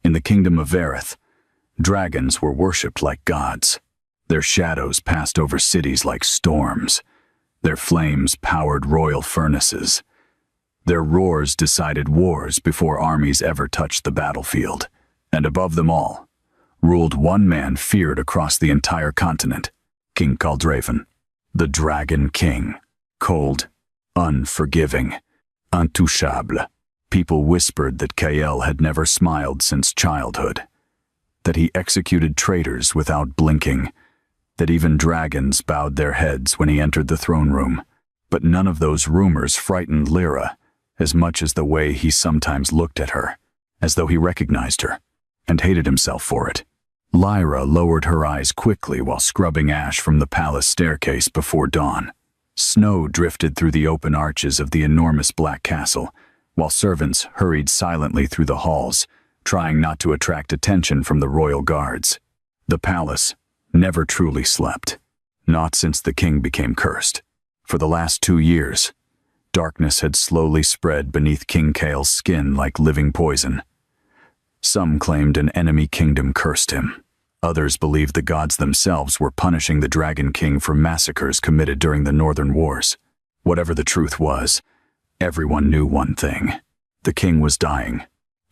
In the kingdom of Verith, dragons were worshipped like gods. Their shadows passed over cities like storms. Their flames powered royal furnaces. Their roars decided wars before armies ever touched the battlefield. And above them all, ruled one man feared across the entire continent, King Caldraven, the Dragon King. Cold, unforgiving, intouchable. People whispered that Kael had never smiled since childhood, that he executed traitors without blinking, that even dragons bowed their heads when he entered the throne room. But none of those rumors frightened Lyra as much as the way he sometimes looked at her, as though he recognized her, and hated himself for it. Lyra lowered her eyes quickly while scrubbing ash from the palace staircase before dawn. Snow drifted through the open arches of the enormous black castle, while servants hurried silently through the halls, trying not to attract attention from the royal guards. The palace never truly slept, not since the king became cursed. For the last 2 years, darkness had slowly spread beneath King Kael's skin like living poison. Some claimed an enemy kingdom cursed him. Others believed the gods themselves were punishing the Dragon King for massacres committed during the Northern Wars. Whatever the truth was, everyone knew one thing: the king was dying,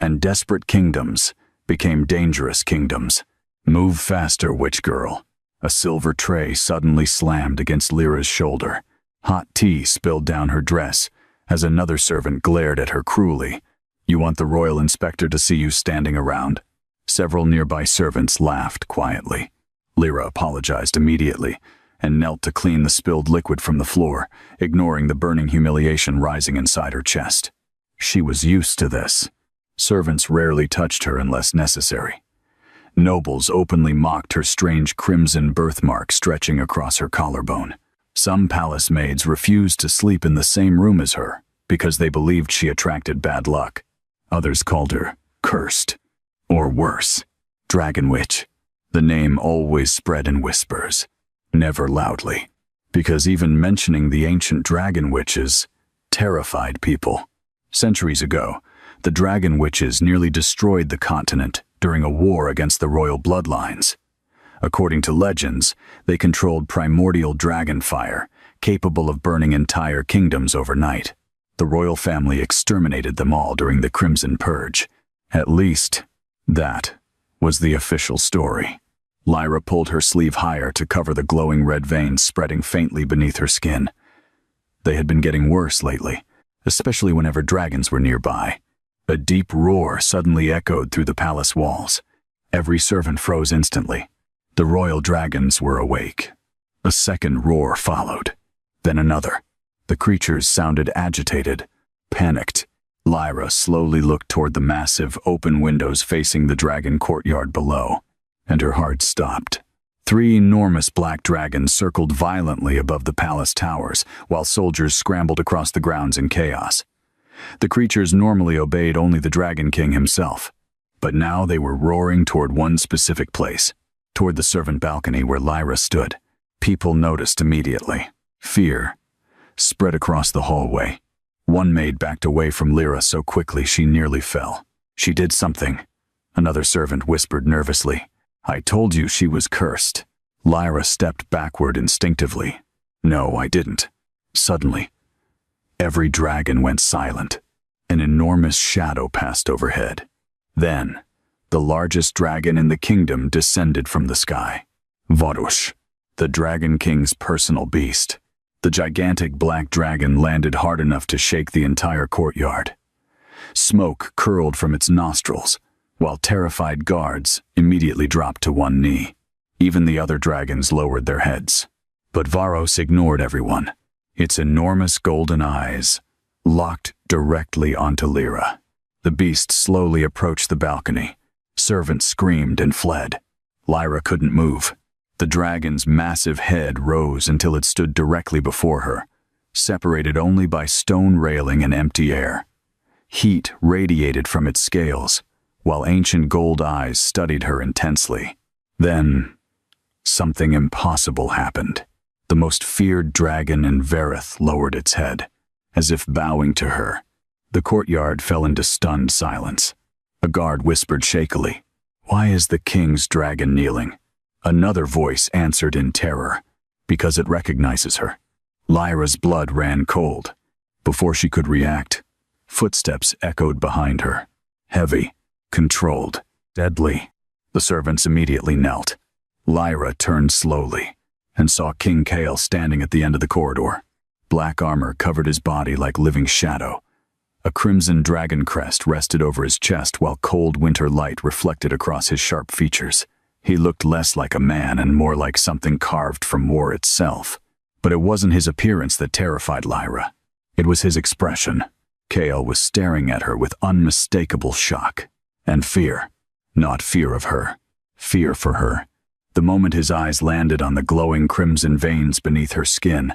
and desperate kingdoms became dangerous kingdoms. "Move faster, witch girl." A silver tray suddenly slammed against Lyra's shoulder. Hot tea spilled down her dress as another servant glared at her cruelly. "You want the royal inspector to see you standing around?" Several nearby servants laughed quietly. Lyra apologized immediately and knelt to clean the spilled liquid from the floor, ignoring the burning humiliation rising inside her chest. She was used to this. Servants rarely touched her unless necessary. Nobles openly mocked her strange crimson birthmark stretching across her collarbone. Some palace maids refused to sleep in the same room as her because they believed she attracted bad luck. Others called her cursed, or worse, Dragon Witch. The name always spread in whispers, never loudly, because even mentioning the ancient dragon witches terrified people. Centuries ago, the dragon witches nearly destroyed the continent during a war against the royal bloodlines. According to legends, they controlled primordial dragon fire, capable of burning entire kingdoms overnight. The royal family exterminated them all during the Crimson Purge. At least, that was the official story. Lyra pulled her sleeve higher to cover the glowing red veins spreading faintly beneath her skin. They had been getting worse lately, especially whenever dragons were nearby. A deep roar suddenly echoed through the palace walls. Every servant froze instantly. The royal dragons were awake. A second roar followed, then another. The creatures sounded agitated, panicked. Lyra slowly looked toward the massive, open windows facing the dragon courtyard below, and her heart stopped. 3 enormous black dragons circled violently above the palace towers, while soldiers scrambled across the grounds in chaos. The creatures normally obeyed only the Dragon King himself, but now they were roaring toward one specific place, toward the servant balcony where Lyra stood. People noticed immediately. Fear spread across the hallway. One maid backed away from Lyra so quickly she nearly fell. "She did something," another servant whispered nervously. "I told you she was cursed." Lyra stepped backward instinctively. "No, I didn't." Suddenly, every dragon went silent. An enormous shadow passed overhead. Then, the largest dragon in the kingdom descended from the sky. Varush, the Dragon King's personal beast. The gigantic black dragon landed hard enough to shake the entire courtyard. Smoke curled from its nostrils, while terrified guards immediately dropped to one knee. Even the other dragons lowered their heads. But Varos ignored everyone. Its enormous golden eyes locked directly onto Lyra. The beast slowly approached the balcony. Servants screamed and fled. Lyra couldn't move. The dragon's massive head rose until it stood directly before her, separated only by stone railing and empty air. Heat radiated from its scales, while ancient gold eyes studied her intensely. Then, something impossible happened. The most feared dragon in Verith lowered its head, as if bowing to her. The courtyard fell into stunned silence. A guard whispered shakily, "Why is the king's dragon kneeling?" Another voice answered in terror, "Because it recognizes her." Lyra's blood ran cold. Before she could react, footsteps echoed behind her. Heavy, controlled, deadly. The servants immediately knelt. Lyra turned slowly and saw King Kale standing at the end of the corridor. Black armor covered his body like living shadow. A crimson dragon crest rested over his chest while cold winter light reflected across his sharp features. He looked less like a man and more like something carved from war itself. But it wasn't his appearance that terrified Lyra. It was his expression. Kale was staring at her with unmistakable shock and fear. Not fear of her, fear for her. The moment his eyes landed on the glowing crimson veins beneath her skin,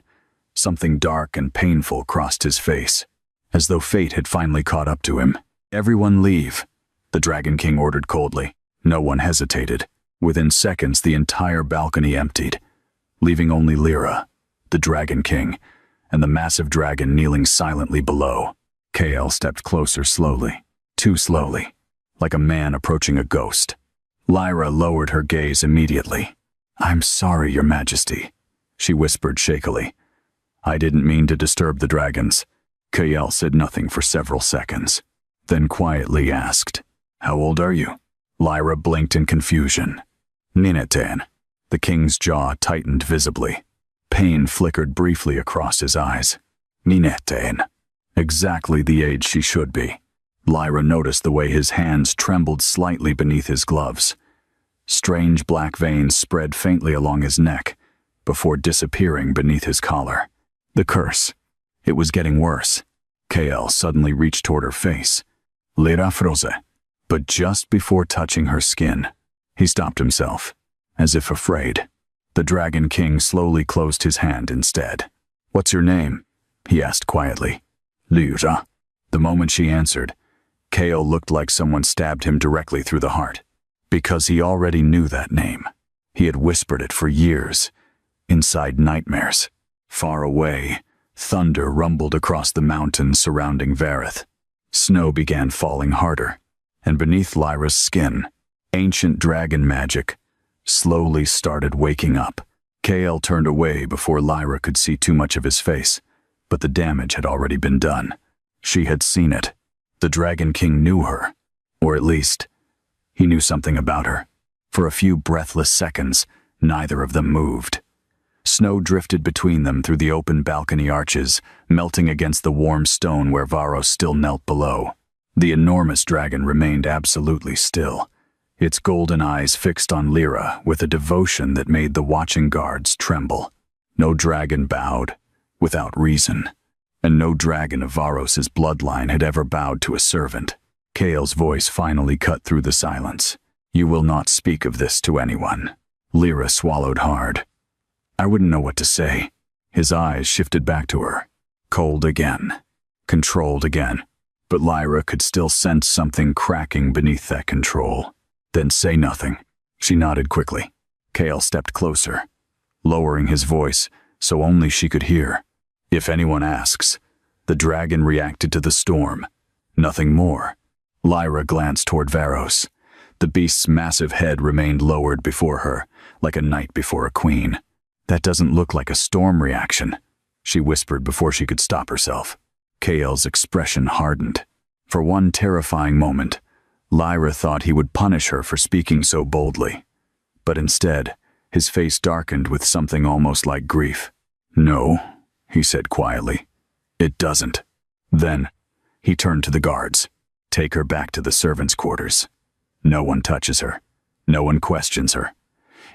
something dark and painful crossed his face, as though fate had finally caught up to him. "Everyone leave," the Dragon King ordered coldly. No one hesitated. Within seconds, the entire balcony emptied, leaving only Lyra, the Dragon King, and the massive dragon kneeling silently below. Kale stepped closer slowly, too slowly, like a man approaching a ghost. Lyra lowered her gaze immediately. "I'm sorry, Your Majesty," she whispered shakily. "I didn't mean to disturb the dragons." Kale said nothing for several seconds, then quietly asked, "How old are you?" Lyra blinked in confusion. "Nineten." The king's jaw tightened visibly. Pain flickered briefly across his eyes. Nineten. Exactly the age she should be. Lyra noticed the way his hands trembled slightly beneath his gloves. Strange black veins spread faintly along his neck, before disappearing beneath his collar. The curse. It was getting worse. Kale suddenly reached toward her face. Lyra froze. But just before touching her skin, he stopped himself, as if afraid. The Dragon King slowly closed his hand instead. "What's your name?" he asked quietly. "Lyra." The moment she answered, Kale looked like someone stabbed him directly through the heart. Because he already knew that name. He had whispered it for years, inside nightmares. Far away, thunder rumbled across the mountains surrounding Vareth. Snow began falling harder, and beneath Lyra's skin, ancient dragon magic slowly started waking up. Kale turned away before Lyra could see too much of his face, but the damage had already been done. She had seen it. The Dragon King knew her, or at least, he knew something about her. For a few breathless seconds, neither of them moved. Snow drifted between them through the open balcony arches, melting against the warm stone where Varos still knelt below. The enormous dragon remained absolutely still, its golden eyes fixed on Lyra with a devotion that made the watching guards tremble. No dragon bowed, without reason, and no dragon of Varos's bloodline had ever bowed to a servant. Kale's voice finally cut through the silence. "You will not speak of this to anyone." Lyra swallowed hard. "I wouldn't know what to say." His eyes shifted back to her. Cold again. Controlled again. But Lyra could still sense something cracking beneath that control. "Then say nothing." She nodded quickly. Kale stepped closer, lowering his voice so only she could hear. "If anyone asks." The dragon reacted to the storm. Nothing more. Lyra glanced toward Varos. The beast's massive head remained lowered before her, like a knight before a queen. "That doesn't look like a storm reaction," she whispered before she could stop herself. Kale's expression hardened. For one terrifying moment, Lyra thought he would punish her for speaking so boldly. But instead, his face darkened with something almost like grief. "No," he said quietly. "It doesn't." Then, he turned to the guards. "Take her back to the servants' quarters. No one touches her. No one questions her.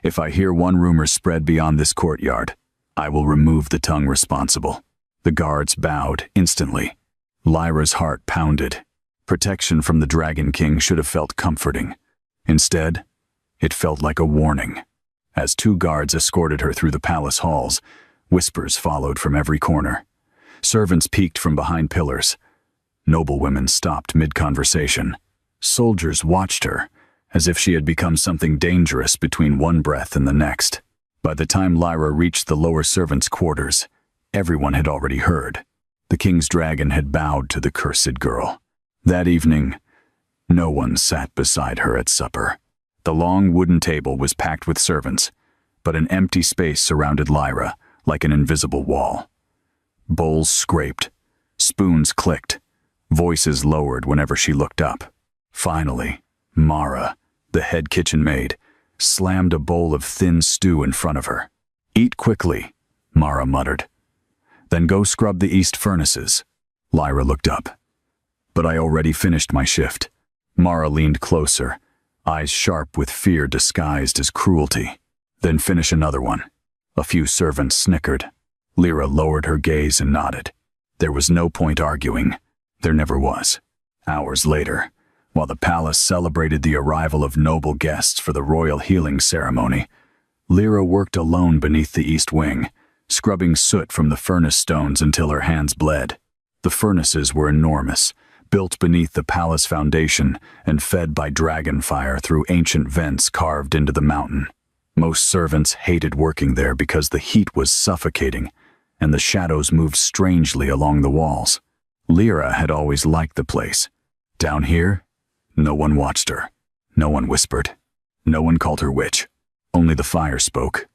If I hear one rumor spread beyond this courtyard, I will remove the tongue responsible." The guards bowed instantly. Lyra's heart pounded. Protection from the Dragon King should have felt comforting. Instead, it felt like a warning. As two guards escorted her through the palace halls, whispers followed from every corner. Servants peeked from behind pillars. Noblewomen stopped mid-conversation. Soldiers watched her, as if she had become something dangerous between one breath and the next. By the time Lyra reached the lower servants' quarters, everyone had already heard. The king's dragon had bowed to the cursed girl. That evening, No one sat beside her at supper. The long wooden table was packed with servants, but an empty space surrounded Lyra like an invisible wall. Bowls scraped, spoons clicked, voices lowered whenever she looked up. Finally, Mara, the head kitchen maid, slammed a bowl of thin stew in front of her. "Eat quickly," Mara muttered. "Then go scrub the east furnaces." Lyra looked up. "But I already finished my shift." Mara leaned closer, eyes sharp with fear disguised as cruelty. "Then finish another one." A few servants snickered. Lyra lowered her gaze and nodded. There was no point arguing. There never was. Hours later, while the palace celebrated the arrival of noble guests for the royal healing ceremony, Lyra worked alone beneath the east wing, scrubbing soot from the furnace stones until her hands bled. The furnaces were enormous, built beneath the palace foundation and fed by dragon fire through ancient vents carved into the mountain. Most servants hated working there because the heat was suffocating and the shadows moved strangely along the walls. Lyra had always liked the place. Down here, no one watched her. No one whispered. No one called her witch. Only the fire spoke.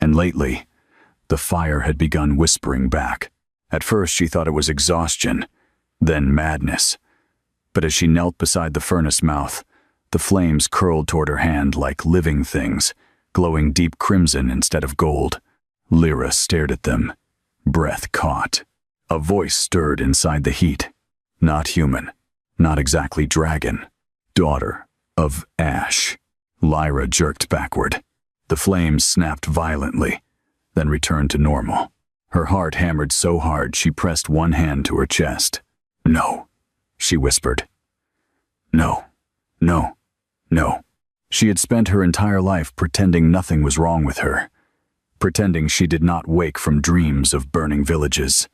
And lately, the fire had begun whispering back. At first she thought it was exhaustion, then madness. But as she knelt beside the furnace mouth, the flames curled toward her hand like living things, glowing deep crimson instead of gold. Lyra stared at them, breath caught. A voice stirred inside the heat. Not human, not exactly dragon. Daughter of Ash. Lyra jerked backward. The flames snapped violently, then returned to normal. Her heart hammered so hard she pressed one hand to her chest. "No," she whispered. "No, no, no." She had spent her entire life pretending nothing was wrong with her, pretending she did not wake from dreams of burning villages,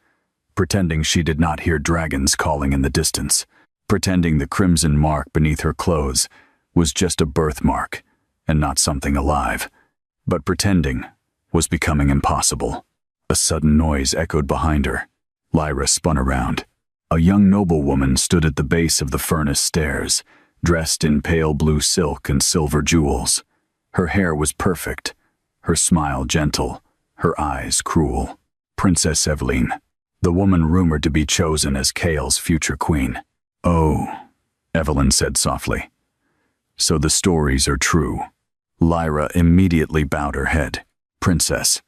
pretending she did not hear dragons calling in the distance, pretending the crimson mark beneath her clothes was just a birthmark and not something alive. But pretending was becoming impossible. A sudden noise echoed behind her. Lyra spun around. A young noblewoman stood at the base of the furnace stairs, dressed in pale blue silk and silver jewels. Her hair was perfect, her smile gentle, her eyes cruel. Princess Eveline, the woman rumored to be chosen as Kael's future queen. "Oh," Evelyn said softly. "So the stories are true." Lyra immediately bowed her head. "Princess,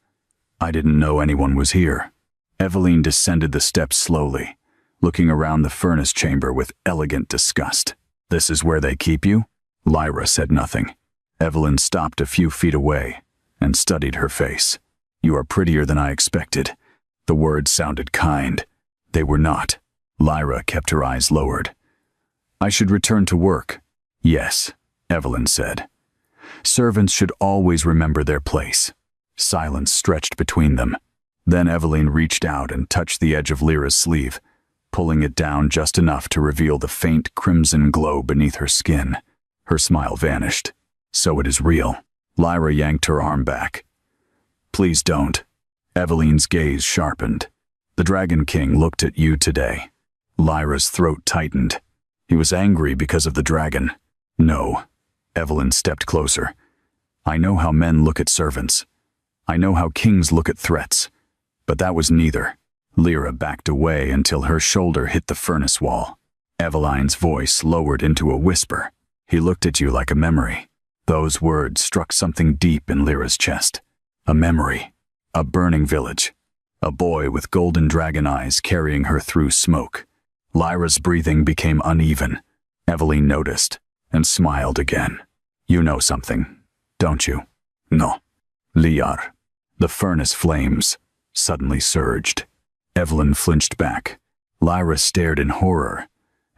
I didn't know anyone was here." Eveline descended the steps slowly, looking around the furnace chamber with elegant disgust. "This is where they keep you?" Lyra said nothing. Evelyn stopped a few feet away and studied her face. "You are prettier than I expected." The words sounded kind. They were not. Lyra kept her eyes lowered. "I should return to work." "Yes," Evelyn said. "Servants should always remember their place." Silence stretched between them. Then Eveline reached out and touched the edge of Lyra's sleeve, pulling it down just enough to reveal the faint crimson glow beneath her skin. Her smile vanished. "So it is real." Lyra yanked her arm back. "Please don't." Eveline's gaze sharpened. "The Dragon King looked at you today." Lyra's throat tightened. "He was angry because of the dragon." "No." Evelyn stepped closer. "I know how men look at servants. I know how kings look at threats. But that was neither." Lyra backed away until her shoulder hit the furnace wall. Eveline's voice lowered into a whisper. "He looked at you like a memory." Those words struck something deep in Lyra's chest. A memory. A burning village. A boy with golden dragon eyes carrying her through smoke. Lyra's breathing became uneven. Eveline noticed and smiled again. "You know something, don't you?" "No." "Liar." The furnace flames suddenly surged. Evelyn flinched back. Lyra stared in horror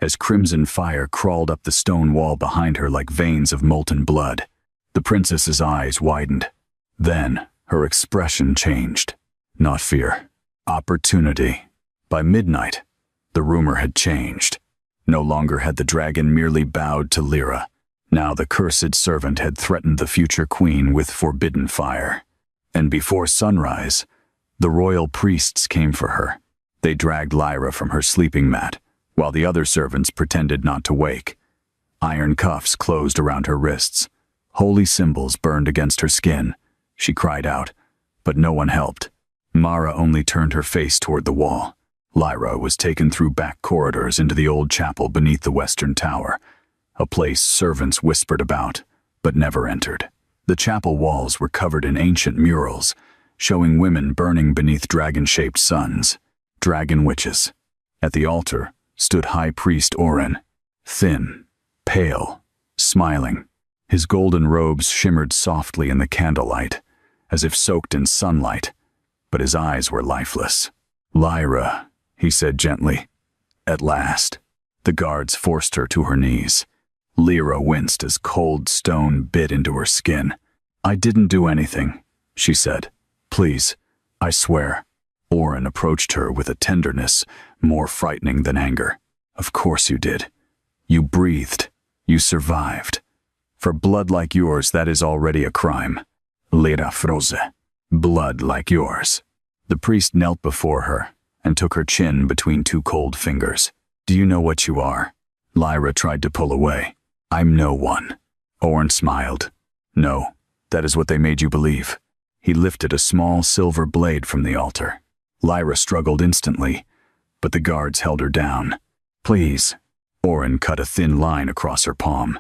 as crimson fire crawled up the stone wall behind her like veins of molten blood. The princess's eyes widened. Then her expression changed. Not fear. Opportunity. By midnight, the rumor had changed. No longer had the dragon merely bowed to Lyra. Now the cursed servant had threatened the future queen with forbidden fire. And before sunrise, the royal priests came for her. They dragged Lyra from her sleeping mat, while the other servants pretended not to wake. Iron cuffs closed around her wrists. Holy symbols burned against her skin. She cried out, but no one helped. Mara only turned her face toward the wall. Lyra was taken through back corridors into the old chapel beneath the western tower, a place servants whispered about, but never entered. The chapel walls were covered in ancient murals, showing women burning beneath dragon-shaped suns, dragon witches. At the altar stood High Priest Orin, thin, pale, smiling. His golden robes shimmered softly in the candlelight, as if soaked in sunlight, but his eyes were lifeless. "Lyra," he said gently. At last, the guards forced her to her knees. Lyra winced as cold stone bit into her skin. "I didn't do anything," she said. "Please, I swear." Orin approached her with a tenderness more frightening than anger. "Of course you did. You breathed. You survived. For blood like yours, that is already a crime. Lyra Froze. Blood like yours." The priest knelt before her and took her chin between two cold fingers. "Do you know what you are?" Lyra tried to pull away. "I'm no one." Orin smiled. "No, that is what they made you believe." He lifted a small silver blade from the altar. Lyra struggled instantly, but the guards held her down. "Please." Orin cut a thin line across her palm.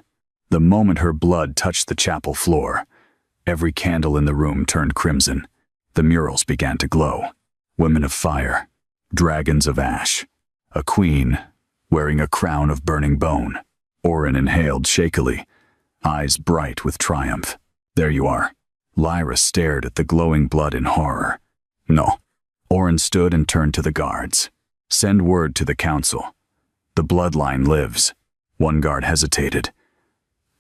The moment her blood touched the chapel floor, every candle in the room turned crimson. The murals began to glow. Women of fire, dragons of ash, a queen wearing a crown of burning bone. Orin inhaled shakily, eyes bright with triumph. "There you are." Lyra stared at the glowing blood in horror. "No." Orin stood and turned to the guards. "Send word to the council. The bloodline lives." One guard hesitated.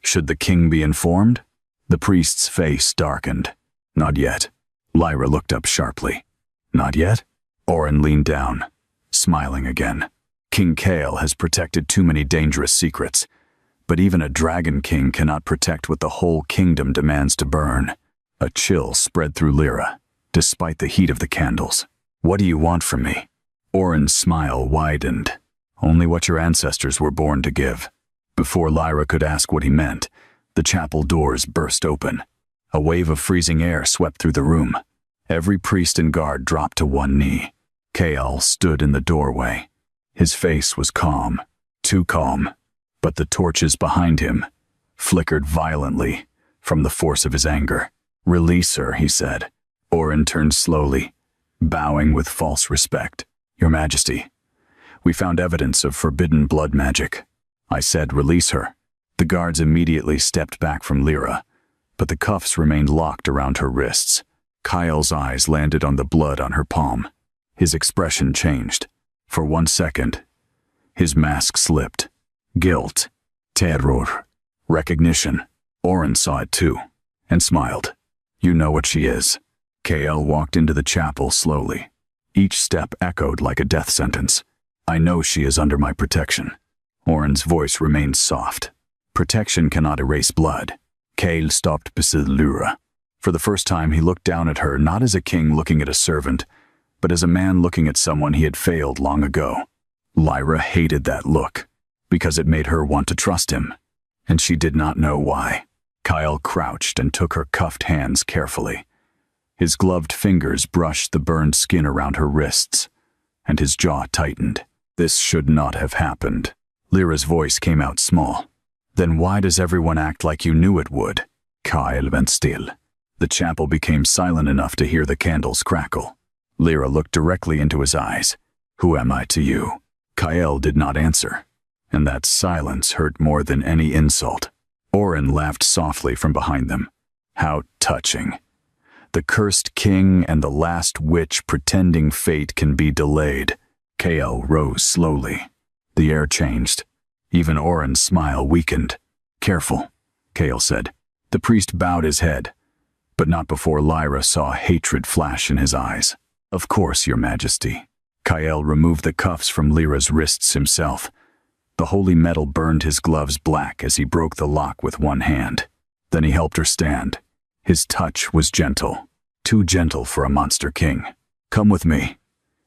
"Should the king be informed?" The priest's face darkened. "Not yet." Lyra looked up sharply. "Not yet?" Orin leaned down, smiling again. "King Kale has protected too many dangerous secrets, but even a dragon king cannot protect what the whole kingdom demands to burn." A chill spread through Lyra, despite the heat of the candles. "What do you want from me?" Orin's smile widened. "Only what your ancestors were born to give." Before Lyra could ask what he meant, the chapel doors burst open. A wave of freezing air swept through the room. Every priest and guard dropped to one knee. Kael stood in the doorway. His face was calm, too calm, but the torches behind him flickered violently from the force of his anger. "Release her," he said. Orin turned slowly, bowing with false respect. "Your Majesty, we found evidence of forbidden blood magic." I said, "Release her." The guards immediately stepped back from Lyra, but the cuffs remained locked around her wrists. Kyle's eyes landed on the blood on her palm. His expression changed. For 1 second, his mask slipped. Guilt, terror, recognition. Orin saw it too, and smiled. "You know what she is." Kael walked into the chapel slowly. Each step echoed like a death sentence. "I know she is under my protection." Orin's voice remained soft. "Protection cannot erase blood." Kael stopped beside Lyra. For the first time, he looked down at her not as a king looking at a servant, but as a man looking at someone he had failed long ago. Lyra hated that look, because it made her want to trust him, and she did not know why. Kyle crouched and took her cuffed hands carefully. His gloved fingers brushed the burned skin around her wrists, and his jaw tightened. "This should not have happened." Lyra's voice came out small. "Then why does everyone act like you knew it would?" Kyle went still. The chapel became silent enough to hear the candles crackle. Lyra looked directly into his eyes. "Who am I to you?" Kyle did not answer, and that silence hurt more than any insult. Orin laughed softly from behind them. "How touching. The cursed king and the last witch pretending fate can be delayed." Kale rose slowly. The air changed. Even Orin's smile weakened. "Careful," Kale said. The priest bowed his head, but not before Lyra saw hatred flash in his eyes. "Of course, Your Majesty." Kyle removed the cuffs from Lyra's wrists himself. The holy metal burned his gloves black as he broke the lock with one hand. Then he helped her stand. His touch was gentle, too gentle for a monster king. "Come with me,"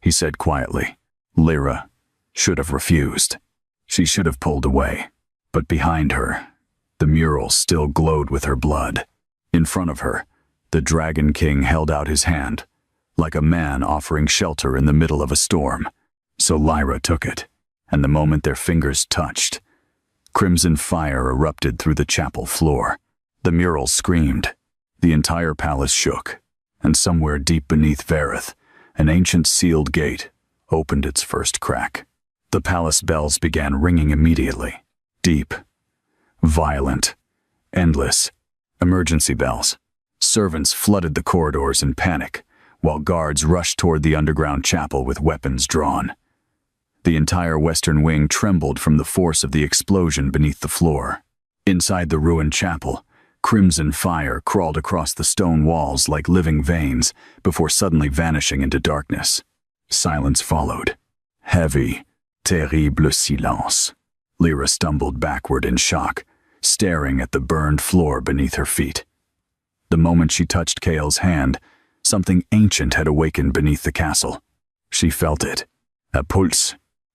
he said quietly. Lyra should have refused. She should have pulled away. But behind her, the mural still glowed with her blood. In front of her, the Dragon King held out his hand, like a man offering shelter in the middle of a storm. So Lyra took it, and the moment their fingers touched, crimson fire erupted through the chapel floor. The mural screamed. The entire palace shook, and somewhere deep beneath Verith, an ancient sealed gate opened its first crack. The palace bells began ringing immediately. Deep, violent, endless. Emergency bells. Servants flooded the corridors in panic, while guards rushed toward the underground chapel with weapons drawn. The entire western wing trembled from the force of the explosion beneath the floor. Inside the ruined chapel, crimson fire crawled across the stone walls like living veins before suddenly vanishing into darkness. Silence followed. Heavy, terrible silence. Lyra stumbled backward in shock, staring at the burned floor beneath her feet. The moment she touched Kael's hand, something ancient had awakened beneath the castle. She felt it. A pulse,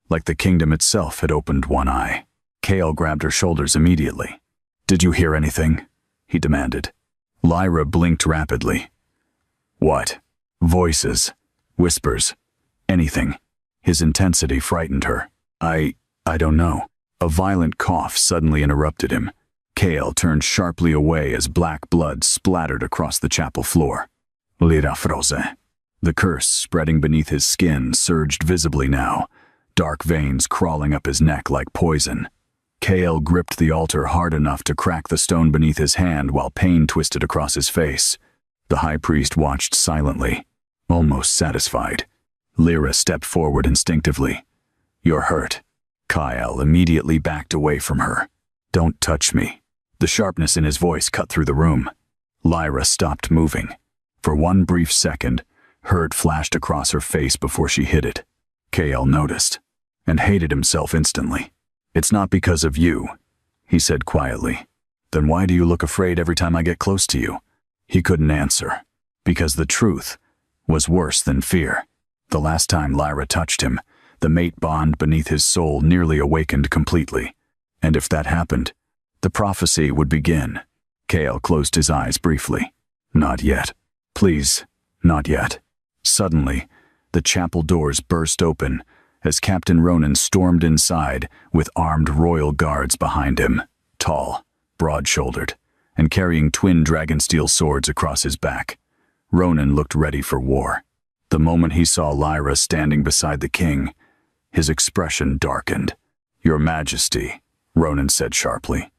like the kingdom itself had opened one eye. Kael grabbed her shoulders immediately. "Did you hear anything?" he demanded. Lyra blinked rapidly. "What?" Voices, whispers, anything. His intensity frightened her. I don't know." A violent cough suddenly interrupted him. Kael turned sharply away as black blood splattered across the chapel floor. Lyra froze. The curse spreading beneath his skin surged visibly now, dark veins crawling up his neck like poison. Kael gripped the altar hard enough to crack the stone beneath his hand while pain twisted across his face. The high priest watched silently, almost satisfied. Lyra stepped forward instinctively. "You're hurt." Kael immediately backed away from her. "Don't touch me." The sharpness in his voice cut through the room. Lyra stopped moving. For one brief second, hurt flashed across her face before she hid it. Kael noticed, and hated himself instantly. "It's not because of you," he said quietly. "Then why do you look afraid every time I get close to you?" He couldn't answer, because the truth was worse than fear. The last time Lyra touched him, the mate bond beneath his soul nearly awakened completely. And if that happened, the prophecy would begin. Kael closed his eyes briefly. "Not yet. Please, not yet." Suddenly, the chapel doors burst open as Captain Ronan stormed inside with armed royal guards behind him, tall, broad-shouldered, and carrying twin dragonsteel swords across his back. Ronan looked ready for war. The moment he saw Lyra standing beside the king, his expression darkened. "Your Majesty," Ronan said sharply,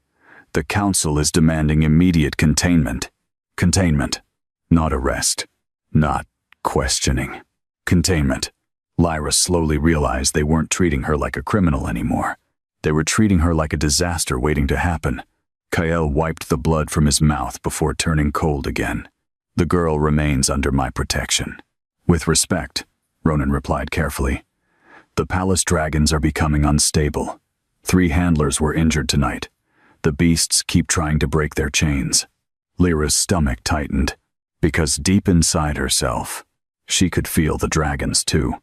"the council is demanding immediate containment." Containment. Not arrest. Not questioning. Containment. Lyra slowly realized they weren't treating her like a criminal anymore. They were treating her like a disaster waiting to happen. Kael wiped the blood from his mouth before turning cold again. "The girl remains under my protection." "With respect," Ronan replied carefully. "The palace dragons are becoming unstable. 3 handlers were injured tonight. The beasts keep trying to break their chains." Lyra's stomach tightened, because deep inside herself, she could feel the dragons too.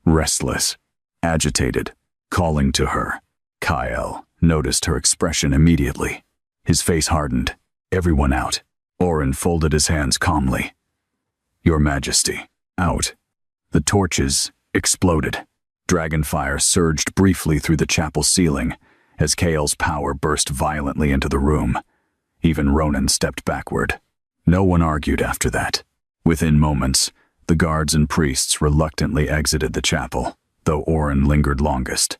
Restless, agitated, calling to her. Kael noticed her expression immediately. His face hardened. "Everyone out." Orin folded his hands calmly. "Your Majesty, out." The torches exploded. Dragonfire surged briefly through the chapel ceiling as Kael's power burst violently into the room. Even Ronan stepped backward. No one argued after that. Within moments, the guards and priests reluctantly exited the chapel, though Orin lingered longest.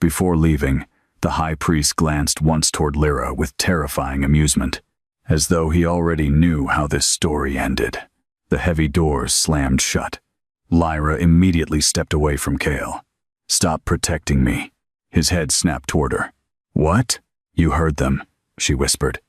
Before leaving, the high priest glanced once toward Lyra with terrifying amusement, as though he already knew how this story ended. The heavy doors slammed shut. Lyra immediately stepped away from Kael. "Stop protecting me." His head snapped toward her. "What?" "You heard them," she whispered.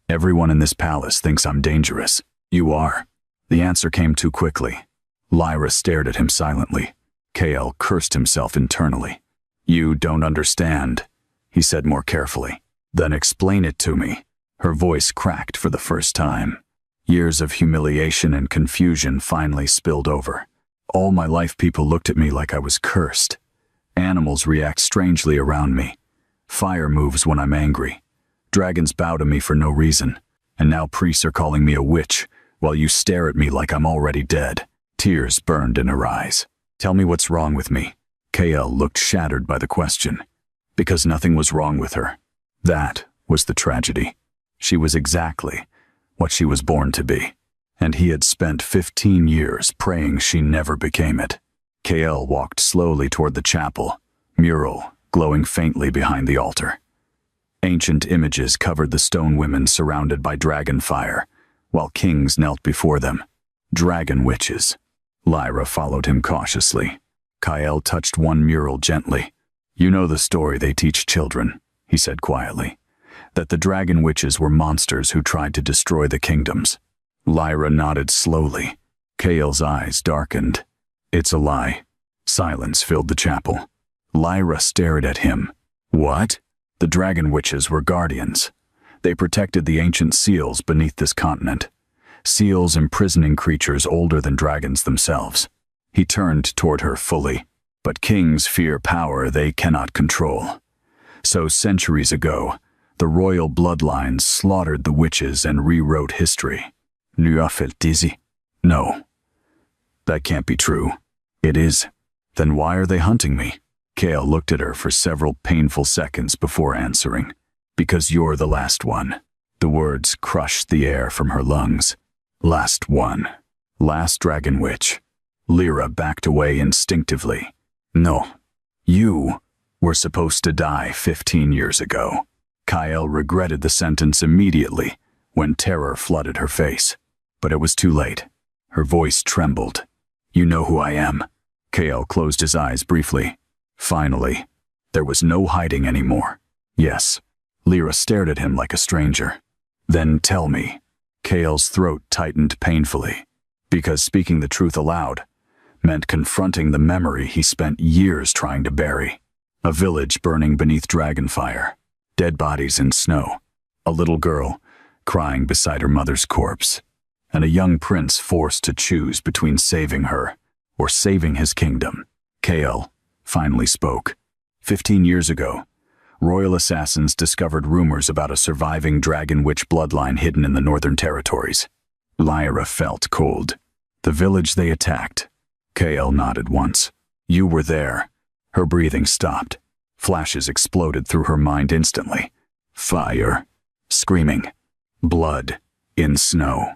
"Everyone in this palace thinks I'm dangerous." "You are." The answer came too quickly. Lyra stared at him silently. Kael cursed himself internally. "You don't understand," he said more carefully. "Then explain it to me." Her voice cracked for the first time. Years of humiliation and confusion finally spilled over. All my life people looked at me like I was cursed. Animals react strangely around me. Fire moves when I'm angry. Dragons bow to me for no reason. And now priests are calling me a witch, while you stare at me like I'm already dead. Tears burned in her eyes. Tell me what's wrong with me. KL looked shattered by the question. Because nothing was wrong with her. That was the tragedy. She was exactly what she was born to be. And he had spent 15 years praying she never became it. KL walked slowly toward the chapel, mural glowing faintly behind the altar. Ancient images covered the stone women surrounded by dragon fire, while kings knelt before them. Dragon witches. Lyra followed him cautiously. KL touched one mural gently. You know the story they teach children, he said quietly. That the dragon witches were monsters who tried to destroy the kingdoms. Lyra nodded slowly. KL's eyes darkened. It's a lie. Silence filled the chapel. Lyra stared at him. What? The dragon witches were guardians. They protected the ancient seals beneath this continent. Seals imprisoning creatures older than dragons themselves. He turned toward her fully. But kings fear power they cannot control. So centuries ago, the royal bloodlines slaughtered the witches and rewrote history. Nu har fällt dizzy. No. That can't be true. It is. Then why are they hunting me? KL looked at her for several painful seconds before answering. Because you're the last one. The words crushed the air from her lungs. Last one. Last dragon witch. Lyra backed away instinctively. No. You were supposed to die 15 years ago. KL regretted the sentence immediately when terror flooded her face. But it was too late. Her voice trembled. You know who I am. KL closed his eyes briefly. Finally, there was no hiding anymore. Yes. Lyra stared at him like a stranger. Then tell me. KL's throat tightened painfully. Because speaking the truth aloud meant confronting the memory he spent years trying to bury. A village burning beneath dragonfire. Dead bodies in snow. A little girl crying beside her mother's corpse. And a young prince forced to choose between saving her or saving his kingdom. KL finally spoke. 15 years ago, royal assassins discovered rumors about a surviving dragon witch bloodline hidden in the northern territories. Lyra felt cold. The village they attacked. KL nodded once. You were there. Her breathing stopped. Flashes exploded through her mind instantly. Fire. Screaming. Blood. In snow.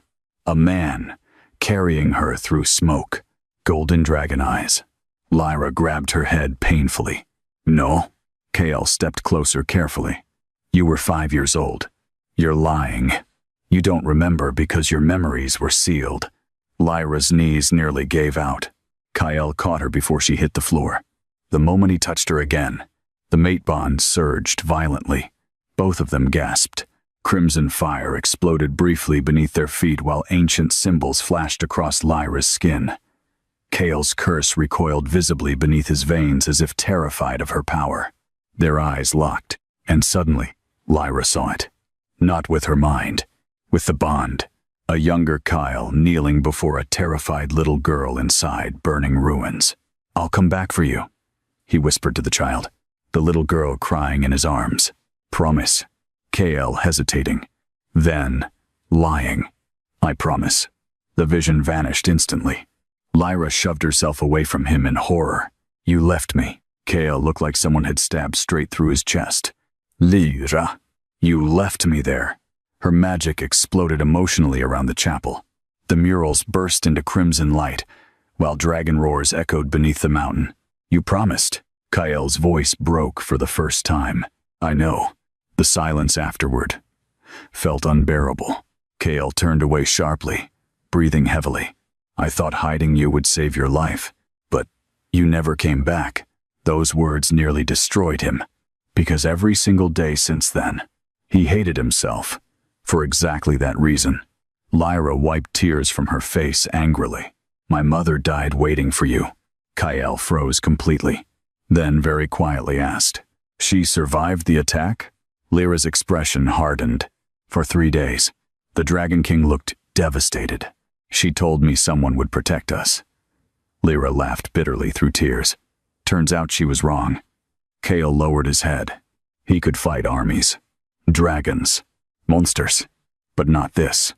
A man carrying her through smoke. Golden dragon eyes. Lyra grabbed her head painfully. No. KL stepped closer carefully. You were 5 years old. You're lying. You don't remember because your memories were sealed. Lyra's knees nearly gave out. KL caught her before she hit the floor. The moment he touched her again, the mate bond surged violently. Both of them gasped. Crimson fire exploded briefly beneath their feet while ancient symbols flashed across Lyra's skin. KL's curse recoiled visibly beneath his veins as if terrified of her power. Their eyes locked, and suddenly, Lyra saw it. Not with her mind, with the bond. A younger Kyle kneeling before a terrified little girl inside burning ruins. I'll come back for you, he whispered to the child, the little girl crying in his arms. Promise. KL hesitating. Then, lying. I promise. The vision vanished instantly. Lyra shoved herself away from him in horror. You left me. KL looked like someone had stabbed straight through his chest. Lyra. You left me there. Her magic exploded emotionally around the chapel. The murals burst into crimson light, while dragon roars echoed beneath the mountain. You promised. KL's voice broke for the first time. I know. The silence afterward felt unbearable. KL turned away sharply, breathing heavily. I thought hiding you would save your life, but you never came back. Those words nearly destroyed him, because every single day since then, he hated himself. For exactly that reason. Lyra wiped tears from her face angrily. My mother died waiting for you. KL froze completely, then very quietly asked, She survived the attack? Lyra's expression hardened. For 3 days, the Dragon King looked devastated. She told me someone would protect us. Lyra laughed bitterly through tears. Turns out she was wrong. KL lowered his head. He could fight armies, dragons, monsters, but not this.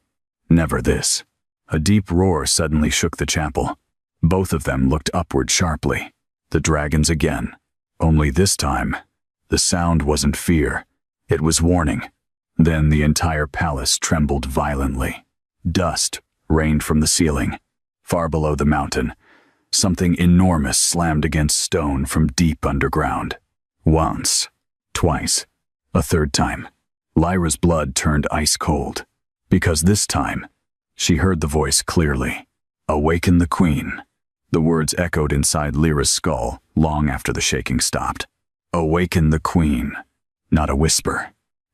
Never this. A deep roar suddenly shook the chapel. Both of them looked upward sharply. The dragons again. Only this time, the sound wasn't fear. It was warning. Then the entire palace trembled violently. Dust rained from the ceiling. Far below the mountain, something enormous slammed against stone from deep underground. Once, twice, a third time. Lyra's blood turned ice cold, because this time, she heard the voice clearly. "Awaken the Queen." The words echoed inside Lyra's skull long after the shaking stopped. Awaken the Queen. Not a whisper.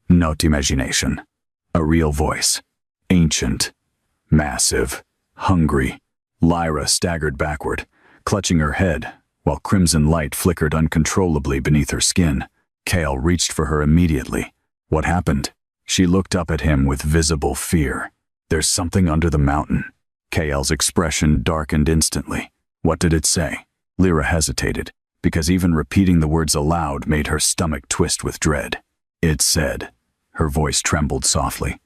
Not imagination. A real voice. Ancient. Massive. Hungry. Lyra staggered backward, clutching her head, while crimson light flickered uncontrollably beneath her skin. Kale reached for her immediately. What happened? She looked up at him with visible fear. "There's something under the mountain." Kale's expression darkened instantly. What did it say? Lyra hesitated, because even repeating the words aloud made her stomach twist with dread. It said, her voice trembled softly,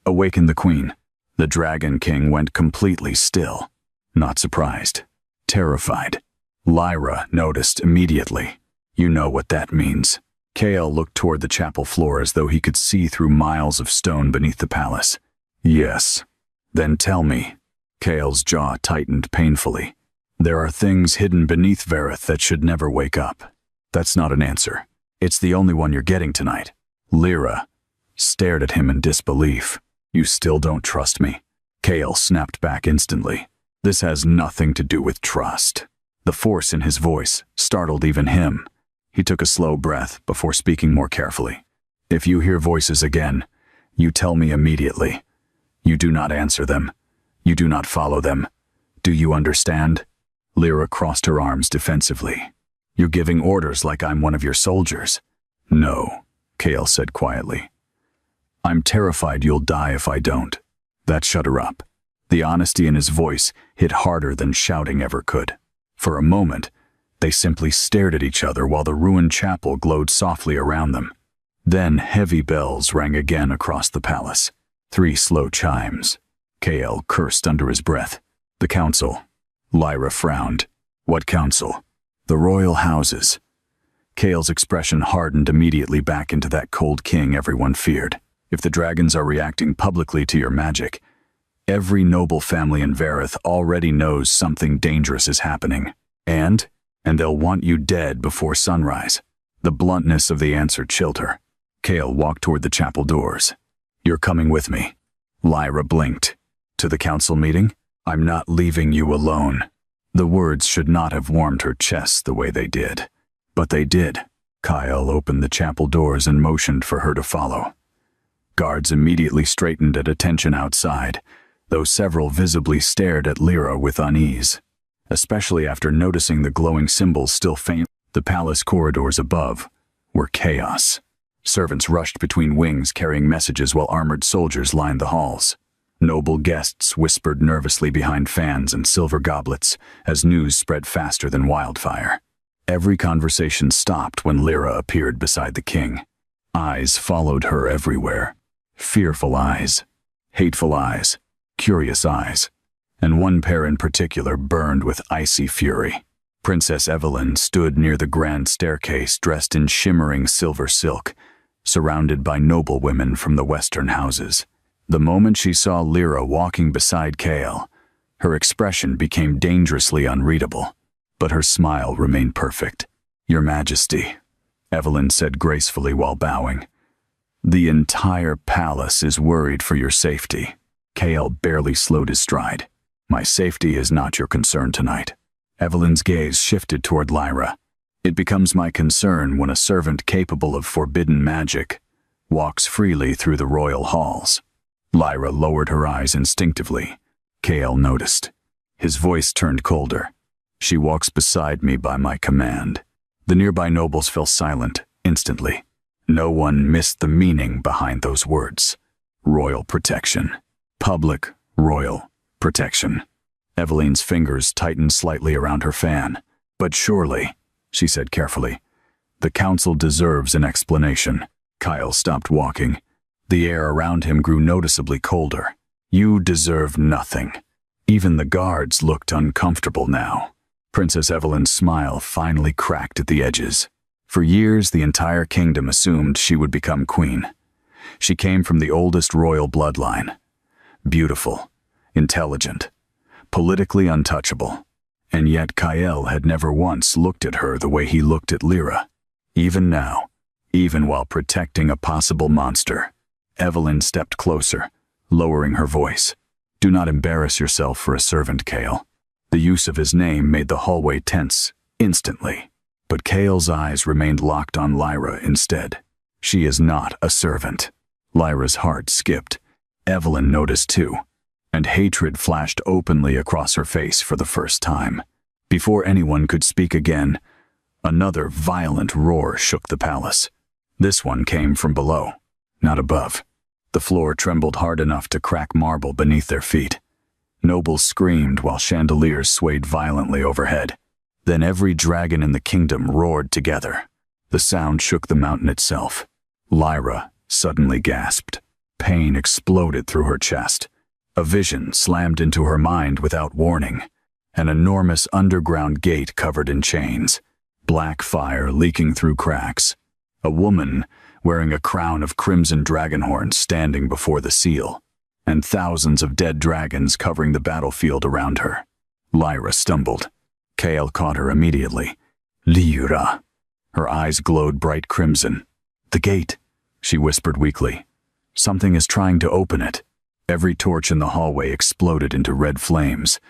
"Awaken the Queen." The Dragon King went completely still, not surprised, terrified. Lyra noticed immediately. "You know what that means." Kale looked toward the chapel floor as though he could see through miles of stone beneath the palace. "Yes." "Then tell me." Kale's jaw tightened painfully. "There are things hidden beneath Verith that should never wake up." "That's not an answer. It's the only one you're getting tonight." Lyra stared at him in disbelief. "You still don't trust me?" Kale snapped back instantly. "This has nothing to do with trust." The force in his voice startled even him. He took a slow breath before speaking more carefully. "If you hear voices again, you tell me immediately. You do not answer them. You do not follow them. Do you understand?" Lyra crossed her arms defensively. "You're giving orders like I'm one of your soldiers." "No," Kale said quietly. "I'm terrified you'll die if I don't." That shut her up. The honesty in his voice hit harder than shouting ever could. For a moment, they simply stared at each other while the ruined chapel glowed softly around them. Then heavy bells rang again across the palace. 3 slow chimes. Kale cursed under his breath. "The council." Lyra frowned. "What council?" "The royal houses." Kale's expression hardened immediately back into that cold king everyone feared. "If the dragons are reacting publicly to your magic, every noble family in Verith already knows something dangerous is happening. And they'll want you dead before sunrise." The bluntness of the answer chilled her. Kale walked toward the chapel doors. "You're coming with me." Lyra blinked. "To the council meeting? I'm not leaving you alone." The words should not have warmed her chest the way they did. But they did. Kyle opened the chapel doors and motioned for her to follow. Guards immediately straightened at attention outside, though several visibly stared at Lyra with unease, especially after noticing the glowing symbols still faint. The palace corridors above were chaos. Servants rushed between wings carrying messages while armored soldiers lined the halls. Noble guests whispered nervously behind fans and silver goblets as news spread faster than wildfire. Every conversation stopped when Lyra appeared beside the king. Eyes followed her everywhere. Fearful eyes, hateful eyes, curious eyes, and one pair in particular burned with icy fury. Princess Evelyn stood near the grand staircase dressed in shimmering silver silk, surrounded by noble women from the western houses. The moment she saw Lyra walking beside Kale, her expression became dangerously unreadable, but her smile remained perfect. "Your Majesty," Evelyn said gracefully while bowing. "The entire palace is worried for your safety." Kale barely slowed his stride. "My safety is not your concern tonight." Evelyn's gaze shifted toward Lyra. "It becomes my concern when a servant capable of forbidden magic walks freely through the royal halls." Lyra lowered her eyes instinctively. Kale noticed. His voice turned colder. "She walks beside me by my command." The nearby nobles fell silent instantly. No one missed the meaning behind those words. Royal protection. Public royal protection. Evelyn's fingers tightened slightly around her fan. "But surely," she said carefully, The council deserves an explanation. Kyle stopped walking. The air around him grew noticeably colder. You deserve nothing. Even the guards looked uncomfortable now. Princess Evelyn's smile finally cracked at the edges. For years, the entire kingdom assumed she would become queen. She came from the oldest royal bloodline. Beautiful, intelligent, politically untouchable. And yet Kyle had never once looked at her the way he looked at Lyra. Even now, even while protecting a possible monster, Evelyn stepped closer, lowering her voice. Do not embarrass yourself for a servant, Kale. The use of his name made the hallway tense instantly. But Kale's eyes remained locked on Lyra instead. She is not a servant. Lyra's heart skipped. Evelyn noticed too, and hatred flashed openly across her face for the first time. Before anyone could speak again, another violent roar shook the palace. This one came from below, not above. The floor trembled hard enough to crack marble beneath their feet. Nobles screamed while chandeliers swayed violently overhead. Then every dragon in the kingdom roared together. The sound shook the mountain itself. Lyra suddenly gasped. Pain exploded through her chest. A vision slammed into her mind without warning. An enormous underground gate covered in chains. Black fire leaking through cracks. A woman wearing a crown of crimson dragon horns standing before the seal. And thousands of dead dragons covering the battlefield around her. Lyra stumbled. Kale caught her immediately. Lyra. Her eyes glowed bright crimson. The gate, she whispered weakly. Something is trying to open it. Every torch in the hallway exploded into red flames.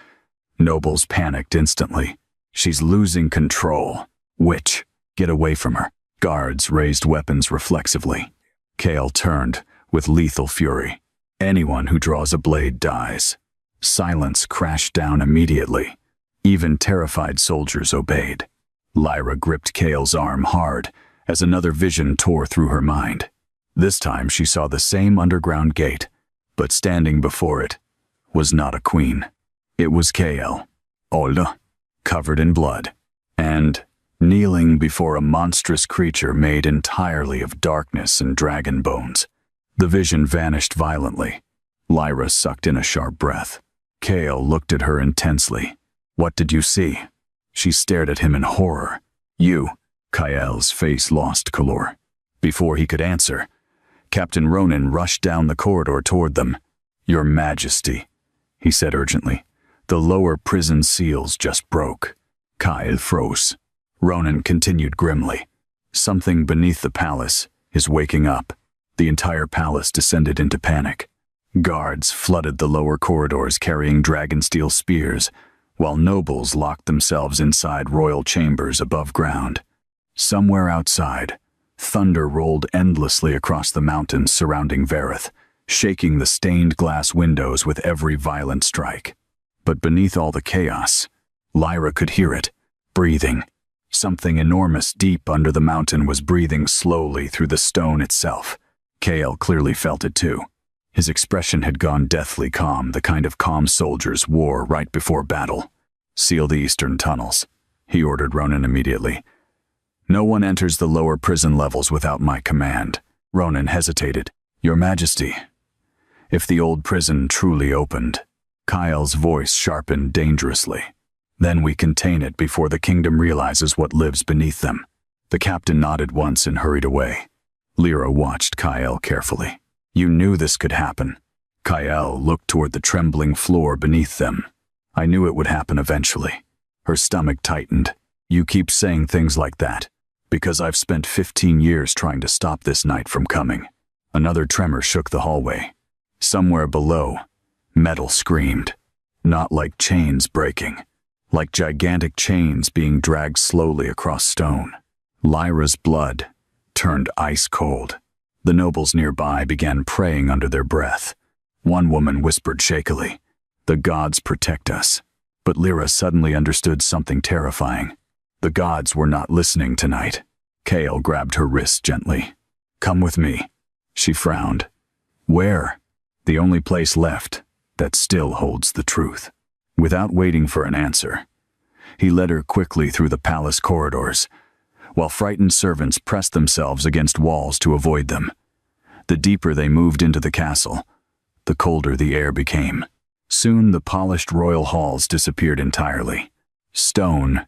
Nobles panicked instantly. She's losing control. Witch, get away from her. Guards raised weapons reflexively. Kale turned with lethal fury. Anyone who draws a blade dies. Silence crashed down immediately. Even terrified soldiers obeyed. Lyra gripped Kale's arm hard as another vision tore through her mind. This time she saw the same underground gate, but standing before it was not a queen. It was Kale, old, covered in blood, and kneeling before a monstrous creature made entirely of darkness and dragon bones. The vision vanished violently. Lyra sucked in a sharp breath. Kale looked at her intensely. What did you see? She stared at him in horror. You. Kale's face lost color. Before he could answer, Captain Ronan rushed down the corridor toward them. Your Majesty, he said urgently. The lower prison seals just broke. Kyle froze. Ronan continued grimly. Something beneath the palace is waking up. The entire palace descended into panic. Guards flooded the lower corridors carrying dragonsteel spears, while nobles locked themselves inside royal chambers above ground. Somewhere outside, thunder rolled endlessly across the mountains surrounding Verith, shaking the stained glass windows with every violent strike. But beneath all the chaos, Lyra could hear it, breathing. Something enormous deep under the mountain was breathing slowly through the stone itself. Kale clearly felt it too. His expression had gone deathly calm, the kind of calm soldiers wore right before battle. Seal the eastern tunnels, he ordered Ronan immediately. No one enters the lower prison levels without my command. Ronan hesitated. Your Majesty, if the old prison truly opened. Kyle's voice sharpened dangerously. Then we contain it before the kingdom realizes what lives beneath them. The captain nodded once and hurried away. Lyra watched Kyle carefully. You knew this could happen. Kyle looked toward the trembling floor beneath them. I knew it would happen eventually. Her stomach tightened. You keep saying things like that, because I've spent 15 years trying to stop this night from coming. Another tremor shook the hallway. Somewhere below, metal screamed. Not like chains breaking, like gigantic chains being dragged slowly across stone. Lyra's blood turned ice cold. The nobles nearby began praying under their breath. One woman whispered shakily, "The gods protect us." But Lyra suddenly understood something terrifying. The gods were not listening tonight. Kale grabbed her wrist gently. Come with me. She frowned. Where? The only place left that still holds the truth. Without waiting for an answer, he led her quickly through the palace corridors. while frightened servants pressed themselves against walls to avoid them. The deeper they moved into the castle, the colder the air became. Soon the polished royal halls disappeared entirely. Stone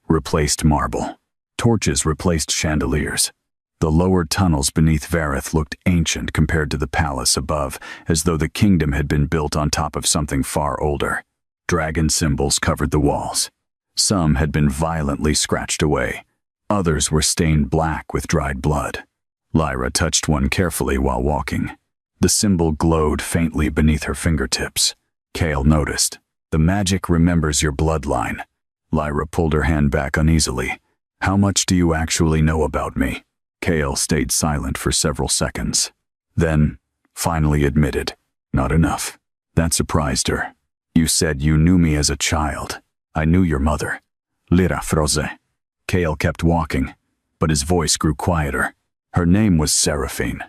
replaced marble. Torches replaced chandeliers. The lower tunnels beneath Verith looked ancient compared to the palace above, as though the kingdom had been built on top of something far older. Dragon symbols covered the walls. Some had been violently scratched away. Others were stained black with dried blood. Lyra touched one carefully while walking. The symbol glowed faintly beneath her fingertips. Kale noticed. "The magic remembers your bloodline." Lyra pulled her hand back uneasily. "How much do you actually know about me?" Kale stayed silent for several seconds. Then, finally admitted, "Not enough." That surprised her. "You said you knew me as a child. I knew your mother. Lyra Froze." Kale kept walking, but his voice grew quieter. Her name was Seraphine.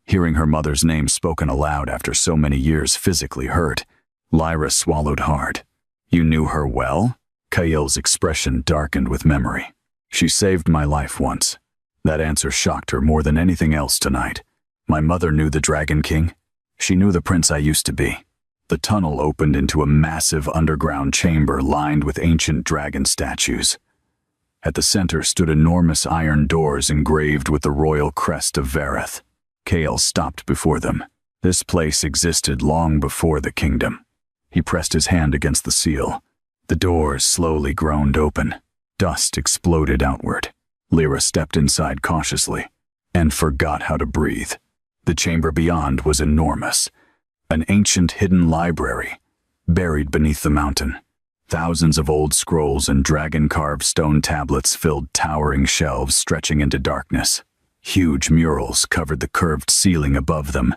Hearing her mother's name spoken aloud after so many years physically hurt. Lyra swallowed hard. "You knew her well?" Kale's expression darkened with memory. "She saved my life once." That answer shocked her more than anything else tonight. "My mother knew the Dragon King. She knew the prince I used to be." The tunnel opened into a massive underground chamber lined with ancient dragon statues. At the center stood enormous iron doors engraved with the royal crest of Verith. Kale stopped before them. This place existed long before the kingdom. He pressed his hand against the seal. The doors slowly groaned open. Dust exploded outward. Lyra stepped inside cautiously and forgot how to breathe. The chamber beyond was enormous. An ancient hidden library, buried beneath the mountain. Thousands of old scrolls and dragon-carved stone tablets filled towering shelves stretching into darkness. Huge murals covered the curved ceiling above them,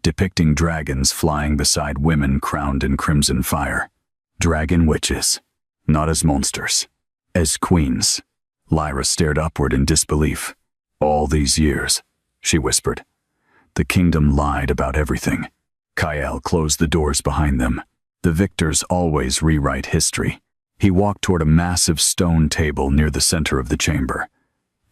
depicting dragons flying beside women crowned in crimson fire. Dragon witches, not as monsters, as queens. Lyra stared upward in disbelief. "All these years," she whispered. "The kingdom lied about everything." Kyle closed the doors behind them. The victors always rewrite history. He walked toward a massive stone table near the center of the chamber.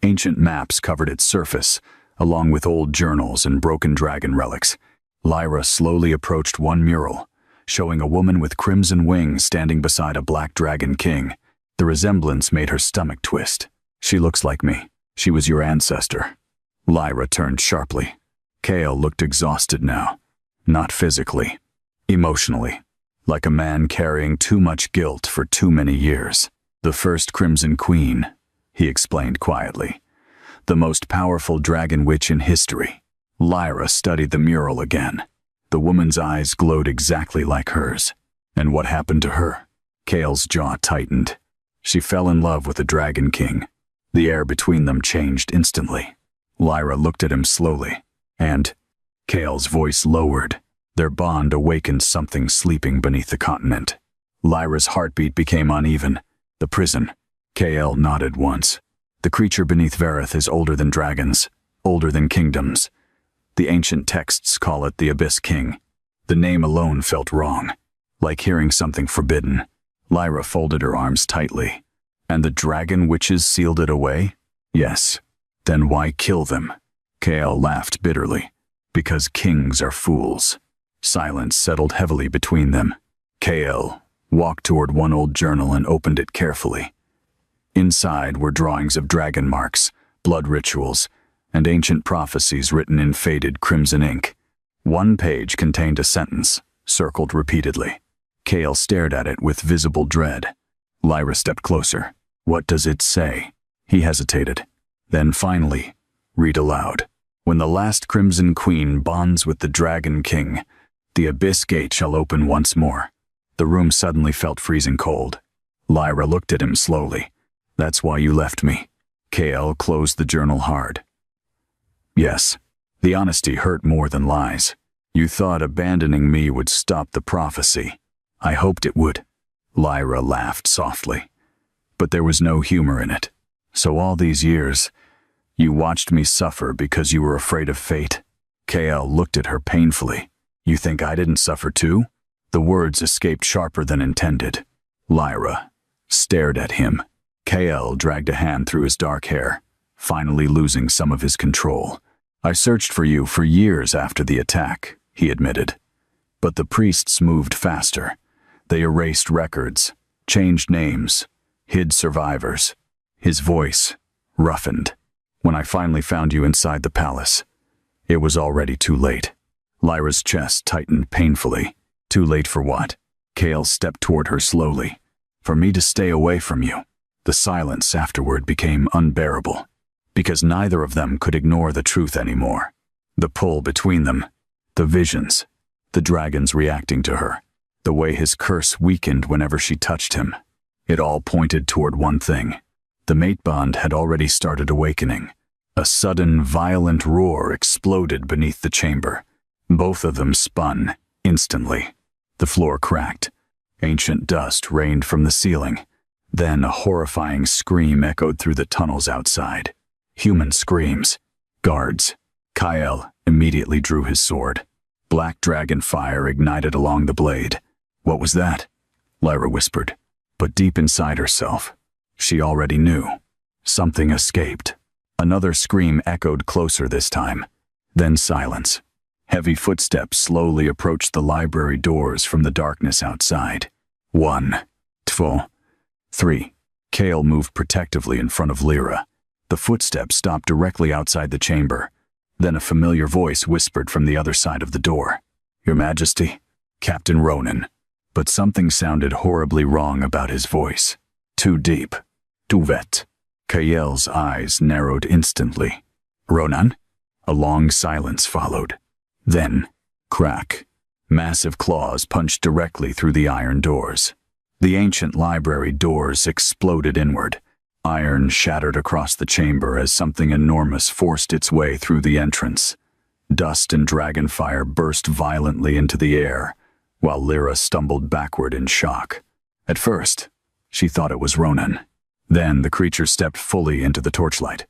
Ancient maps covered its surface, along with old journals and broken dragon relics. Lyra slowly approached one mural, showing a woman with crimson wings standing beside a black dragon king. The resemblance made her stomach twist. "She looks like me. She was your ancestor." Lyra turned sharply. Kale looked exhausted now. Not physically, emotionally. Like a man carrying too much guilt for too many years. "The first Crimson Queen," he explained quietly. "The most powerful dragon witch in history." Lyra studied the mural again. The woman's eyes glowed exactly like hers. And what happened to her? Kale's jaw tightened. She fell in love with the Dragon King. The air between them changed instantly. Lyra looked at him slowly, and Kale's voice lowered. Their bond awakened something sleeping beneath the continent. Lyra's heartbeat became uneven. "The prison." Kale nodded once. "The creature beneath Verith is older than dragons, older than kingdoms. The ancient texts call it the Abyss King." The name alone felt wrong, like hearing something forbidden. Lyra folded her arms tightly. "And the dragon witches sealed it away?" "Yes." "Then why kill them?" Kale laughed bitterly. "Because kings are fools." Silence settled heavily between them. Kale walked toward one old journal and opened it carefully. Inside were drawings of dragon marks, blood rituals, and ancient prophecies written in faded crimson ink. One page contained a sentence, circled repeatedly. Kale stared at it with visible dread. Lyra stepped closer. "What does it say?" He hesitated. Then finally, read aloud. "When the last Crimson Queen bonds with the Dragon King, the Abyss Gate shall open once more." The room suddenly felt freezing cold. Lyra looked at him slowly. "That's why you left me." Kale closed the journal hard. "Yes." The honesty hurt more than lies. "You thought abandoning me would stop the prophecy." "I hoped it would." Lyra laughed softly. But there was no humor in it. "So all these years, you watched me suffer because you were afraid of fate?" Kale looked at her painfully. "You think I didn't suffer too?" The words escaped sharper than intended. Lyra stared at him. Kale dragged a hand through his dark hair. finally losing some of his control. "I searched for you for years after the attack," he admitted. But the priests moved faster. They erased records, changed names, hid survivors. His voice roughened. "When I finally found you inside the palace, it was already too late." Lyra's chest tightened painfully. "Too late for what?" Kale stepped toward her slowly. "For me to stay away from you." The silence afterward became unbearable, because neither of them could ignore the truth anymore. The pull between them, the visions, the dragons reacting to her, the way his curse weakened whenever she touched him. It all pointed toward one thing. The mate bond had already started awakening. A sudden, violent roar exploded beneath the chamber. Both of them spun, instantly. The floor cracked. Ancient dust rained from the ceiling. Then a horrifying scream echoed through the tunnels outside. Human screams. Guards. Kyle immediately drew his sword. Black dragon fire ignited along the blade. "What was that?" Lyra whispered. But deep inside herself, she already knew. Something escaped. Another scream echoed closer this time. Then silence. Heavy footsteps slowly approached the library doors from the darkness outside. 1, 2, 3. Kale moved protectively in front of Lyra. The footsteps stopped directly outside the chamber. Then a familiar voice whispered from the other side of the door. "Your Majesty, Captain Ronan." But something sounded horribly wrong about his voice. Too deep. Too vet. Kale's eyes narrowed instantly. "Ronan?" A long silence followed. Then, crack. Massive claws punched directly through the iron doors. The ancient library doors exploded inward. Iron shattered across the chamber as something enormous forced its way through the entrance. Dust and dragon fire burst violently into the air, while Lyra stumbled backward in shock. At first, she thought it was Ronan. Then the creature stepped fully into the torchlight,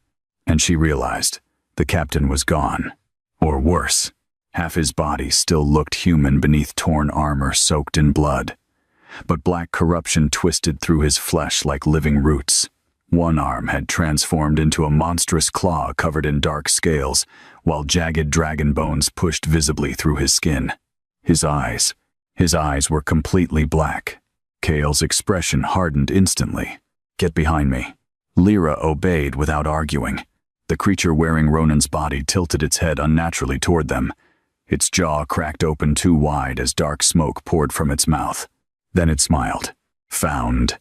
and she realized the captain was gone. Or worse, half his body still looked human beneath torn armor soaked in blood. But black corruption twisted through his flesh like living roots. One arm had transformed into a monstrous claw covered in dark scales, while jagged dragon bones pushed visibly through his skin. His eyes were completely black. Kale's expression hardened instantly. "Get behind me." Lyra obeyed without arguing. The creature wearing Ronan's body tilted its head unnaturally toward them. Its jaw cracked open too wide as dark smoke poured from its mouth. Then it smiled. "Found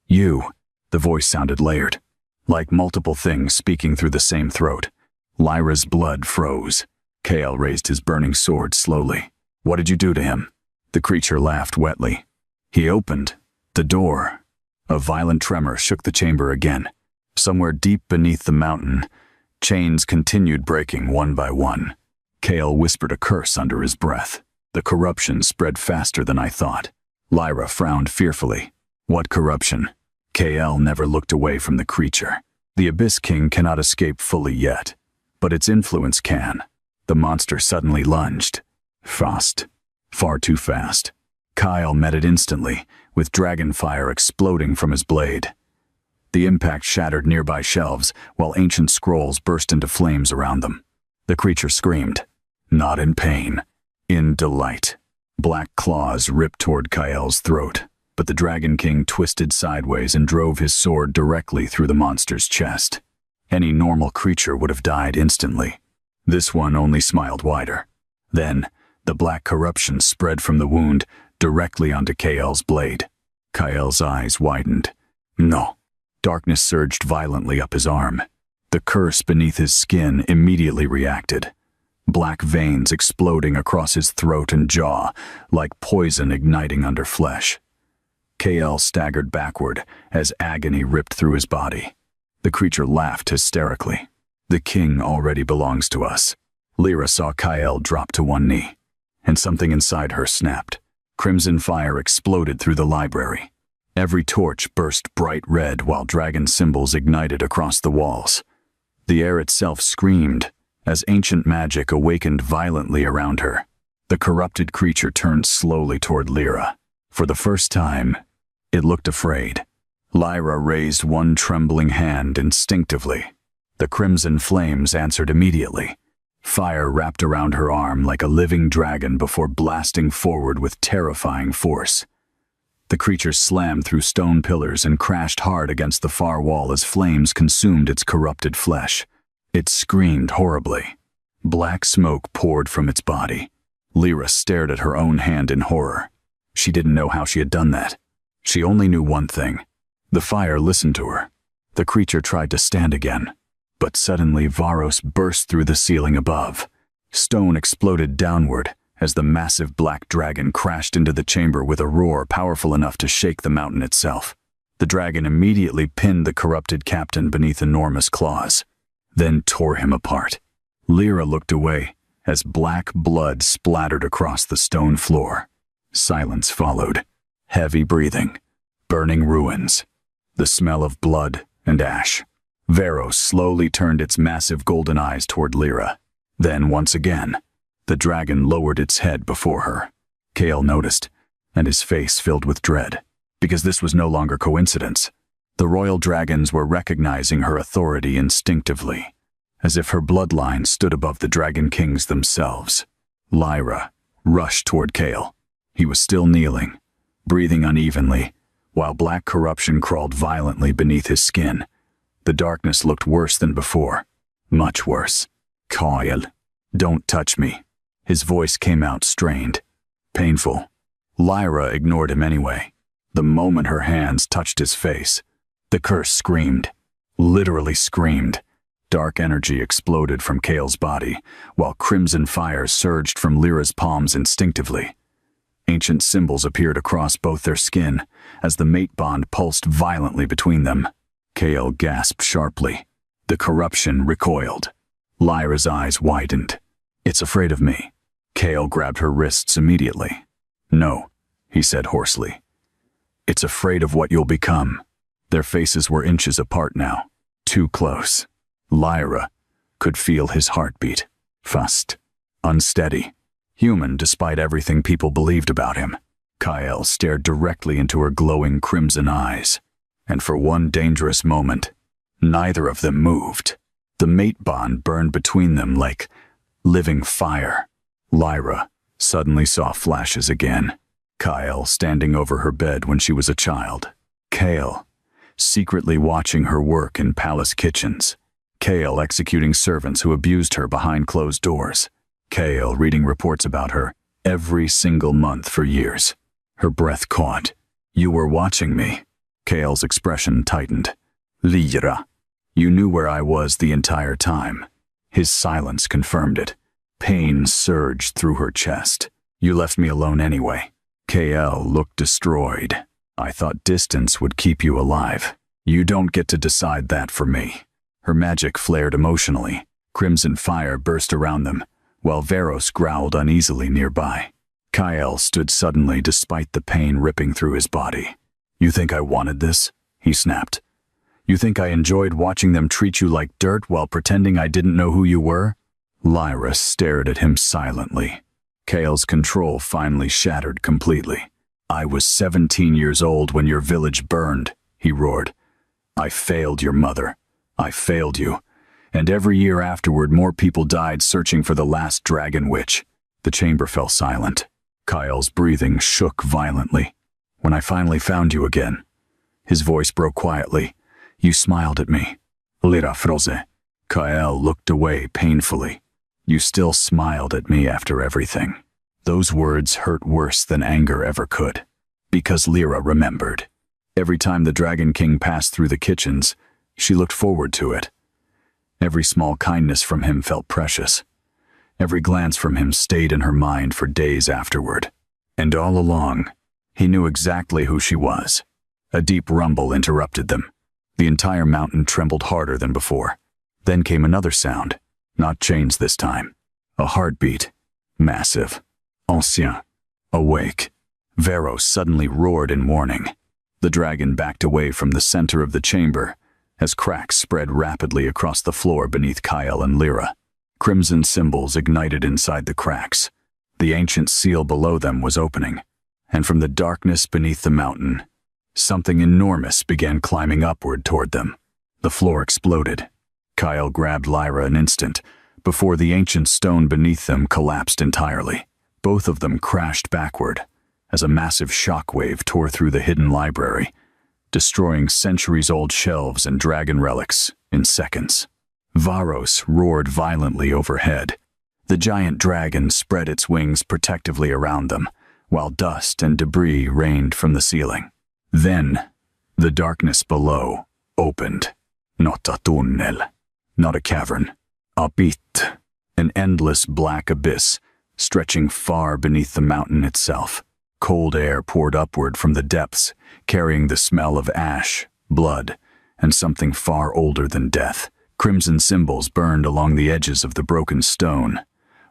you." The voice sounded layered, like multiple things speaking through the same throat. Lyra's blood froze. Kale raised his burning sword slowly. "What did you do to him?" The creature laughed wetly. "He opened the door." A violent tremor shook the chamber again. Somewhere deep beneath the mountain, chains continued breaking one by one. Kale whispered a curse under his breath. "The corruption spread faster than I thought." Lyra frowned fearfully. "What corruption?" Kale never looked away from the creature. "The Abyss King cannot escape fully yet, but its influence can." The monster suddenly lunged. Fast. Far too fast. Kyle met it instantly, with dragon fire exploding from his blade. The impact shattered nearby shelves, while ancient scrolls burst into flames around them. The creature screamed, not in pain, in delight. Black claws ripped toward Kyle's throat, but the Dragon King twisted sideways and drove his sword directly through the monster's chest. Any normal creature would have died instantly. This one only smiled wider. Then, the black corruption spread from the wound directly onto Kyle's blade. Kyle's eyes widened. No. Darkness surged violently up his arm. The curse beneath his skin immediately reacted. Black veins exploding across his throat and jaw, like poison igniting under flesh. Kyle staggered backward as agony ripped through his body. The creature laughed hysterically. "The king already belongs to us." Lyra saw Kyle drop to one knee, and something inside her snapped. Crimson fire exploded through the library. Every torch burst bright red while dragon symbols ignited across the walls. The air itself screamed as ancient magic awakened violently around her. The corrupted creature turned slowly toward Lyra. For the first time, it looked afraid. Lyra raised one trembling hand instinctively. The crimson flames answered immediately. Fire wrapped around her arm like a living dragon before blasting forward with terrifying force. The creature slammed through stone pillars and crashed hard against the far wall as flames consumed its corrupted flesh. It screamed horribly. Black smoke poured from its body. Lyra stared at her own hand in horror. She didn't know how she had done that. She only knew one thing. The fire listened to her. The creature tried to stand again. But suddenly Varos burst through the ceiling above. Stone exploded downward as the massive black dragon crashed into the chamber with a roar powerful enough to shake the mountain itself. The dragon immediately pinned the corrupted captain beneath enormous claws, then tore him apart. Lyra looked away as black blood splattered across the stone floor. Silence followed. Heavy breathing. Burning ruins. The smell of blood and ash. Varos slowly turned its massive golden eyes toward Lyra. Then, once again, the dragon lowered its head before her. Kale noticed, and his face filled with dread, because this was no longer coincidence. The royal dragons were recognizing her authority instinctively, as if her bloodline stood above the Dragon Kings themselves. Lyra rushed toward Kale. He was still kneeling, breathing unevenly, while black corruption crawled violently beneath his skin. The darkness looked worse than before. Much worse. Kyle, don't touch me. His voice came out strained, painful. Lyra ignored him anyway. The moment her hands touched his face, the curse screamed. Literally screamed. Dark energy exploded from Kale's body, while crimson fire surged from Lyra's palms instinctively. Ancient symbols appeared across both their skin as the mate bond pulsed violently between them. Kale gasped sharply. The corruption recoiled. Lyra's eyes widened. It's afraid of me. Kale grabbed her wrists immediately. No, he said hoarsely. It's afraid of what you'll become. Their faces were inches apart now. Too close. Lyra could feel his heartbeat. Fast. Unsteady. Human despite everything people believed about him. Kyle stared directly into her glowing crimson eyes. And for one dangerous moment, neither of them moved. The mate bond burned between them like living fire. Lyra suddenly saw flashes again. Kyle standing over her bed when she was a child. Kale secretly watching her work in palace kitchens. Kale executing servants who abused her behind closed doors. Kale reading reports about her every single month for years. Her breath caught. You were watching me. Kale's expression tightened. Lyra, you knew where I was the entire time. His silence confirmed it. Pain surged through her chest. You left me alone anyway. Kale looked destroyed. I thought distance would keep you alive. You don't get to decide that for me. Her magic flared emotionally. Crimson fire burst around them, while Varos growled uneasily nearby. Kyle stood suddenly despite the pain ripping through his body. You think I wanted this? He snapped. You think I enjoyed watching them treat you like dirt while pretending I didn't know who you were? Lyra stared at him silently. Kale's control finally shattered completely. I was 17 years old when your village burned, he roared. I failed your mother. I failed you. And every year afterward, more people died searching for the last dragon witch. The chamber fell silent. Kyle's breathing shook violently. When I finally found you again, his voice broke quietly. You smiled at me. Lyra froze. Kyle looked away painfully. You still smiled at me after everything. Those words hurt worse than anger ever could. Because Lyra remembered. Every time the Dragon King passed through the kitchens, she looked forward to it. Every small kindness from him felt precious. Every glance from him stayed in her mind for days afterward. And all along, he knew exactly who she was. A deep rumble interrupted them. The entire mountain trembled harder than before. Then came another sound, not chains this time. A heartbeat. Massive. Ancien. Awake. Varos suddenly roared in warning. The dragon backed away from the center of the chamber as cracks spread rapidly across the floor beneath Kyle and Lyra. Crimson symbols ignited inside the cracks. The ancient seal below them was opening, and from the darkness beneath the mountain, something enormous began climbing upward toward them. The floor exploded. Kyle grabbed Lyra an instant, before the ancient stone beneath them collapsed entirely. Both of them crashed backward, as a massive shockwave tore through the hidden library, destroying centuries-old shelves and dragon relics in seconds. Varos roared violently overhead. The giant dragon spread its wings protectively around them, while dust and debris rained from the ceiling. Then, the darkness below opened. Not a tunnel, not a cavern. A pit, an endless black abyss, stretching far beneath the mountain itself. Cold air poured upward from the depths, carrying the smell of ash, blood, and something far older than death. Crimson symbols burned along the edges of the broken stone,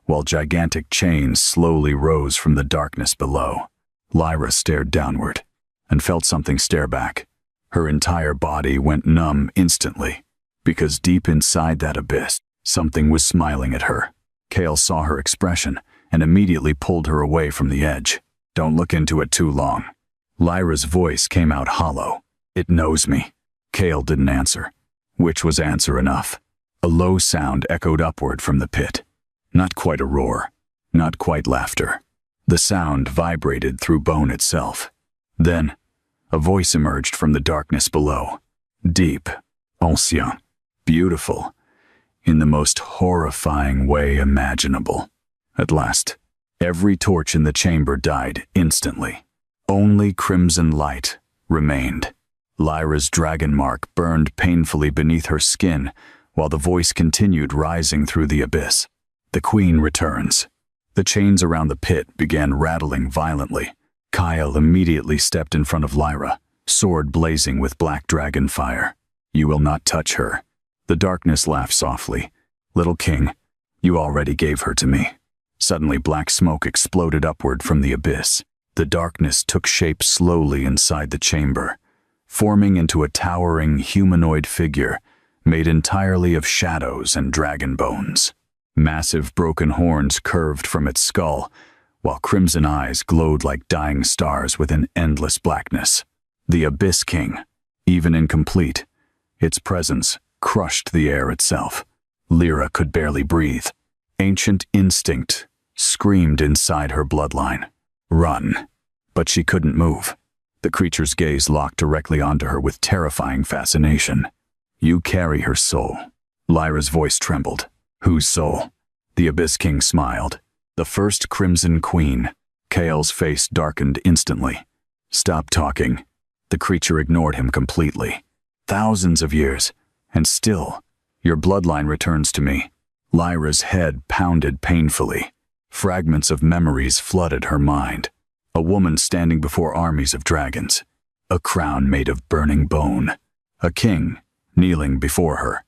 while gigantic chains slowly rose from the darkness below. Lyra stared downward, and felt something stare back. Her entire body went numb instantly, because deep inside that abyss, something was smiling at her. Kale saw her expression, and immediately pulled her away from the edge. Don't look into it too long. Lyra's voice came out hollow. It knows me. Kale didn't answer, which was answer enough. A low sound echoed upward from the pit. Not quite a roar, not quite laughter. The sound vibrated through bone itself. Then, a voice emerged from the darkness below. Deep, ancien, beautiful, in the most horrifying way imaginable. At last, every torch in the chamber died instantly. Only crimson light remained. Lyra's dragon mark burned painfully beneath her skin, while the voice continued rising through the abyss. The queen returns. The chains around the pit began rattling violently. Kyle immediately stepped in front of Lyra, sword blazing with black dragon fire. You will not touch her. The darkness laughed softly. Little king, you already gave her to me. Suddenly black smoke exploded upward from the abyss. The darkness took shape slowly inside the chamber, forming into a towering humanoid figure made entirely of shadows and dragon bones. Massive broken horns curved from its skull, while crimson eyes glowed like dying stars within endless blackness. The Abyss King, even incomplete, its presence crushed the air itself. Lyra could barely breathe. Ancient instinct screamed inside her bloodline. Run. But she couldn't move. The creature's gaze locked directly onto her with terrifying fascination. You carry her soul. Lyra's voice trembled. Whose soul? The Abyss King smiled. The first Crimson Queen. Kale's face darkened instantly. Stop talking. The creature ignored him completely. Thousands of years, and still, your bloodline returns to me. Lyra's head pounded painfully. Fragments of memories flooded her mind. A woman standing before armies of dragons. A crown made of burning bone. A king kneeling before her,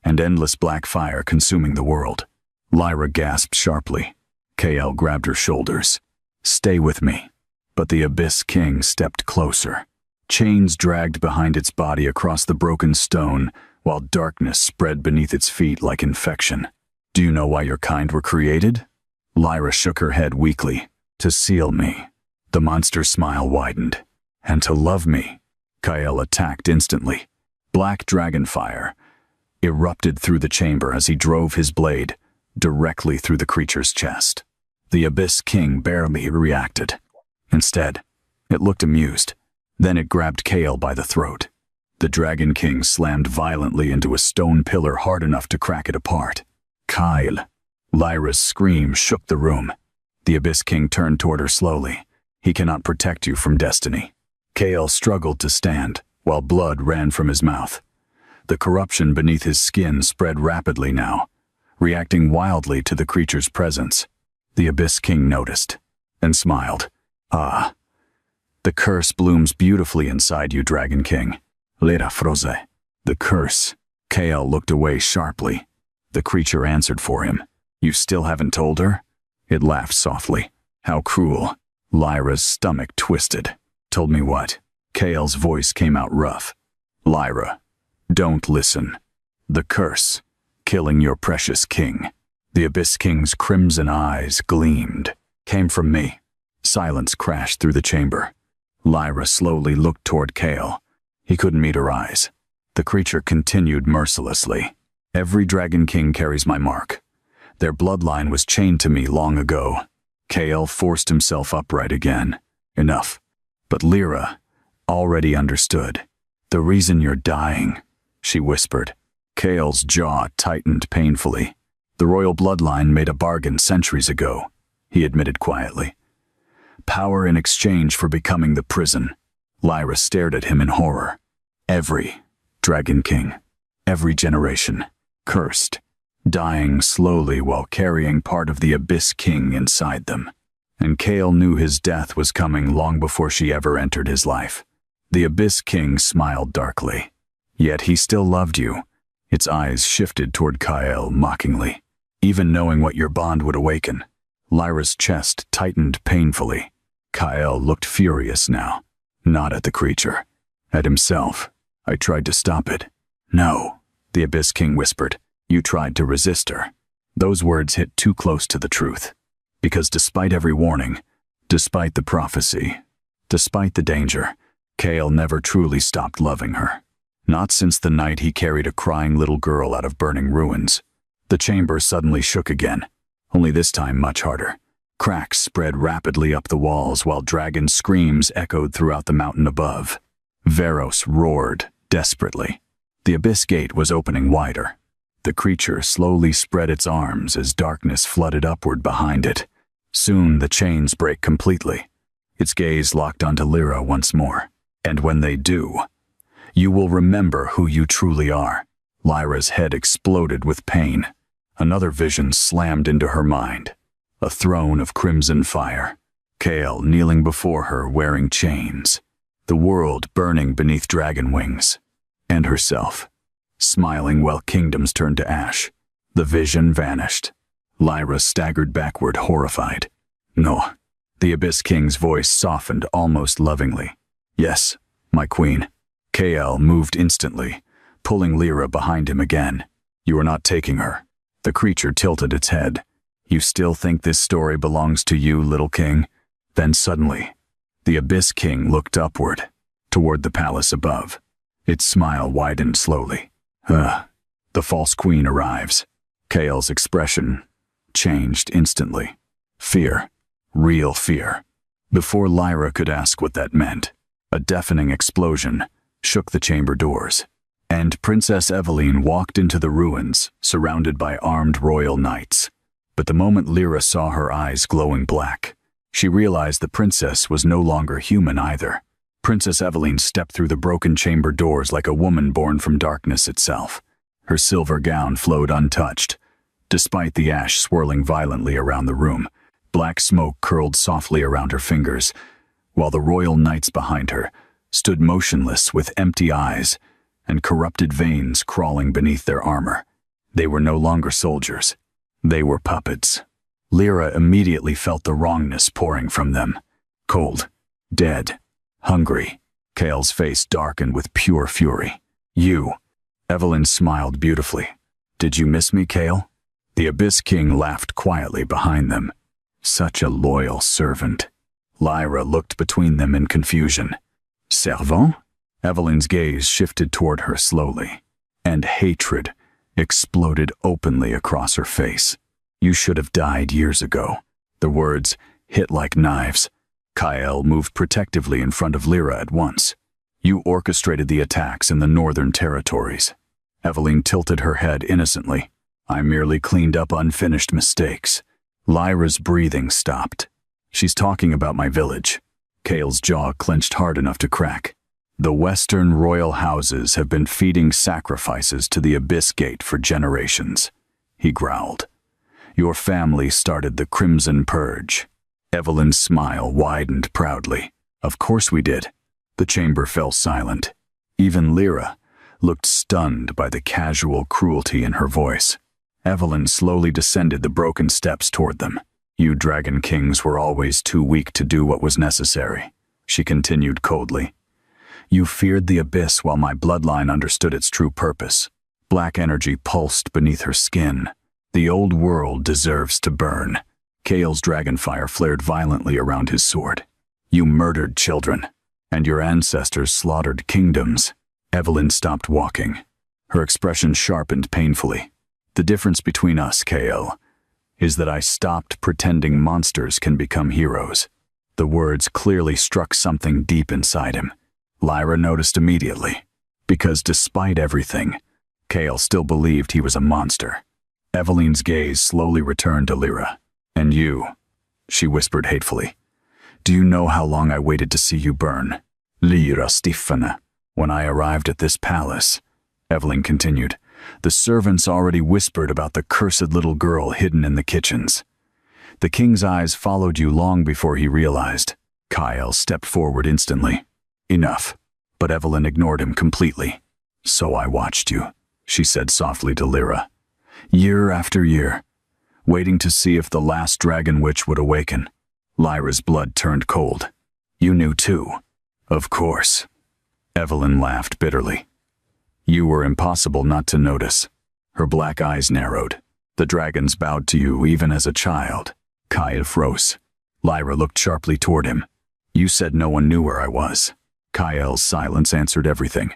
and endless black fire consuming the world. Lyra gasped sharply. Kael grabbed her shoulders. Stay with me. But the Abyss King stepped closer. Chains dragged behind its body across the broken stone, while darkness spread beneath its feet like infection. Do you know why your kind were created? Lyra shook her head weakly. To seal me. The monster's smile widened. And to love me. Kael attacked instantly. Black dragon fire erupted through the chamber as he drove his blade directly through the creature's chest. The Abyss King barely reacted. Instead, it looked amused. Then it grabbed Kael by the throat. The Dragon King slammed violently into a stone pillar hard enough to crack it apart. Kyle. Lyra's scream shook the room. The Abyss King turned toward her slowly. He cannot protect you from destiny. Kael struggled to stand, while blood ran from his mouth. The corruption beneath his skin spread rapidly now, reacting wildly to the creature's presence. The Abyss King noticed, and smiled. Ah. The curse blooms beautifully inside you, Dragon King. Lera Froze. The curse. Kael looked away sharply. The creature answered for him. You still haven't told her? It laughed softly. How cruel. Lyra's stomach twisted. Told me what? Kael's voice came out rough. Lyra, don't listen. The curse, killing your precious king. The Abyss King's crimson eyes gleamed. Came from me. Silence crashed through the chamber. Lyra slowly looked toward Kael. He couldn't meet her eyes. The creature continued mercilessly. Every Dragon King carries my mark. Their bloodline was chained to me long ago. Kael forced himself upright again. Enough. But Lyra already understood. The reason you're dying, she whispered. Kael's jaw tightened painfully. The royal bloodline made a bargain centuries ago, he admitted quietly. Power in exchange for becoming the prison. Lyra stared at him in horror. Every Dragon King, every generation, cursed, dying slowly while carrying part of the Abyss King inside them. And Kael knew his death was coming long before she ever entered his life. The Abyss King smiled darkly. Yet he still loved you. Its eyes shifted toward Kael mockingly. Even knowing what your bond would awaken. Lyra's chest tightened painfully. Kael looked furious now. Not at the creature. At himself. I tried to stop it. No, the Abyss King whispered. You tried to resist her. Those words hit too close to the truth. Because despite every warning, despite the prophecy, despite the danger, Kael never truly stopped loving her. Not since the night he carried a crying little girl out of burning ruins. The chamber suddenly shook again, only this time much harder. Cracks spread rapidly up the walls while dragon screams echoed throughout the mountain above. Veros roared desperately. The abyss gate was opening wider. The creature slowly spread its arms as darkness flooded upward behind it. Soon the chains break completely. Its gaze locked onto Lyra once more. And when they do, you will remember who you truly are. Lyra's head exploded with pain. Another vision slammed into her mind. A throne of crimson fire. Kael kneeling before her wearing chains. The world burning beneath dragon wings. And herself, smiling while kingdoms turned to ash. The vision vanished. Lyra staggered backward, horrified. No. The Abyss King's voice softened almost lovingly. Yes, my queen. Kael moved instantly, pulling Lyra behind him again. You are not taking her. The creature tilted its head. You still think this story belongs to you, little king? Then suddenly, the Abyss King looked upward, toward the palace above. Its smile widened slowly. The false queen arrives. Kael's expression changed instantly. Fear. Real fear. Before Lyra could ask what that meant, a deafening explosion shook the chamber doors, and Princess Eveline walked into the ruins, surrounded by armed royal knights. But the moment Lyra saw her eyes glowing black, she realized the princess was no longer human either. Princess Eveline stepped through the broken chamber doors like a woman born from darkness itself. Her silver gown flowed untouched. Despite the ash swirling violently around the room, black smoke curled softly around her fingers, while the royal knights behind her stood motionless with empty eyes and corrupted veins crawling beneath their armor. They were no longer soldiers. They were puppets. Lyra immediately felt the wrongness pouring from them. Cold, dead, hungry. Kael's face darkened with pure fury. You. Evelyn smiled beautifully. Did you miss me, Kael? The Abyss King laughed quietly behind them. Such a loyal servant. Lyra looked between them in confusion. Servant? Evelyn's gaze shifted toward her slowly, and hatred exploded openly across her face. You should have died years ago. The words hit like knives. Kael moved protectively in front of Lyra at once. You orchestrated the attacks in the northern territories. Eveline tilted her head innocently. I merely cleaned up unfinished mistakes. Lyra's breathing stopped. She's talking about my village. Kael's jaw clenched hard enough to crack. The western royal houses have been feeding sacrifices to the Abyss Gate for generations, he growled. Your family started the Crimson Purge. Evelyn's smile widened proudly. Of course we did. The chamber fell silent. Even Lyra looked stunned by the casual cruelty in her voice. Evelyn slowly descended the broken steps toward them. You Dragon Kings were always too weak to do what was necessary, she continued coldly. You feared the abyss while my bloodline understood its true purpose. Black energy pulsed beneath her skin. The old world deserves to burn. Kael's dragonfire flared violently around his sword. You murdered children, and your ancestors slaughtered kingdoms. Evelyn stopped walking. Her expression sharpened painfully. "The difference between us, Kael, is that I stopped pretending monsters can become heroes." The words clearly struck something deep inside him. Lyra noticed immediately, because despite everything, Kael still believed he was a monster. Eveline's gaze slowly returned to Lyra. "And you," she whispered hatefully, "do you know how long I waited to see you burn?" Lyra stiffened. "When I arrived at this palace," Eveline continued, "the servants already whispered about the cursed little girl hidden in the kitchens. The king's eyes followed you long before he realized." Kael stepped forward instantly. "Enough." But Eveline ignored him completely. "So I watched you," she said softly to Lyra. "Year after year, waiting to see if the last dragon witch would awaken." Lyra's blood turned cold. "You knew too." "Of course." Eveline laughed bitterly. "You were impossible not to notice." Her black eyes narrowed. "The dragons bowed to you even as a child." Kael froze. Lyra looked sharply toward him. "You said no one knew where I was." Kael's silence answered everything.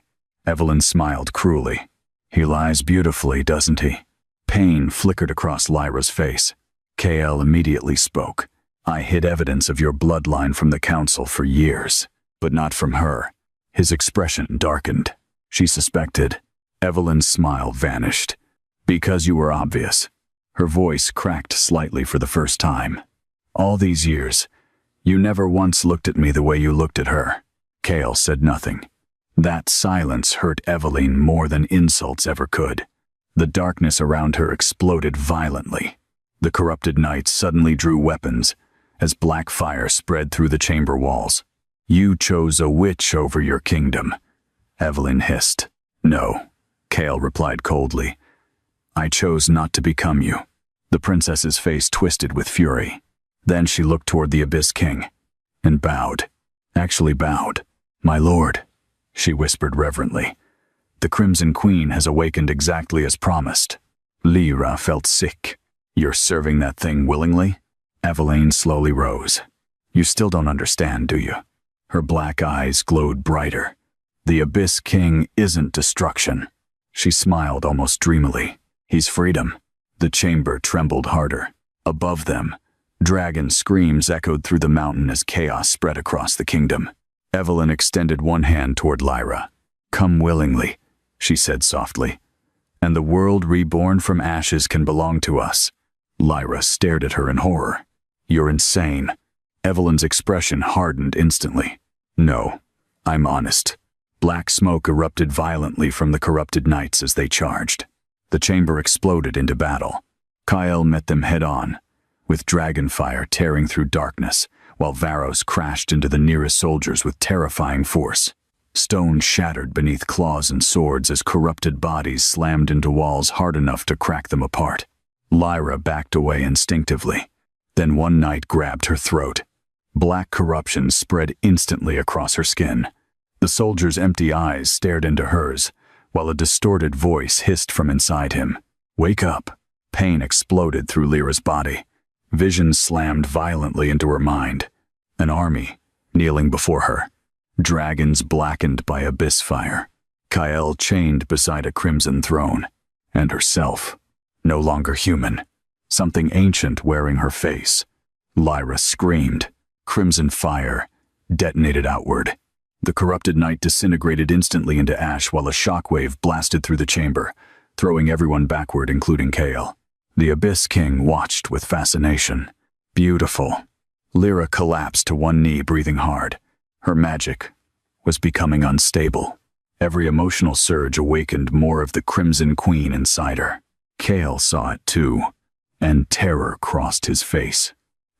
Eveline smiled cruelly. "He lies beautifully, doesn't he?" Pain flickered across Lyra's face. Kael immediately spoke. "I hid evidence of your bloodline from the council for years, but not from her." His expression darkened. She suspected. Eveline's smile vanished. "Because you were obvious." Her voice cracked slightly for the first time. "All these years, you never once looked at me the way you looked at her." Kael said nothing. That silence hurt Eveline more than insults ever could. The darkness around her exploded violently. The corrupted knights suddenly drew weapons as black fire spread through the chamber walls. "You chose a witch over your kingdom," Eveline hissed. "No," Kael replied coldly. "I chose not to become you." The princess's face twisted with fury. Then she looked toward the Abyss King and bowed. Actually bowed. "My lord," she whispered reverently, "the Crimson Queen has awakened exactly as promised." Lyra felt sick. "You're serving that thing willingly?" Eveline slowly rose. "You still don't understand, do you?" Her black eyes glowed brighter. "The Abyss King isn't destruction." She smiled almost dreamily. "He's freedom." The chamber trembled harder. Above them, dragon screams echoed through the mountain as chaos spread across the kingdom. Eveline extended one hand toward Lyra. "Come willingly," she said softly, "and the world reborn from ashes can belong to us." Lyra stared at her in horror. "You're insane." Eveline's expression hardened instantly. "No, I'm honest." Black smoke erupted violently from the corrupted knights as they charged. The chamber exploded into battle. Kael met them head-on, with dragon fire tearing through darkness, while Varos crashed into the nearest soldiers with terrifying force. Stone shattered beneath claws and swords as corrupted bodies slammed into walls hard enough to crack them apart. Lyra backed away instinctively. Then one knight grabbed her throat. Black corruption spread instantly across her skin. The soldier's empty eyes stared into hers, while a distorted voice hissed from inside him. "Wake up." Pain exploded through Lyra's body. Visions slammed violently into her mind. An army, kneeling before her. Dragons blackened by abyss fire. Kael chained beside a crimson throne. And herself, no longer human. Something ancient wearing her face. Lyra screamed. Crimson fire detonated outward. The corrupted knight disintegrated instantly into ash while a shockwave blasted through the chamber, throwing everyone backward, including Kael. The Abyss King watched with fascination. Beautiful. Lyra collapsed to one knee, breathing hard. Her magic was becoming unstable. Every emotional surge awakened more of the Crimson Queen inside her. Kael saw it too, and terror crossed his face.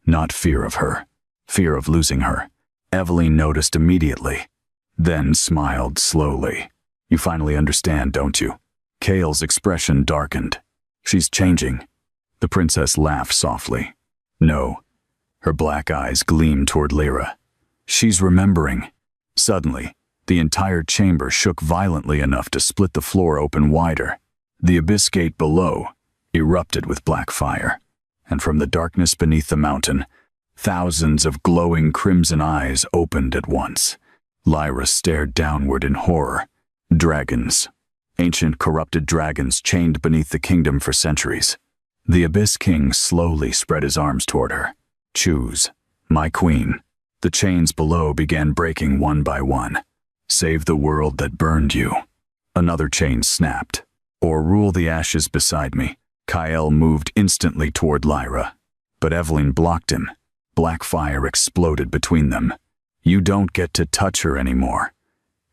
Not fear of her, fear of losing her. Eveline noticed immediately, then smiled slowly. "You finally understand, don't you?" Kael's expression darkened. "She's changing." The princess laughed softly. "No." Her black eyes gleamed toward Lyra. "She's remembering." Suddenly, the entire chamber shook violently enough to split the floor open wider. The abyss gate below erupted with black fire, and from the darkness beneath the mountain, thousands of glowing crimson eyes opened at once. Lyra stared downward in horror. Dragons. ancient corrupted dragons chained beneath the kingdom for centuries. The Abyss King slowly spread his arms toward her. Choose, my queen. The chains below began breaking one by one. Save the world that burned you. Another chain snapped. Or rule the ashes beside me. Kyle moved instantly toward Lyra, but Evelyn blocked him. Black fire exploded between them. You don't get to touch her anymore,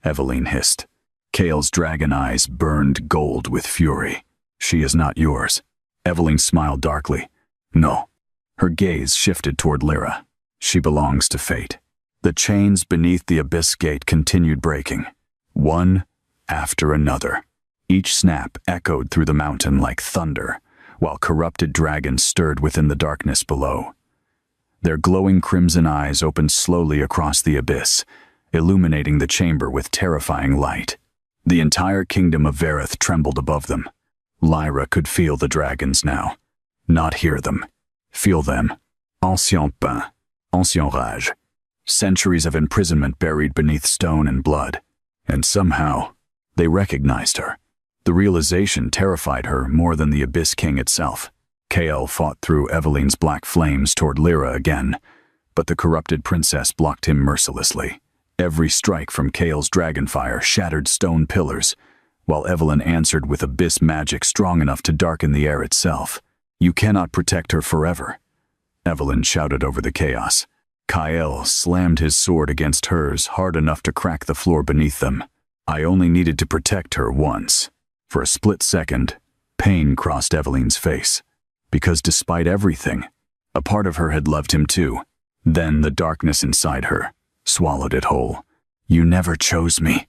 Evelyn hissed. Kale's dragon eyes burned gold with fury. She is not yours. Evelyn smiled darkly. No. Her gaze shifted toward Lyra. She belongs to fate. The chains beneath the abyss gate continued breaking, one after another. Each snap echoed through the mountain like thunder, while corrupted dragons stirred within the darkness below. Their glowing crimson eyes opened slowly across the abyss, illuminating the chamber with terrifying light. The entire kingdom of Verith trembled above them. Lyra could feel the dragons now. Not hear them. Feel them. Ancient pain, ancient rage. Centuries of imprisonment buried beneath stone and blood. And somehow, they recognized her. The realization terrified her more than the Abyss King itself. Kael fought through Evelyn's black flames toward Lyra again, but the corrupted princess blocked him mercilessly. Every strike from Kael's dragonfire shattered stone pillars, while Evelyn answered with abyss magic strong enough to darken the air itself. You cannot protect her forever, Evelyn shouted over the chaos. Kael slammed his sword against hers hard enough to crack the floor beneath them. I only needed to protect her once. For a split second, pain crossed Evelyn's face. Because despite everything, a part of her had loved him too. Then the darkness inside her swallowed it whole. You never chose me,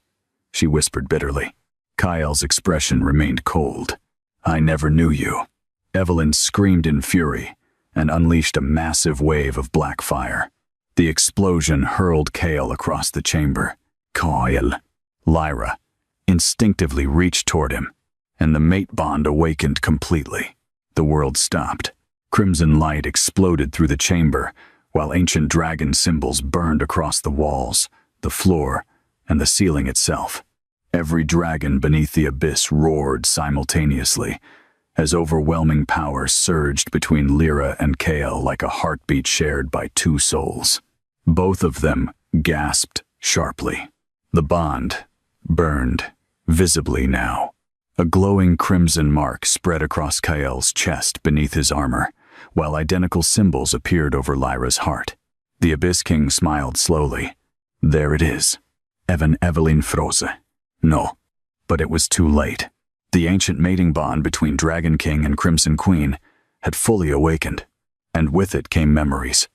she whispered bitterly. Kael's expression remained cold. I never knew you. Evelyn screamed in fury and unleashed a massive wave of black fire. The explosion hurled Kael across the chamber. Kael. Lyra instinctively reached toward him, and the mate bond awakened completely. The world stopped. Crimson light exploded through the chamber, while ancient dragon symbols burned across the walls, the floor, and the ceiling itself. Every dragon beneath the abyss roared simultaneously, as overwhelming power surged between Lyra and Kael like a heartbeat shared by two souls. Both of them gasped sharply. The bond burned visibly now. A glowing crimson mark spread across Kael's chest beneath his armor, while identical symbols appeared over Lyra's heart. The Abyss King smiled slowly. There it is. Evelyn froze. No, but it was too late. The ancient mating bond between Dragon King and Crimson Queen had fully awakened, and with it came memories.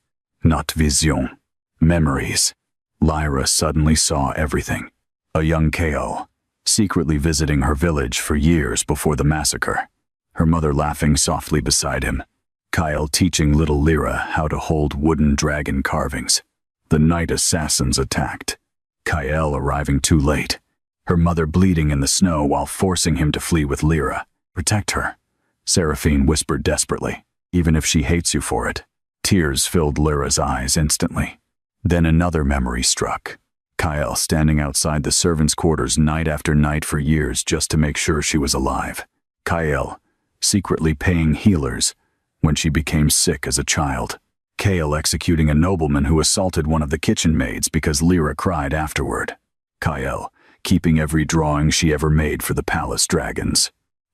Not vision. Memories. Lyra suddenly saw everything. A young Kael, secretly visiting her village for years before the massacre. Her mother laughing softly beside him. Kael teaching little Lyra how to hold wooden dragon carvings. The night assassins attacked. Kael arriving too late. Her mother bleeding in the snow while forcing him to flee with Lyra. Protect her, Seraphine whispered desperately, even if she hates you for it. Tears filled Lyra's eyes instantly. Then another memory struck. Kael standing outside the servants' quarters night after night for years just to make sure she was alive. Kael secretly paying healers when she became sick as a child. Kael executing a nobleman who assaulted one of the kitchen maids because Lyra cried afterward. Kael keeping every drawing she ever made for the palace dragons.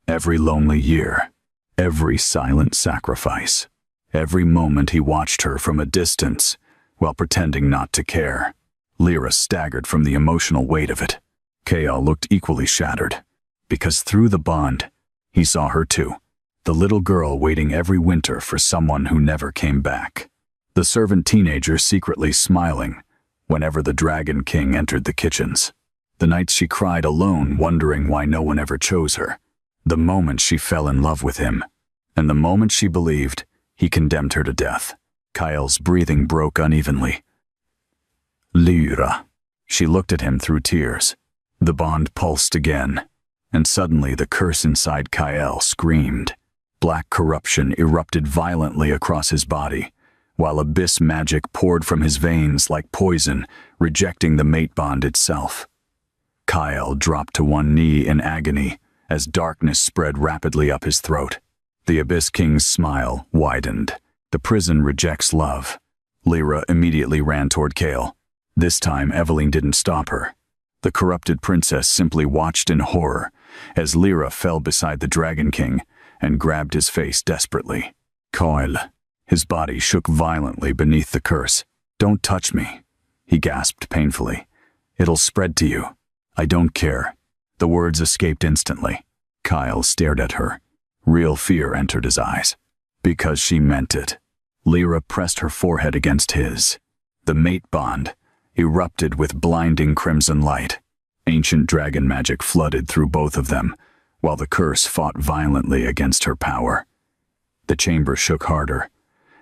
Every lonely year. Every silent sacrifice. Every moment he watched her from a distance while pretending not to care. Lyra staggered from the emotional weight of it. Kael looked equally shattered, because through the bond, he saw her too. The little girl waiting every winter for someone who never came back. The servant teenager secretly smiling whenever the Dragon King entered the kitchens. The nights she cried alone, wondering why no one ever chose her. The moment she fell in love with him, and the moment she believed he condemned her to death. Kael's breathing broke unevenly. Lyra. She looked at him through tears. The bond pulsed again, and suddenly the curse inside Kael screamed. Black corruption erupted violently across his body, while abyss magic poured from his veins like poison, rejecting the mate bond itself. Kyle dropped to one knee in agony as darkness spread rapidly up his throat. The Abyss King's smile widened. The prison rejects love. Lyra immediately ran toward Kale. This time, Eveline didn't stop her. The corrupted princess simply watched in horror as Lyra fell beside the Dragon King and grabbed his face desperately. Kyle. His body shook violently beneath the curse. "Don't touch me," he gasped painfully. "It'll spread to you." "I don't care." The words escaped instantly. Kyle stared at her. Real fear entered his eyes. Because she meant it. Lyra pressed her forehead against his. The mate bond erupted with blinding crimson light. Ancient dragon magic flooded through both of them, while the curse fought violently against her power. The chamber shook harder,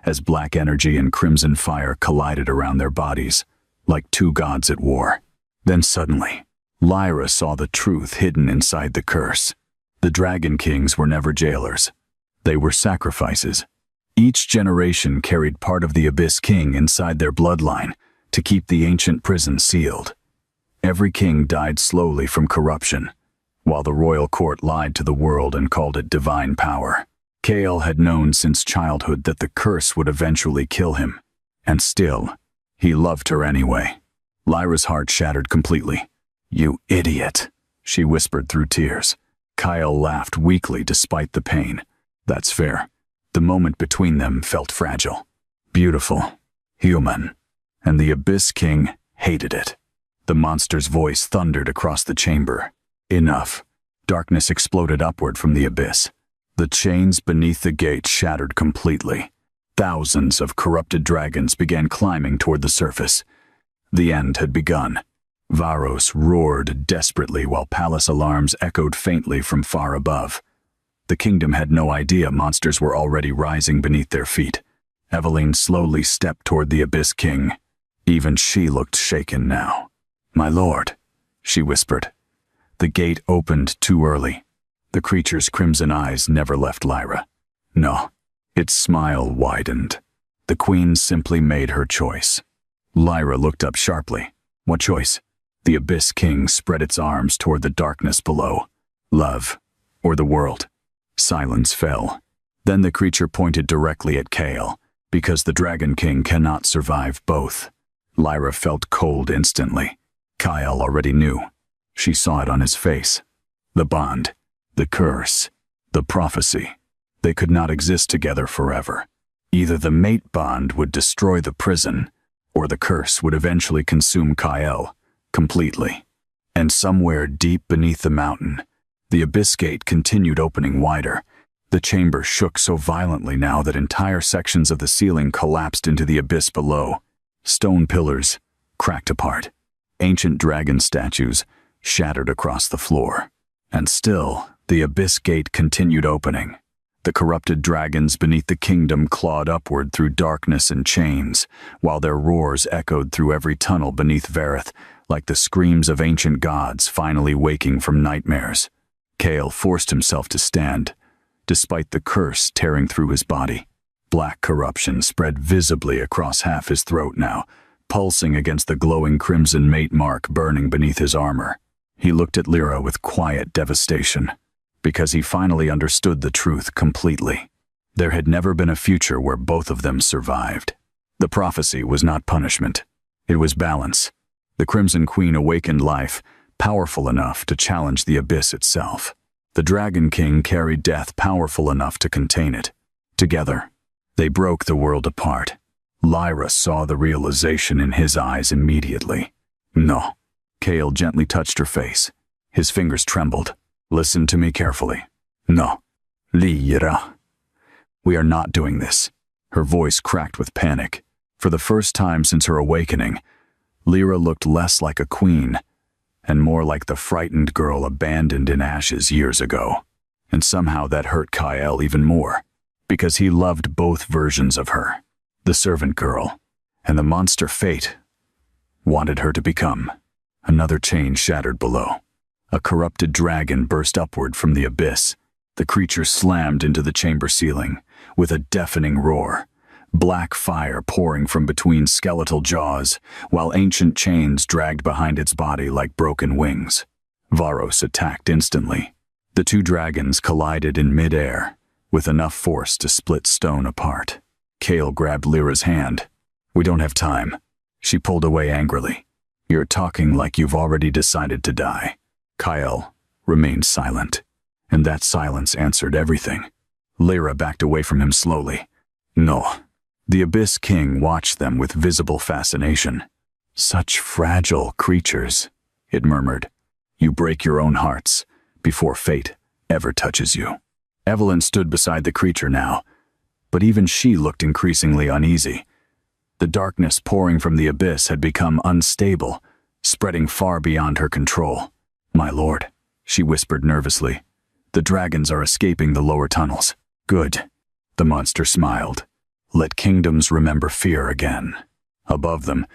as black energy and crimson fire collided around their bodies, like two gods at war. Then suddenly, Lyra saw the truth hidden inside the curse. The Dragon Kings were never jailers. They were sacrifices. Each generation carried part of the Abyss King inside their bloodline to keep the ancient prison sealed. Every king died slowly from corruption, while the royal court lied to the world and called it divine power. Kale had known since childhood that the curse would eventually kill him, and still, he loved her anyway. Lyra's heart shattered completely. "You idiot," she whispered through tears. Kyle laughed weakly despite the pain. "That's fair." The moment between them felt fragile. Beautiful. Human. And the Abyss King hated it. The monster's voice thundered across the chamber. Enough. Darkness exploded upward from the abyss. The chains beneath the gate shattered completely. Thousands of corrupted dragons began climbing toward the surface. The end had begun. Varos roared desperately while palace alarms echoed faintly from far above. The kingdom had no idea monsters were already rising beneath their feet. Eveline slowly stepped toward the Abyss King. Even she looked shaken now. "My lord," she whispered. The gate opened too early. The creature's crimson eyes never left Lyra. No. Its smile widened. The queen simply made her choice. Lyra looked up sharply. What choice? The Abyss King spread its arms toward the darkness below. Love, or the world? Silence fell. Then the creature pointed directly at Kale, because the Dragon King cannot survive both. Lyra felt cold instantly. Kyle already knew. She saw it on his face. The bond, the curse, the prophecy. They could not exist together forever. Either the mate bond would destroy the prison, or the curse would eventually consume Kyle completely. And somewhere deep beneath the mountain, the abyss gate continued opening wider. The chamber shook so violently now that entire sections of the ceiling collapsed into the abyss below. Stone pillars cracked apart. Ancient dragon statues shattered across the floor. And still, the abyss gate continued opening. The corrupted dragons beneath the kingdom clawed upward through darkness and chains, while their roars echoed through every tunnel beneath Vareth, like the screams of ancient gods finally waking from nightmares. Kale forced himself to stand, despite the curse tearing through his body. Black corruption spread visibly across half his throat now, pulsing against the glowing crimson mate mark burning beneath his armor. He looked at Lyra with quiet devastation, because he finally understood the truth completely. There had never been a future where both of them survived. The prophecy was not punishment. It was balance. The Crimson Queen awakened life, powerful enough to challenge the abyss itself. The Dragon King carried death powerful enough to contain it. Together, they broke the world apart. Lyra saw the realization in his eyes immediately. No. Kale gently touched her face. His fingers trembled. Listen to me carefully. No. Lyra. We are not doing this. Her voice cracked with panic. For the first time since her awakening, Lyra looked less like a queen and more like the frightened girl abandoned in ashes years ago. And somehow that hurt Kyle even more, because he loved both versions of her. The servant girl and the monster fate wanted her to become. Another chain shattered below. A corrupted dragon burst upward from the abyss. The creature slammed into the chamber ceiling with a deafening roar. Black fire pouring from between skeletal jaws, while ancient chains dragged behind its body like broken wings. Varos attacked instantly. The two dragons collided in mid-air, with enough force to split stone apart. Kale grabbed Lyra's hand. "We don't have time." She pulled away angrily. "You're talking like you've already decided to die." Kyle remained silent, and that silence answered everything. Lyra backed away from him slowly. "No." The Abyss King watched them with visible fascination. "Such fragile creatures," it murmured. "You break your own hearts before fate ever touches you." Evelyn stood beside the creature now, but even she looked increasingly uneasy. The darkness pouring from the abyss had become unstable, spreading far beyond her control. "My lord," she whispered nervously, "the dragons are escaping the lower tunnels." "Good." The monster smiled. "Let kingdoms remember fear again." Above them,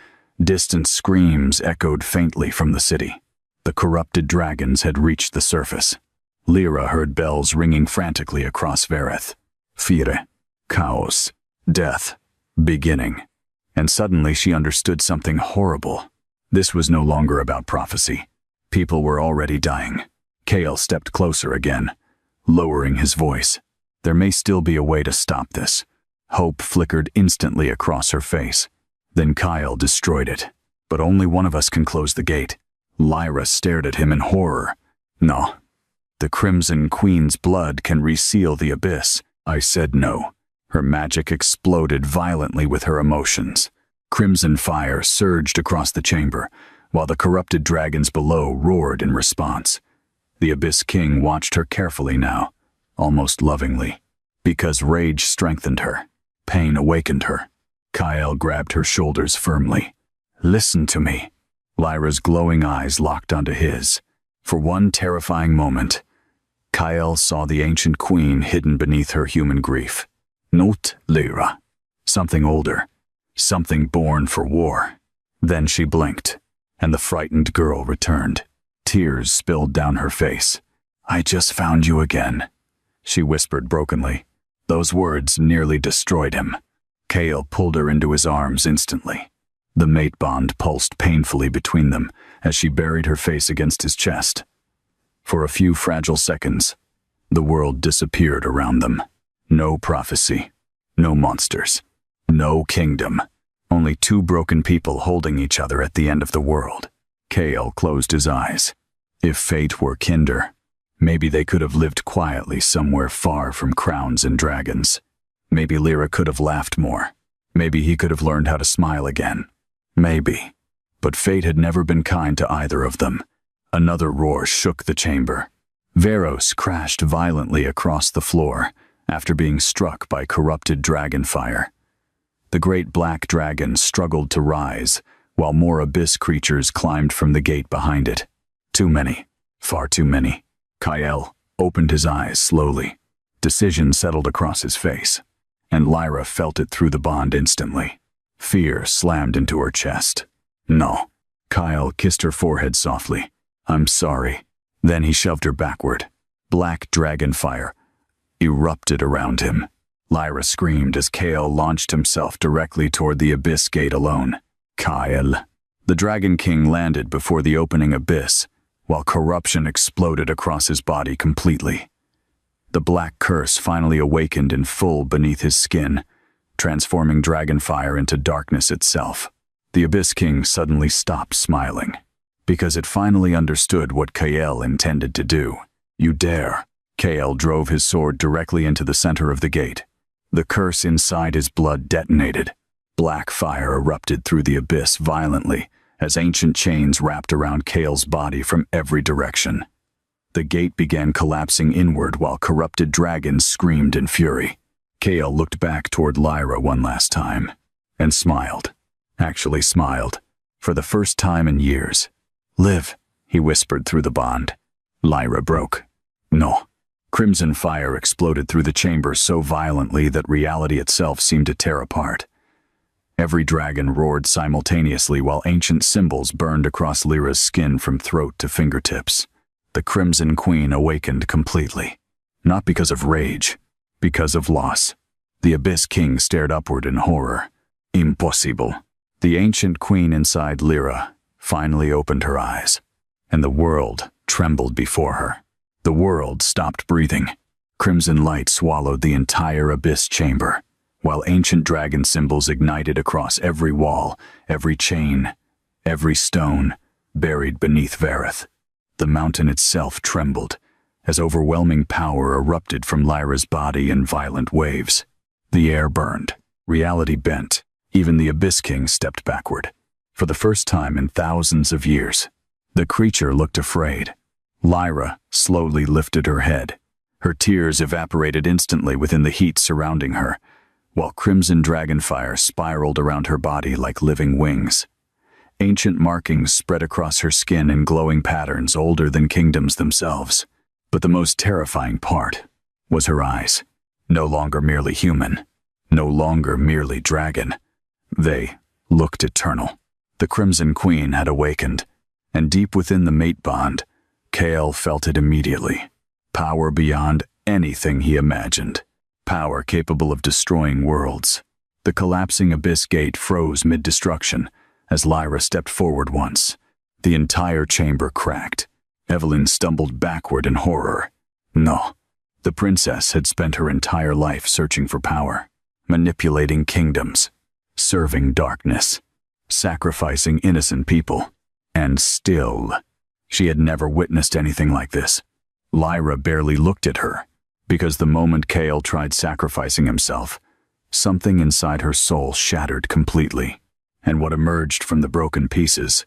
distant screams echoed faintly from the city. The corrupted dragons had reached the surface. Lyra heard bells ringing frantically across Verith. Fire, chaos, death, beginning. And suddenly she understood something horrible. This was no longer about prophecy. People were already dying. Kale stepped closer again, lowering his voice. "There may still be a way to stop this." Hope flickered instantly across her face. Then Kyle destroyed it. "But only one of us can close the gate." Lyra stared at him in horror. "No. The Crimson Queen's blood can reseal the abyss." I said no. Her magic exploded violently with her emotions. Crimson fire surged across the chamber, while the corrupted dragons below roared in response. The Abyss King watched her carefully now, almost lovingly, because rage strengthened her. Pain awakened her. Kyle grabbed her shoulders firmly. "Listen to me." Lyra's glowing eyes locked onto his. For one terrifying moment, Kyle saw the ancient queen hidden beneath her human grief. Not Lyra. Something older. Something born for war. Then she blinked, and the frightened girl returned. Tears spilled down her face. "I just found you again," she whispered brokenly. Those words nearly destroyed him. Kale pulled her into his arms instantly. The mate bond pulsed painfully between them as she buried her face against his chest. For a few fragile seconds, the world disappeared around them. No prophecy, no monsters, no kingdom. Only two broken people holding each other at the end of the world. Kale closed his eyes. If fate were kinder, maybe they could have lived quietly somewhere far from crowns and dragons. Maybe Lyra could have laughed more. Maybe he could have learned how to smile again. Maybe. But fate had never been kind to either of them. Another roar shook the chamber. Varos crashed violently across the floor after being struck by corrupted dragon fire. The great black dragon struggled to rise, while more abyss creatures climbed from the gate behind it. Too many. Far too many. Kyle opened his eyes slowly. Decision settled across his face, and Lyra felt it through the bond instantly. Fear slammed into her chest. "No." Kyle kissed her forehead softly. "I'm sorry." Then he shoved her backward. Black dragon fire erupted around him. Lyra screamed as Kale launched himself directly toward the abyss gate alone. Kyle. The Dragon King landed before the opening abyss, while corruption exploded across his body completely. The black curse finally awakened in full beneath his skin, transforming dragon fire into darkness itself. The Abyss King suddenly stopped smiling, because it finally understood what Kale intended to do. "You dare." Kale drove his sword directly into the center of the gate. The curse inside his blood detonated. Black fire erupted through the abyss violently, as ancient chains wrapped around Kale's body from every direction. The gate began collapsing inward while corrupted dragons screamed in fury. Kale looked back toward Lyra one last time, and smiled. Actually smiled, for the first time in years. "Live," he whispered through the bond. Lyra broke. "No." Crimson fire exploded through the chamber so violently that reality itself seemed to tear apart. Every dragon roared simultaneously while ancient symbols burned across Lyra's skin from throat to fingertips. The Crimson Queen awakened completely. Not because of rage, because of loss. The Abyss King stared upward in horror. Impossible. The ancient queen inside Lyra finally opened her eyes, and the world trembled before her. The world stopped breathing. Crimson light swallowed the entire abyss chamber, while ancient dragon symbols ignited across every wall, every chain, every stone buried beneath Vareth. The mountain itself trembled, as overwhelming power erupted from Lyra's body in violent waves. The air burned. Reality bent. Even the Abyss King stepped backward. For the first time in thousands of years, the creature looked afraid. Lyra slowly lifted her head. Her tears evaporated instantly within the heat surrounding her, while crimson dragonfire spiraled around her body like living wings. Ancient markings spread across her skin in glowing patterns older than kingdoms themselves. But the most terrifying part was her eyes. No longer merely human, no longer merely dragon. They looked eternal. The Crimson Queen had awakened, and deep within the mate bond, Kael felt it immediately. Power beyond anything he imagined. Power capable of destroying worlds. The collapsing abyss gate froze mid-destruction as Lyra stepped forward once. The entire chamber cracked. Evelyn stumbled backward in horror. No, the princess had spent her entire life searching for power, manipulating kingdoms, serving darkness, sacrificing innocent people. And still, she had never witnessed anything like this. Lyra barely looked at her, because the moment Kael tried sacrificing himself, something inside her soul shattered completely, and what emerged from the broken pieces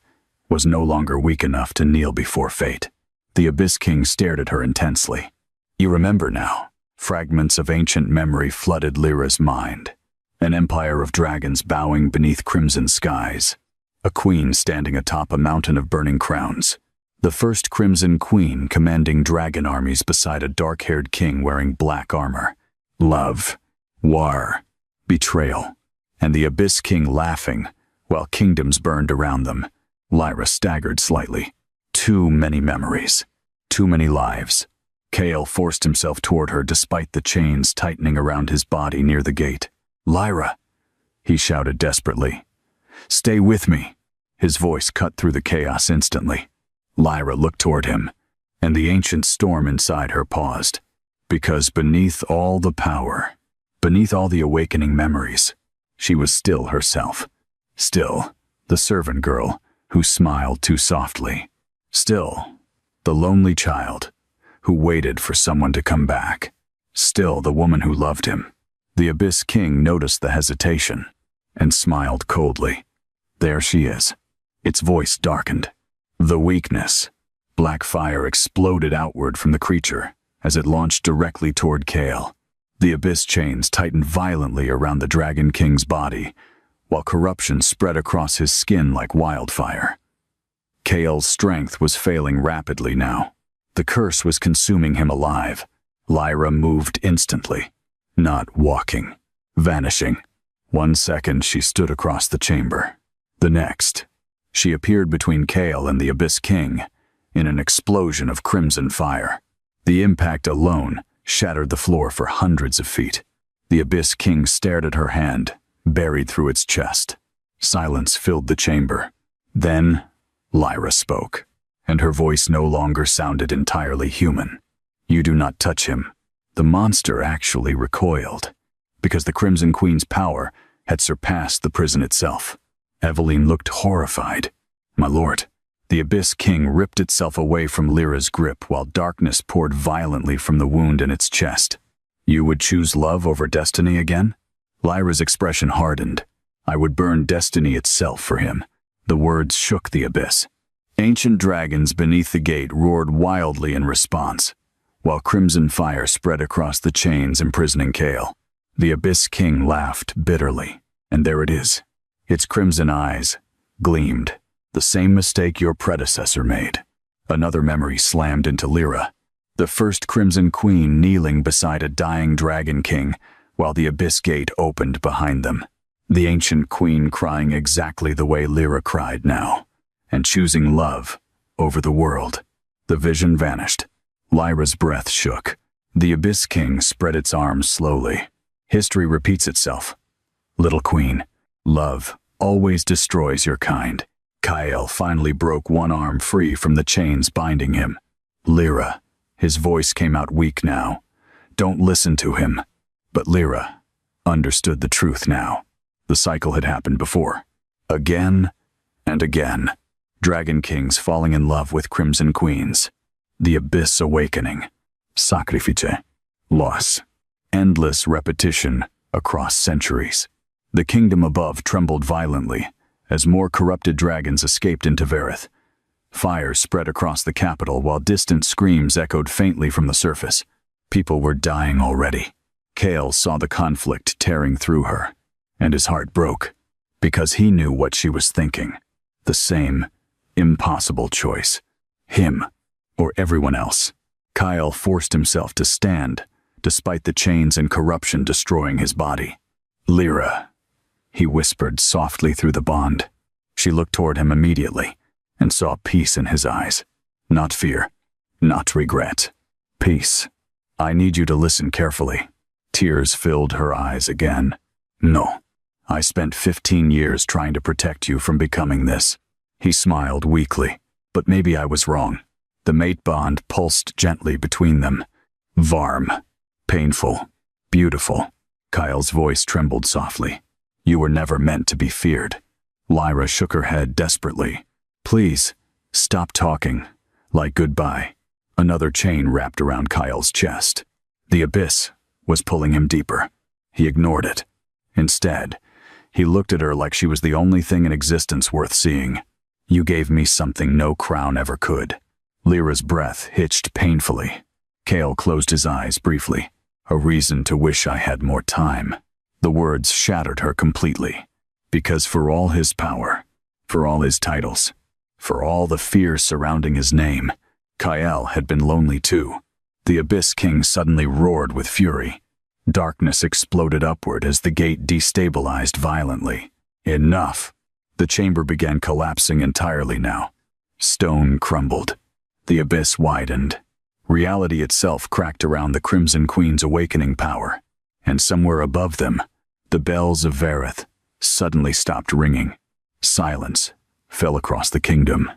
was no longer weak enough to kneel before fate. The Abyss King stared at her intensely. You remember now. Fragments of ancient memory flooded Lyra's mind. An empire of dragons bowing beneath crimson skies. A queen standing atop a mountain of burning crowns. The first Crimson Queen commanding dragon armies beside a dark-haired king wearing black armor. Love, war, betrayal, and the Abyss King laughing while kingdoms burned around them. Lyra staggered slightly. Too many memories. Too many lives. Kael forced himself toward her despite the chains tightening around his body near the gate. Lyra, he shouted desperately. Stay with me. His voice cut through the chaos instantly. Lyra looked toward him, and the ancient storm inside her paused. Because beneath all the power, beneath all the awakening memories, she was still herself. Still, the servant girl who smiled too softly. Still, the lonely child who waited for someone to come back. Still, the woman who loved him. The Abyss King noticed the hesitation and smiled coldly. There she is. Its voice darkened. The weakness. Black fire exploded outward from the creature as it launched directly toward Kael. The abyss chains tightened violently around the Dragon King's body, while corruption spread across his skin like wildfire. Kael's strength was failing rapidly now. The curse was consuming him alive. Lyra moved instantly. Not walking. Vanishing. 1 second she stood across the chamber. The next, she appeared between Kael and the Abyss King in an explosion of crimson fire. The impact alone shattered the floor for hundreds of feet. The Abyss King stared at her hand, buried through its chest. Silence filled the chamber. Then, Lyra spoke, and her voice no longer sounded entirely human. You do not touch him. The monster actually recoiled, because the Crimson Queen's power had surpassed the prison itself. Evelyn looked horrified. My lord, the Abyss King ripped itself away from Lyra's grip while darkness poured violently from the wound in its chest. You would choose love over destiny again? Lyra's expression hardened. I would burn destiny itself for him. The words shook the abyss. Ancient dragons beneath the gate roared wildly in response, while crimson fire spread across the chains imprisoning Kael. The Abyss King laughed bitterly, and there it is. Its crimson eyes gleamed. The same mistake your predecessor made. Another memory slammed into Lyra. The first Crimson Queen kneeling beside a dying Dragon King, while the Abyss Gate opened behind them. The ancient queen crying exactly the way Lyra cried now, and choosing love over the world. The vision vanished. Lyra's breath shook. The Abyss King spread its arms slowly. History repeats itself. Little queen, love always destroys your kind. Kael finally broke one arm free from the chains binding him. Lyra. His voice came out weak now. Don't listen to him. But Lyra understood the truth now. The cycle had happened before. Again and again. Dragon kings falling in love with crimson queens. The abyss awakening. Sacrifice. Loss. Endless repetition across centuries. The kingdom above trembled violently as more corrupted dragons escaped into Verith. Fire spread across the capital while distant screams echoed faintly from the surface. People were dying already. Kale saw the conflict tearing through her, and his heart broke, because he knew what she was thinking. The same, impossible choice. Him, or everyone else. Kyle forced himself to stand, despite the chains and corruption destroying his body. Lyra, he whispered softly through the bond. She looked toward him immediately, and saw peace in his eyes. Not fear, not regret. Peace. I need you to listen carefully. Tears filled her eyes again. No. I spent 15 years trying to protect you from becoming this. He smiled weakly, but maybe I was wrong. The mate bond pulsed gently between them. Varm. Painful. Beautiful. Kyle's voice trembled softly. You were never meant to be feared. Lyra shook her head desperately. Please, stop talking. Like goodbye. Another chain wrapped around Kyle's chest. The abyss was pulling him deeper. He ignored it. Instead, he looked at her like she was the only thing in existence worth seeing. You gave me something no crown ever could. Lyra's breath hitched painfully. Kale closed his eyes briefly. A reason to wish I had more time. The words shattered her completely. Because for all his power, for all his titles, for all the fear surrounding his name, Kyle had been lonely too. The Abyss King suddenly roared with fury. Darkness exploded upward as the gate destabilized violently. Enough! The chamber began collapsing entirely now. Stone crumbled. The abyss widened. Reality itself cracked around the Crimson Queen's awakening power. And somewhere above them, the bells of Verith suddenly stopped ringing. Silence fell across the kingdom.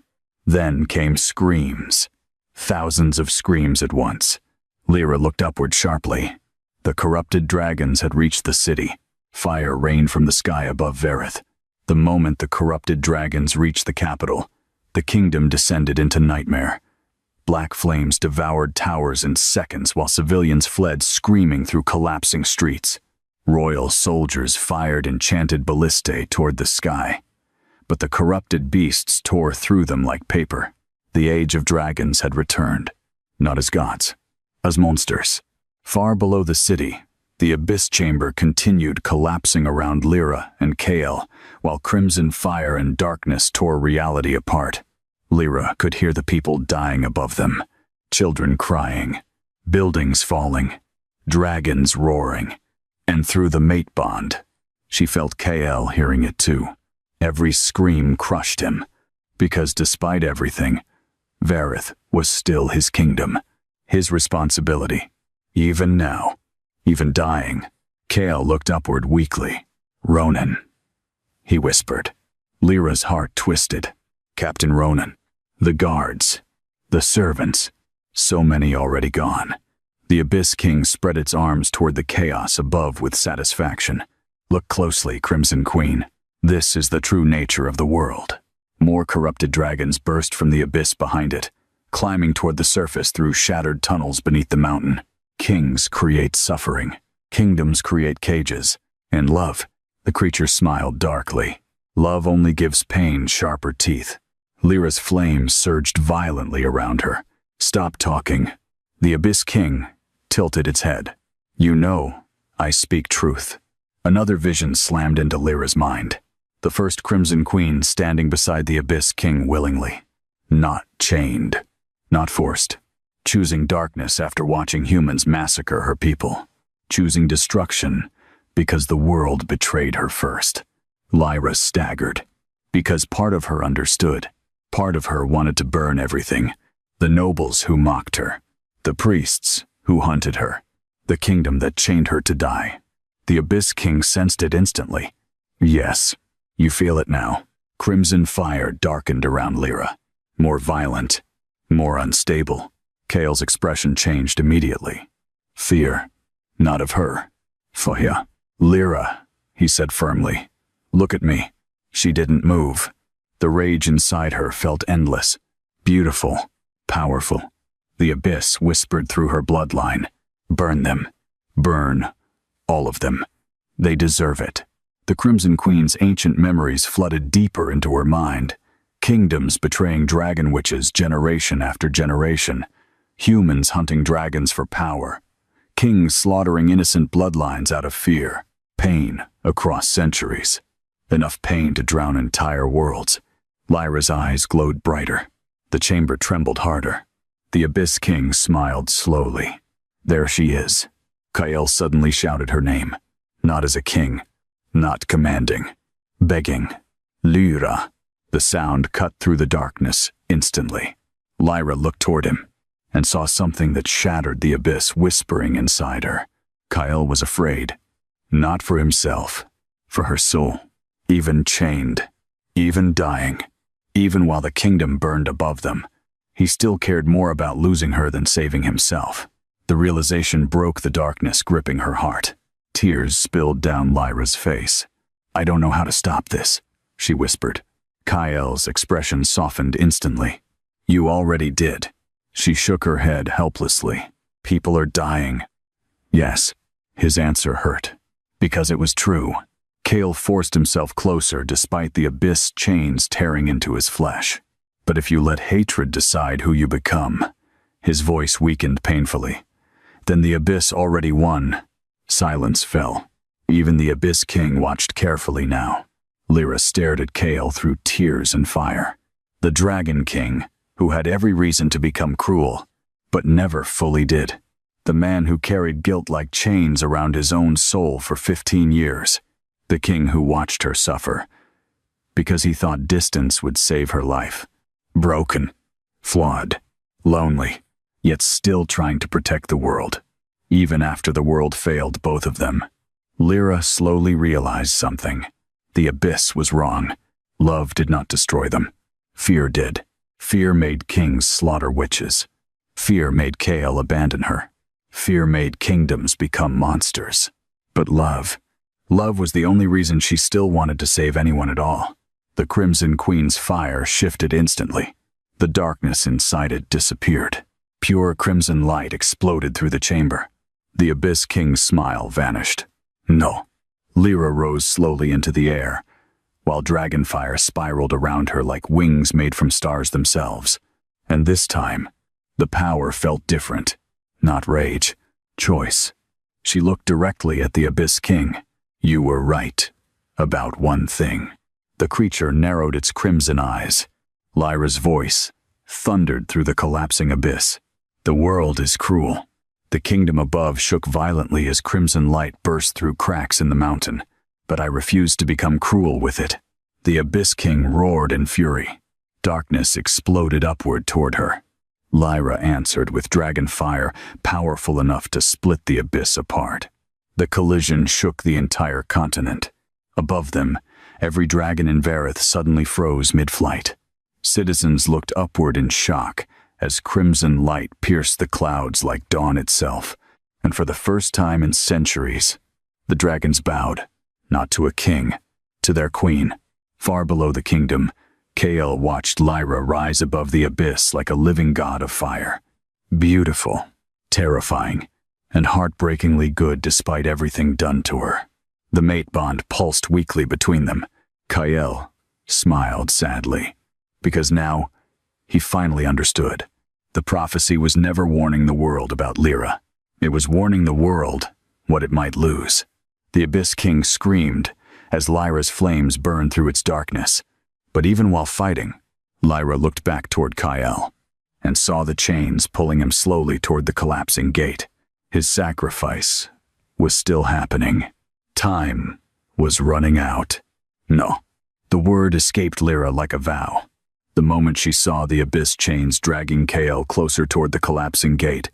Then came screams. Thousands of screams at once. Lyra looked upward sharply. The corrupted dragons had reached the city. Fire rained from the sky above Verith. The moment the corrupted dragons reached the capital, the kingdom descended into nightmare. Black flames devoured towers in seconds while civilians fled screaming through collapsing streets. Royal soldiers fired enchanted ballistae toward the sky. But the corrupted beasts tore through them like paper. The age of dragons had returned, not as gods, as monsters. Far below the city, the abyss chamber continued collapsing around Lyra and Kale, while crimson fire and darkness tore reality apart. Lyra could hear the people dying above them, children crying, buildings falling, dragons roaring, and through the mate bond, she felt Kale hearing it too. Every scream crushed him, because despite everything, Verith was still his kingdom, his responsibility. Even now, even dying, Kale looked upward weakly. Ronan, he whispered. Lyra's heart twisted. Captain Ronan, the guards, the servants, so many already gone. The Abyss King spread its arms toward the chaos above with satisfaction. Look closely, Crimson Queen. This is the true nature of the world. More corrupted dragons burst from the abyss behind it, climbing toward the surface through shattered tunnels beneath the mountain. Kings create suffering. Kingdoms create cages. And love, the creature smiled darkly. Love only gives pain sharper teeth. Lyra's flames surged violently around her. Stop talking. The Abyss King tilted its head. You know, I speak truth. Another vision slammed into Lyra's mind. The first Crimson Queen standing beside the Abyss King willingly. Not chained. Not forced. Choosing darkness after watching humans massacre her people. Choosing destruction because the world betrayed her first. Lyra staggered. Because part of her understood. Part of her wanted to burn everything. The nobles who mocked her. The priests who hunted her. The kingdom that chained her to die. The Abyss King sensed it instantly. Yes, you feel it now. Crimson fire darkened around Lyra. More violent. More unstable. Kael's expression changed immediately. Fear. Not of her. Foya. Lyra, he said firmly. Look at me. She didn't move. The rage inside her felt endless. Beautiful. Powerful. The abyss whispered through her bloodline. Burn them. Burn. All of them. They deserve it. The Crimson Queen's ancient memories flooded deeper into her mind. Kingdoms betraying dragon witches generation after generation. Humans hunting dragons for power. Kings slaughtering innocent bloodlines out of fear. Pain across centuries. Enough pain to drown entire worlds. Lyra's eyes glowed brighter. The chamber trembled harder. The Abyss King smiled slowly. There she is. Kael suddenly shouted her name. Not as a king. Not commanding. Begging. Lyra. The sound cut through the darkness instantly. Lyra looked toward him and saw something that shattered the abyss whispering inside her. Kael was afraid. Not for himself. For her soul. Even chained. Even dying. Even while the kingdom burned above them. He still cared more about losing her than saving himself. The realization broke the darkness gripping her heart. Tears spilled down Lyra's face. I don't know how to stop this, she whispered. Kael's expression softened instantly. You already did. She shook her head helplessly. People are dying. Yes, his answer hurt. Because it was true. Kael forced himself closer despite the abyss chains tearing into his flesh. But if you let hatred decide who you become, his voice weakened painfully, then the abyss already won. Silence fell. Even the Abyss King watched carefully now. Lyra stared at Kael through tears and fire. The Dragon King, who had every reason to become cruel, but never fully did. The man who carried guilt like chains around his own soul for 15 years. The king who watched her suffer, because he thought distance would save her life. Broken, flawed, lonely, yet still trying to protect the world. Even after the world failed both of them. Lyra slowly realized something. The abyss was wrong. Love did not destroy them. Fear did. Fear made kings slaughter witches. Fear made Kael abandon her. Fear made kingdoms become monsters. But love was the only reason she still wanted to save anyone at all. The Crimson Queen's fire shifted instantly. The darkness inside it disappeared. Pure crimson light exploded through the chamber. The Abyss King's smile vanished. No. Lyra rose slowly into the air, while dragonfire spiraled around her like wings made from stars themselves. And this time, the power felt different. Not rage. Choice. She looked directly at the Abyss King. You were right. About one thing. The creature narrowed its crimson eyes. Lyra's voice thundered through the collapsing abyss. The world is cruel. The kingdom above shook violently as crimson light burst through cracks in the mountain. But I refused to become cruel with it. The Abyss King roared in fury. Darkness exploded upward toward her. Lyra answered with dragon fire, powerful enough to split the abyss apart. The collision shook the entire continent. Above them, every dragon in Vareth suddenly froze mid-flight. Citizens looked upward in shock as crimson light pierced the clouds like dawn itself. And for the first time in centuries, the dragons bowed, not to a king, to their queen. Far below the kingdom, Kael watched Lyra rise above the abyss like a living god of fire. Beautiful, terrifying, and heartbreakingly good despite everything done to her. The mate bond pulsed weakly between them. Kael smiled sadly, because now he finally understood. The prophecy was never warning the world about Lyra. It was warning the world what it might lose. The Abyss King screamed as Lyra's flames burned through its darkness. But even while fighting, Lyra looked back toward Kael and saw the chains pulling him slowly toward the collapsing gate. His sacrifice was still happening. Time was running out. No. The word escaped Lyra like a vow. The moment she saw the abyss chains dragging Kael closer toward the collapsing gate,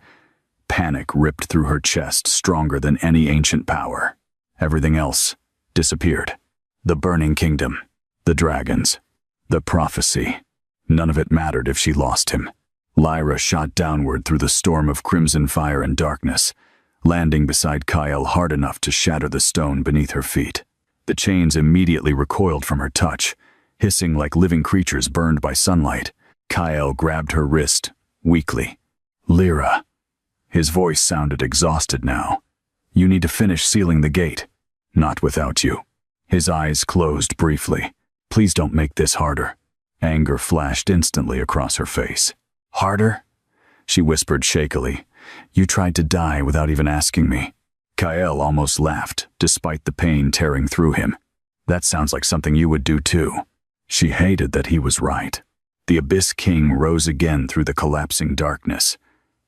panic ripped through her chest stronger than any ancient power. Everything else disappeared. The burning kingdom, the dragons, the prophecy. None of it mattered if she lost him. Lyra shot downward through the storm of crimson fire and darkness, landing beside Kyle hard enough to shatter the stone beneath her feet. The chains immediately recoiled from her touch, hissing like living creatures burned by sunlight. Kyle grabbed her wrist, weakly. "Lyra." His voice sounded exhausted now. "You need to finish sealing the gate." "Not without you." His eyes closed briefly. "Please don't make this harder." Anger flashed instantly across her face. "Harder?" she whispered shakily. "You tried to die without even asking me." Kyle almost laughed, despite the pain tearing through him. "That sounds like something you would do too." She hated that he was right. The Abyss King rose again through the collapsing darkness,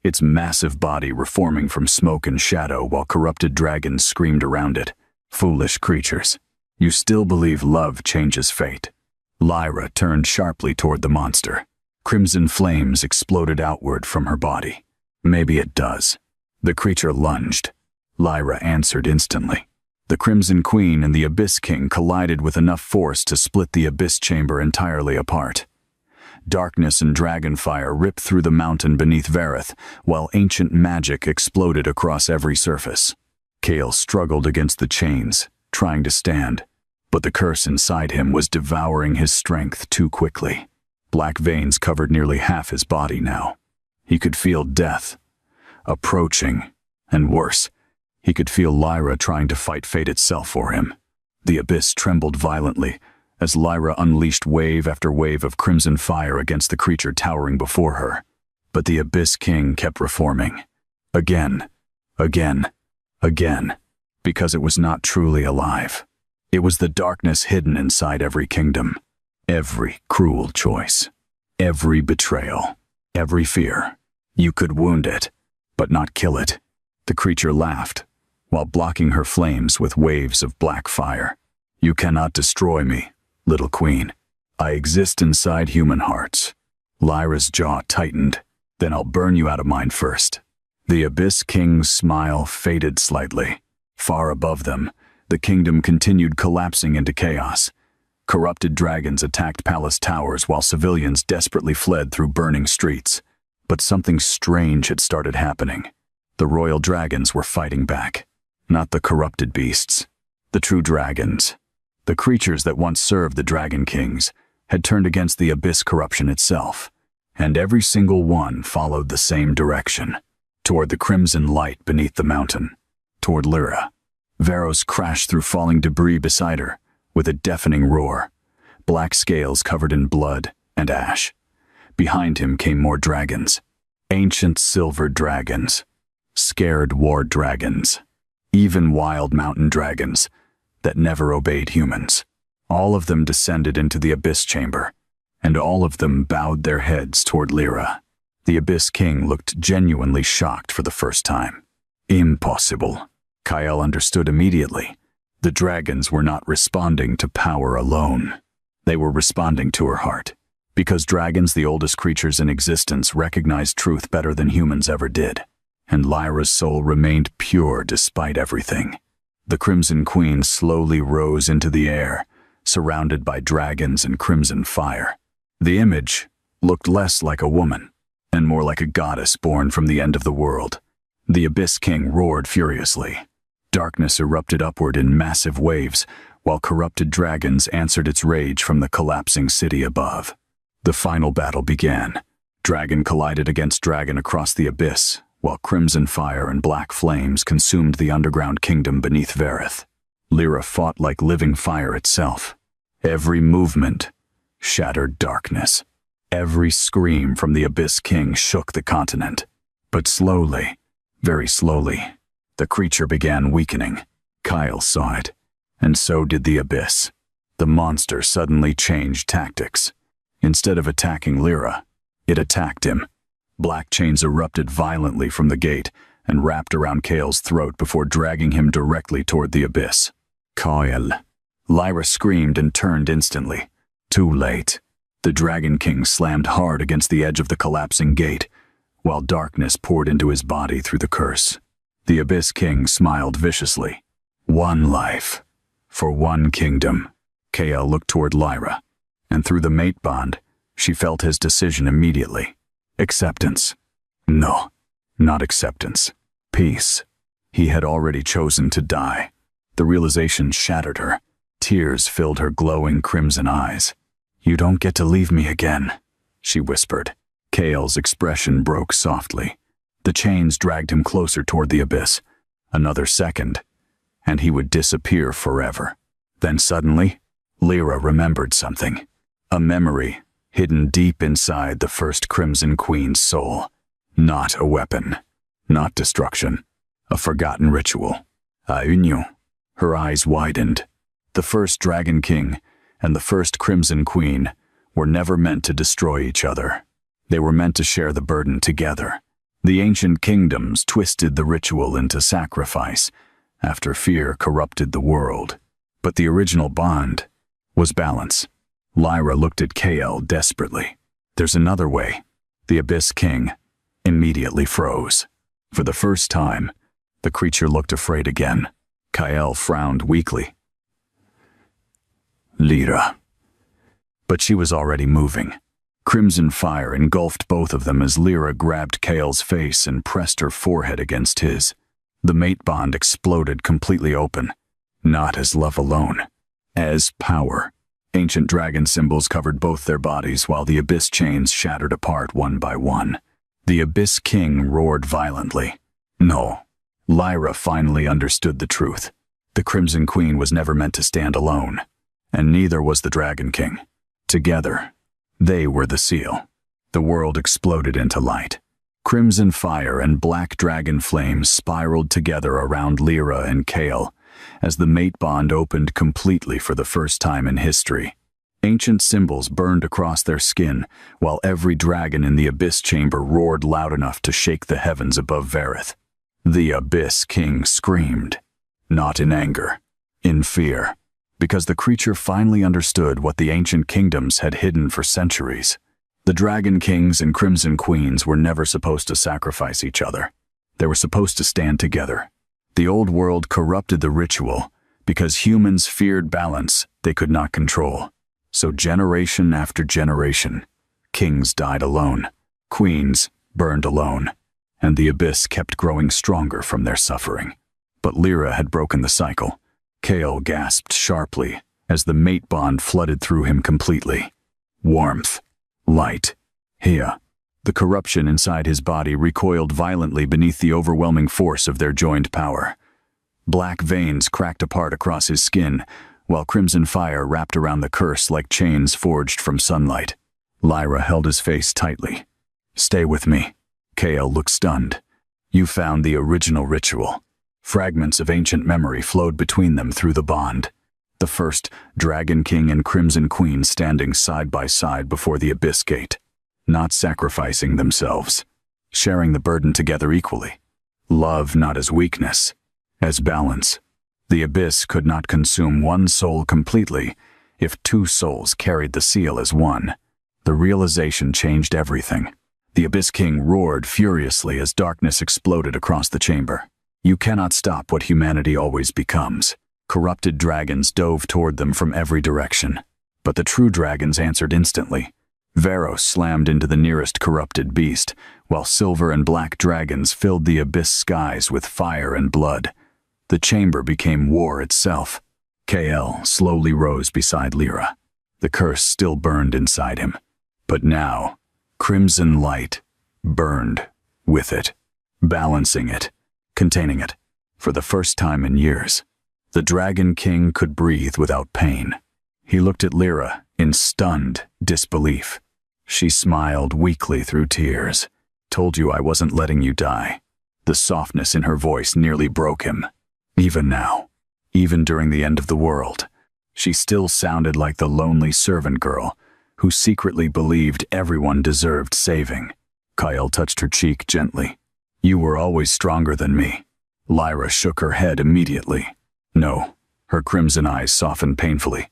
its massive body reforming from smoke and shadow while corrupted dragons screamed around it. "Foolish creatures. You still believe love changes fate." Lyra turned sharply toward the monster. Crimson flames exploded outward from her body. "Maybe it does." The creature lunged. Lyra answered instantly. The Crimson Queen and the Abyss King collided with enough force to split the Abyss Chamber entirely apart. Darkness and dragonfire ripped through the mountain beneath Vareth, while ancient magic exploded across every surface. Kale struggled against the chains, trying to stand, but the curse inside him was devouring his strength too quickly. Black veins covered nearly half his body now. He could feel death approaching, and worse, he could feel Lyra trying to fight fate itself for him. The abyss trembled violently as Lyra unleashed wave after wave of crimson fire against the creature towering before her. But the Abyss King kept reforming. Again, again, again, because it was not truly alive. It was the darkness hidden inside every kingdom, every cruel choice, every betrayal, every fear. You could wound it, but not kill it. The creature laughed, while blocking her flames with waves of black fire. "You cannot destroy me, little queen. I exist inside human hearts." Lyra's jaw tightened. "Then I'll burn you out of mine first." The Abyss King's smile faded slightly. Far above them, the kingdom continued collapsing into chaos. Corrupted dragons attacked palace towers while civilians desperately fled through burning streets. But something strange had started happening. The royal dragons were fighting back. Not the corrupted beasts. The true dragons. The creatures that once served the Dragon Kings had turned against the abyss corruption itself, and every single one followed the same direction, toward the crimson light beneath the mountain, toward Lyra. Varos crashed through falling debris beside her, with a deafening roar, black scales covered in blood and ash. Behind him came more dragons, ancient silver dragons, scared war dragons, even wild mountain dragons that never obeyed humans. All of them descended into the Abyss Chamber, and all of them bowed their heads toward Lyra. The Abyss King looked genuinely shocked for the first time. Impossible. Kyle understood immediately. The dragons were not responding to power alone. They were responding to her heart. Because dragons, the oldest creatures in existence, recognized truth better than humans ever did. And Lyra's soul remained pure despite everything. The Crimson Queen slowly rose into the air, surrounded by dragons and crimson fire. The image looked less like a woman, and more like a goddess born from the end of the world. The Abyss King roared furiously. Darkness erupted upward in massive waves, while corrupted dragons answered its rage from the collapsing city above. The final battle began. Dragon collided against dragon across the abyss, while crimson fire and black flames consumed the underground kingdom beneath Vareth. Lyra fought like living fire itself. Every movement shattered darkness. Every scream from the Abyss King shook the continent. But slowly, very slowly, the creature began weakening. Kyle saw it, and so did the abyss. The monster suddenly changed tactics. Instead of attacking Lyra, it attacked him. Black chains erupted violently from the gate and wrapped around Kale's throat before dragging him directly toward the abyss. Kyle. Lyra screamed and turned instantly. Too late. The Dragon King slammed hard against the edge of the collapsing gate, while darkness poured into his body through the curse. The Abyss King smiled viciously. One life, for one kingdom. Kale looked toward Lyra, and through the mate bond, she felt his decision immediately. Acceptance. No, not acceptance. Peace. He had already chosen to die. The realization shattered her. Tears filled her glowing crimson eyes. "You don't get to leave me again," she whispered. Kale's expression broke softly. The chains dragged him closer toward the abyss. Another second, and he would disappear forever. Then suddenly, Lyra remembered something. A memory hidden deep inside the first Crimson Queen's soul. Not a weapon, not destruction. A forgotten ritual. Aunyo. Her eyes widened. The first Dragon King and the first Crimson Queen were never meant to destroy each other. They were meant to share the burden together. The ancient kingdoms twisted the ritual into sacrifice after fear corrupted the world. But the original bond was balance. Lyra looked at Kael desperately. "There's another way." The Abyss King immediately froze. For the first time, the creature looked afraid again. Kael frowned weakly. "Lyra." But she was already moving. Crimson fire engulfed both of them as Lyra grabbed Kael's face and pressed her forehead against his. The mate bond exploded completely open. Not as love alone, as power. Ancient dragon symbols covered both their bodies while the abyss chains shattered apart one by one. The Abyss King roared violently. No. Lyra finally understood the truth. The Crimson Queen was never meant to stand alone, and neither was the Dragon King. Together, they were the seal. The world exploded into light. Crimson fire and black dragon flames spiraled together around Lyra and Kael as the mate bond opened completely for the first time in history. Ancient symbols burned across their skin, while every dragon in the Abyss Chamber roared loud enough to shake the heavens above Vareth. The Abyss King screamed, not in anger, in fear, because the creature finally understood what the ancient kingdoms had hidden for centuries. The Dragon Kings and Crimson Queens were never supposed to sacrifice each other. They were supposed to stand together. The old world corrupted the ritual because humans feared balance they could not control. So generation after generation, kings died alone, queens burned alone, and the abyss kept growing stronger from their suffering. But Lyra had broken the cycle. Kael gasped sharply as the mate bond flooded through him completely. Warmth, light, Hea. The corruption inside his body recoiled violently beneath the overwhelming force of their joined power. Black veins cracked apart across his skin, while crimson fire wrapped around the curse like chains forged from sunlight. Lyra held his face tightly. "Stay with me." Kael looked stunned. "You found the original ritual." Fragments of ancient memory flowed between them through the bond. The first Dragon King and Crimson Queen standing side by side before the Abyss Gate, not sacrificing themselves, sharing the burden together equally. Love not as weakness, as balance. The Abyss could not consume one soul completely if two souls carried the seal as one. The realization changed everything. The Abyss King roared furiously as darkness exploded across the chamber. You cannot stop what humanity always becomes. Corrupted dragons dove toward them from every direction, but the true dragons answered instantly. Varos slammed into the nearest corrupted beast, while silver and black dragons filled the abyss skies with fire and blood. The chamber became war itself. Kael slowly rose beside Lyra. The curse still burned inside him, but now, crimson light burned with it, balancing it, containing it. For the first time in years, the Dragon King could breathe without pain. He looked at Lyra in stunned disbelief. She smiled weakly through tears. "Told you I wasn't letting you die." The softness in her voice nearly broke him. Even now, even during the end of the world, she still sounded like the lonely servant girl who secretly believed everyone deserved saving. Kael touched her cheek gently. "You were always stronger than me." Lyra shook her head immediately. "No." Her crimson eyes softened painfully.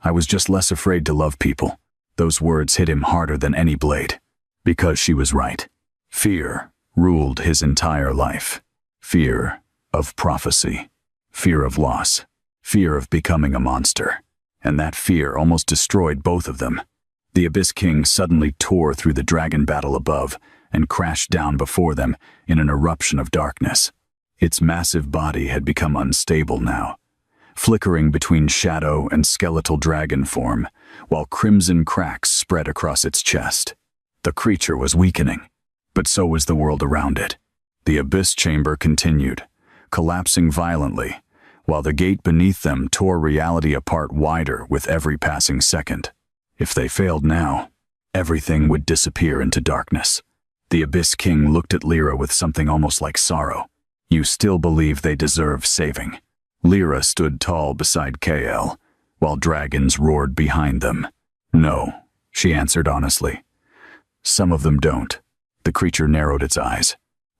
"I was just less afraid to love people." Those words hit him harder than any blade. Because she was right. Fear ruled his entire life. Fear of prophecy. Fear of loss. Fear of becoming a monster. And that fear almost destroyed both of them. The Abyss King suddenly tore through the dragon battle above and crashed down before them in an eruption of darkness. Its massive body had become unstable now, flickering between shadow and skeletal dragon form, while crimson cracks spread across its chest. The creature was weakening, but so was the world around it. The abyss chamber continued, collapsing violently, while the gate beneath them tore reality apart wider with every passing second. If they failed now, everything would disappear into darkness. The Abyss King looked at Lyra with something almost like sorrow. You still believe they deserve saving? Lyra stood tall beside Kael, while dragons roared behind them. No, she answered honestly. Some of them don't. The creature narrowed its eyes.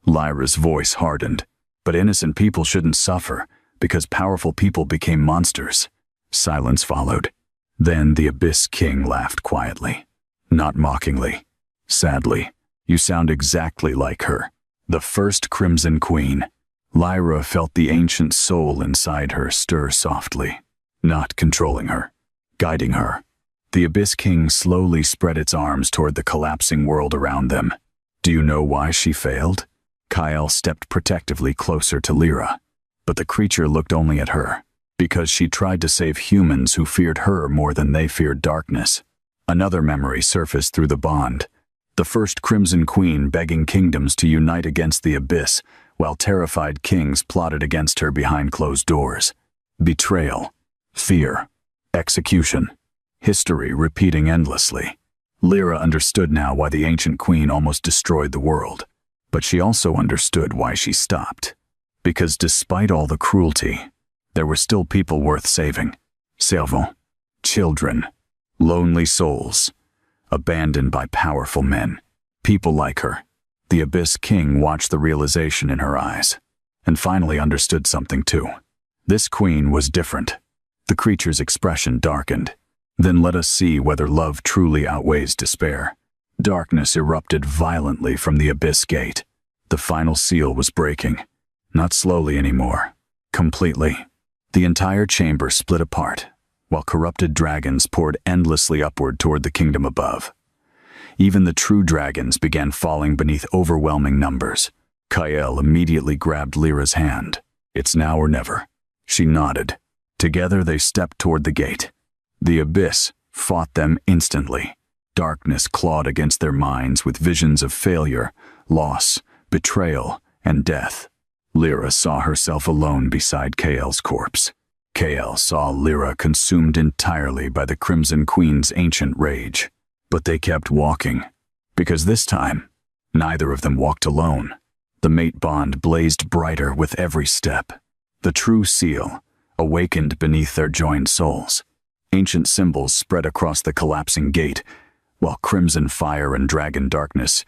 Lyra's voice hardened. But innocent people shouldn't suffer, because powerful people became monsters. Silence followed. Then the Abyss King laughed quietly. Not mockingly. Sadly. You sound exactly like her. The first Crimson Queen. Lyra felt the ancient soul inside her stir softly, not controlling her, guiding her. The Abyss King slowly spread its arms toward the collapsing world around them. Do you know why she failed? Kael stepped protectively closer to Lyra, but the creature looked only at her, because she tried to save humans who feared her more than they feared darkness. Another memory surfaced through the bond. The first Crimson Queen begging kingdoms to unite against the Abyss, while terrified kings plotted against her behind closed doors. Betrayal, fear, execution, history repeating endlessly. Lyra understood now why the ancient queen almost destroyed the world, but she also understood why she stopped. Because despite all the cruelty, there were still people worth saving. Servants, children, lonely souls, abandoned by powerful men. People like her. The Abyss King watched the realization in her eyes, and finally understood something too. This queen was different. The creature's expression darkened. Then let us see whether love truly outweighs despair. Darkness erupted violently from the Abyss Gate. The final seal was breaking. Not slowly anymore. Completely. The entire chamber split apart, while corrupted dragons poured endlessly upward toward the kingdom above. Even the true dragons began falling beneath overwhelming numbers. Kael immediately grabbed Lyra's hand. It's now or never. She nodded. Together they stepped toward the gate. The abyss fought them instantly. Darkness clawed against their minds with visions of failure, loss, betrayal, and death. Lyra saw herself alone beside Kael's corpse. Kael saw Lyra consumed entirely by the Crimson Queen's ancient rage. But they kept walking, because this time, neither of them walked alone. The mate bond blazed brighter with every step. The true seal awakened beneath their joined souls. Ancient symbols spread across the collapsing gate, while crimson fire and dragon darkness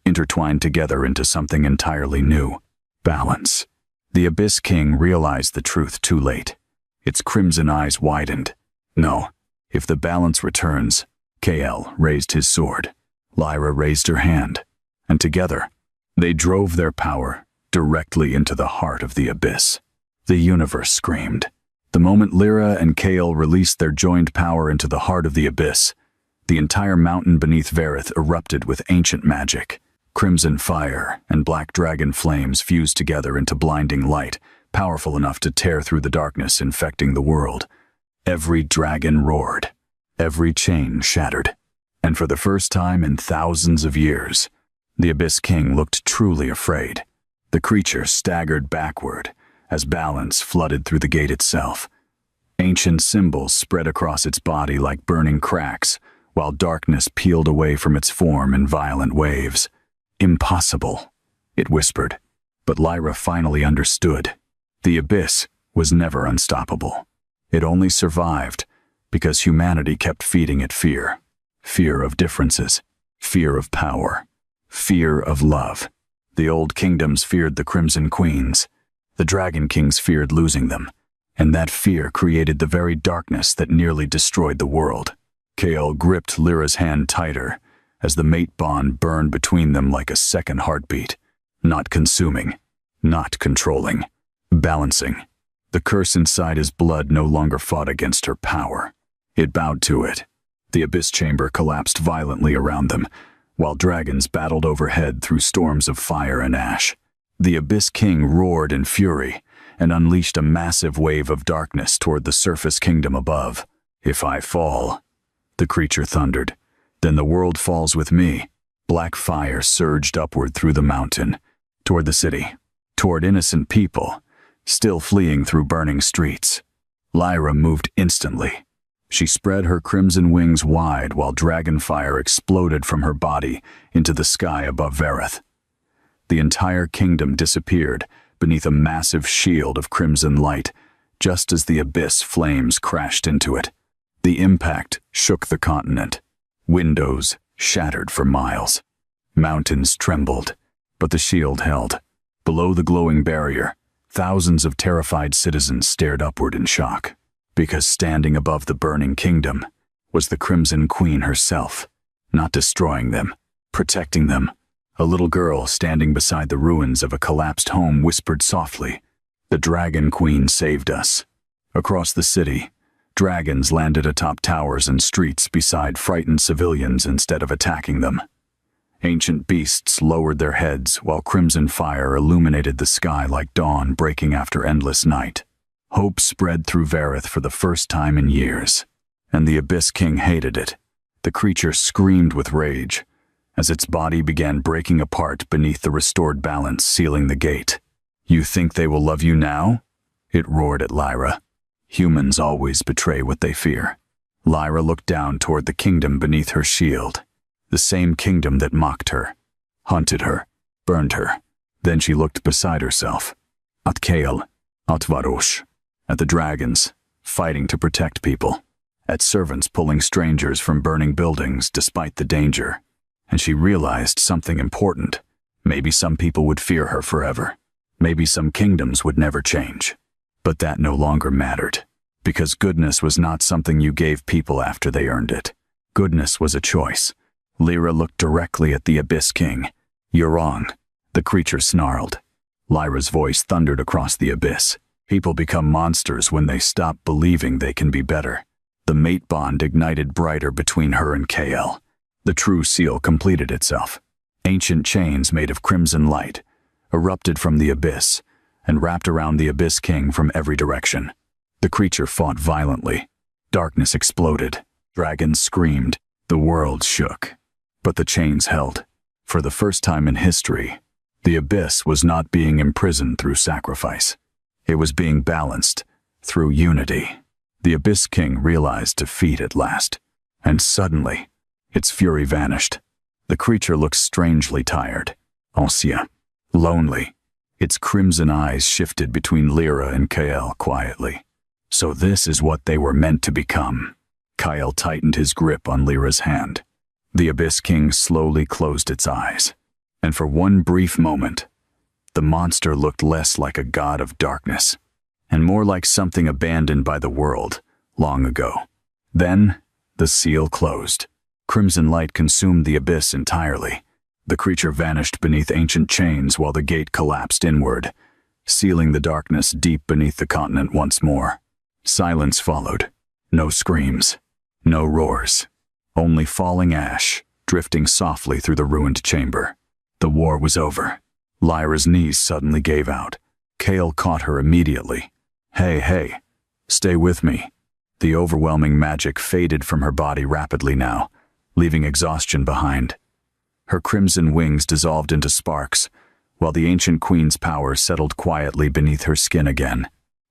intertwined together into something entirely new. Balance. The Abyss King realized the truth too late. Its crimson eyes widened. No, if the balance returns. Kael raised his sword. Lyra raised her hand. And together, they drove their power directly into the heart of the abyss. The universe screamed. The moment Lyra and Kael released their joined power into the heart of the abyss, the entire mountain beneath Verith erupted with ancient magic. Crimson fire and black dragon flames fused together into blinding light, powerful enough to tear through the darkness infecting the world. Every dragon roared. Every chain shattered. And for the first time in thousands of years, the Abyss King looked truly afraid. The creature staggered backward as balance flooded through the gate itself. Ancient symbols spread across its body like burning cracks, while darkness peeled away from its form in violent waves. Impossible, it whispered. But Lyra finally understood. The abyss was never unstoppable. It only survived because humanity kept feeding it fear. Fear of differences, fear of power, fear of love. The old kingdoms feared the Crimson Queens. The Dragon Kings feared losing them, and that fear created the very darkness that nearly destroyed the world. Kael gripped Lyra's hand tighter as the mate bond burned between them like a second heartbeat. Not consuming, not controlling, balancing. The curse inside his blood no longer fought against her power. It bowed to it. The abyss chamber collapsed violently around them, while dragons battled overhead through storms of fire and ash. The Abyss King roared in fury and unleashed a massive wave of darkness toward the surface kingdom above. "If I fall," the creature thundered, "then the world falls with me." Black fire surged upward through the mountain, toward the city, toward innocent people, still fleeing through burning streets. Lyra moved instantly. She spread her crimson wings wide while dragon fire exploded from her body into the sky above Verith. The entire kingdom disappeared beneath a massive shield of crimson light, just as the abyss flames crashed into it. The impact shook the continent. Windows shattered for miles. Mountains trembled, but the shield held. Below the glowing barrier, thousands of terrified citizens stared upward in shock, because standing above the burning kingdom was the Crimson Queen herself, not destroying them, protecting them. A little girl standing beside the ruins of a collapsed home whispered softly, "The Dragon Queen saved us." Across the city, dragons landed atop towers and streets beside frightened civilians instead of attacking them. Ancient beasts lowered their heads while crimson fire illuminated the sky like dawn breaking after endless night. Hope spread through Verith for the first time in years, and the Abyss King hated it. The creature screamed with rage as its body began breaking apart beneath the restored balance sealing the gate. "You think they will love you now?" it roared at Lyra. "Humans always betray what they fear." Lyra looked down toward the kingdom beneath her shield, the same kingdom that mocked her, hunted her, burned her. Then she looked beside herself, at Kael, at Varosh, at the dragons, fighting to protect people, at servants pulling strangers from burning buildings despite the danger. And she realized something important. Maybe some people would fear her forever. Maybe some kingdoms would never change. But that no longer mattered, because goodness was not something you gave people after they earned it. Goodness was a choice. Lyra looked directly at the Abyss King. "You're wrong," the creature snarled. Lyra's voice thundered across the abyss. "People become monsters when they stop believing they can be better." The mate bond ignited brighter between her and Kael. The true seal completed itself. Ancient chains made of crimson light erupted from the abyss and wrapped around the Abyss King from every direction. The creature fought violently. Darkness exploded. Dragons screamed. The world shook. But the chains held. For the first time in history, the abyss was not being imprisoned through sacrifice. It was being balanced through unity. The Abyss King realized defeat at last, and suddenly, its fury vanished. The creature looked strangely tired, ancien, lonely. Its crimson eyes shifted between Lyra and Kael quietly. So this is what they were meant to become. Kael tightened his grip on Lyra's hand. The Abyss King slowly closed its eyes, and for one brief moment, the monster looked less like a god of darkness, and more like something abandoned by the world long ago. Then, the seal closed. Crimson light consumed the abyss entirely. The creature vanished beneath ancient chains while the gate collapsed inward, sealing the darkness deep beneath the continent once more. Silence followed. No screams, no roars, only falling ash drifting softly through the ruined chamber. The war was over. Lyra's knees suddenly gave out. Kael caught her immediately. Hey, stay with me." The overwhelming magic faded from her body rapidly now, leaving exhaustion behind. Her crimson wings dissolved into sparks, while the ancient queen's power settled quietly beneath her skin again.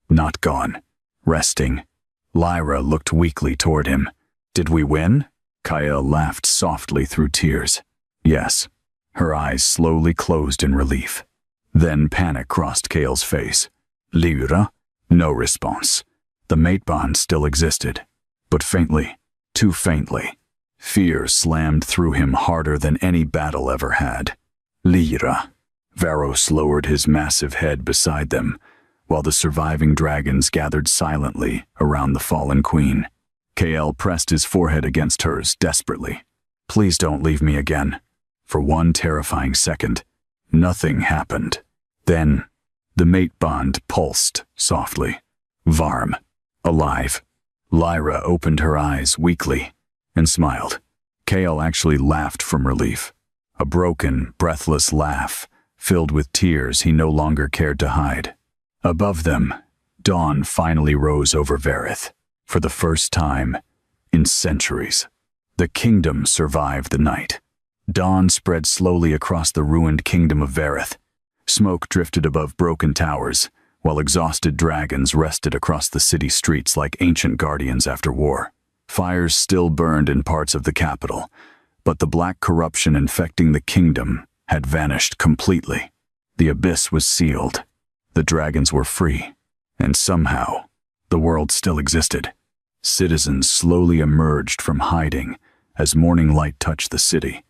Not gone. Resting. Lyra looked weakly toward him. "Did we win?" Kael laughed softly through tears. "Yes." Her eyes slowly closed in relief. Then panic crossed Kael's face. "Lyra?" No response. The mate bond still existed, but faintly, too faintly. Fear slammed through him harder than any battle ever had. "Lyra." Varos lowered his massive head beside them, while the surviving dragons gathered silently around the fallen queen. Kael pressed his forehead against hers desperately. "Please don't leave me again." For one terrifying second, nothing happened. Then, the mate bond pulsed softly. Varm. Alive. Lyra opened her eyes weakly. and smiled. Kale actually laughed from relief. A broken, breathless laugh, filled with tears he no longer cared to hide. Above them, dawn finally rose over Verith. For the first time in centuries, the kingdom survived the night. Dawn spread slowly across the ruined kingdom of Verith. Smoke drifted above broken towers, while exhausted dragons rested across the city streets like ancient guardians after war. Fires still burned in parts of the capital, but the black corruption infecting the kingdom had vanished completely. The abyss was sealed. The dragons were free, and somehow, the world still existed. Citizens slowly emerged from hiding as morning light touched the city.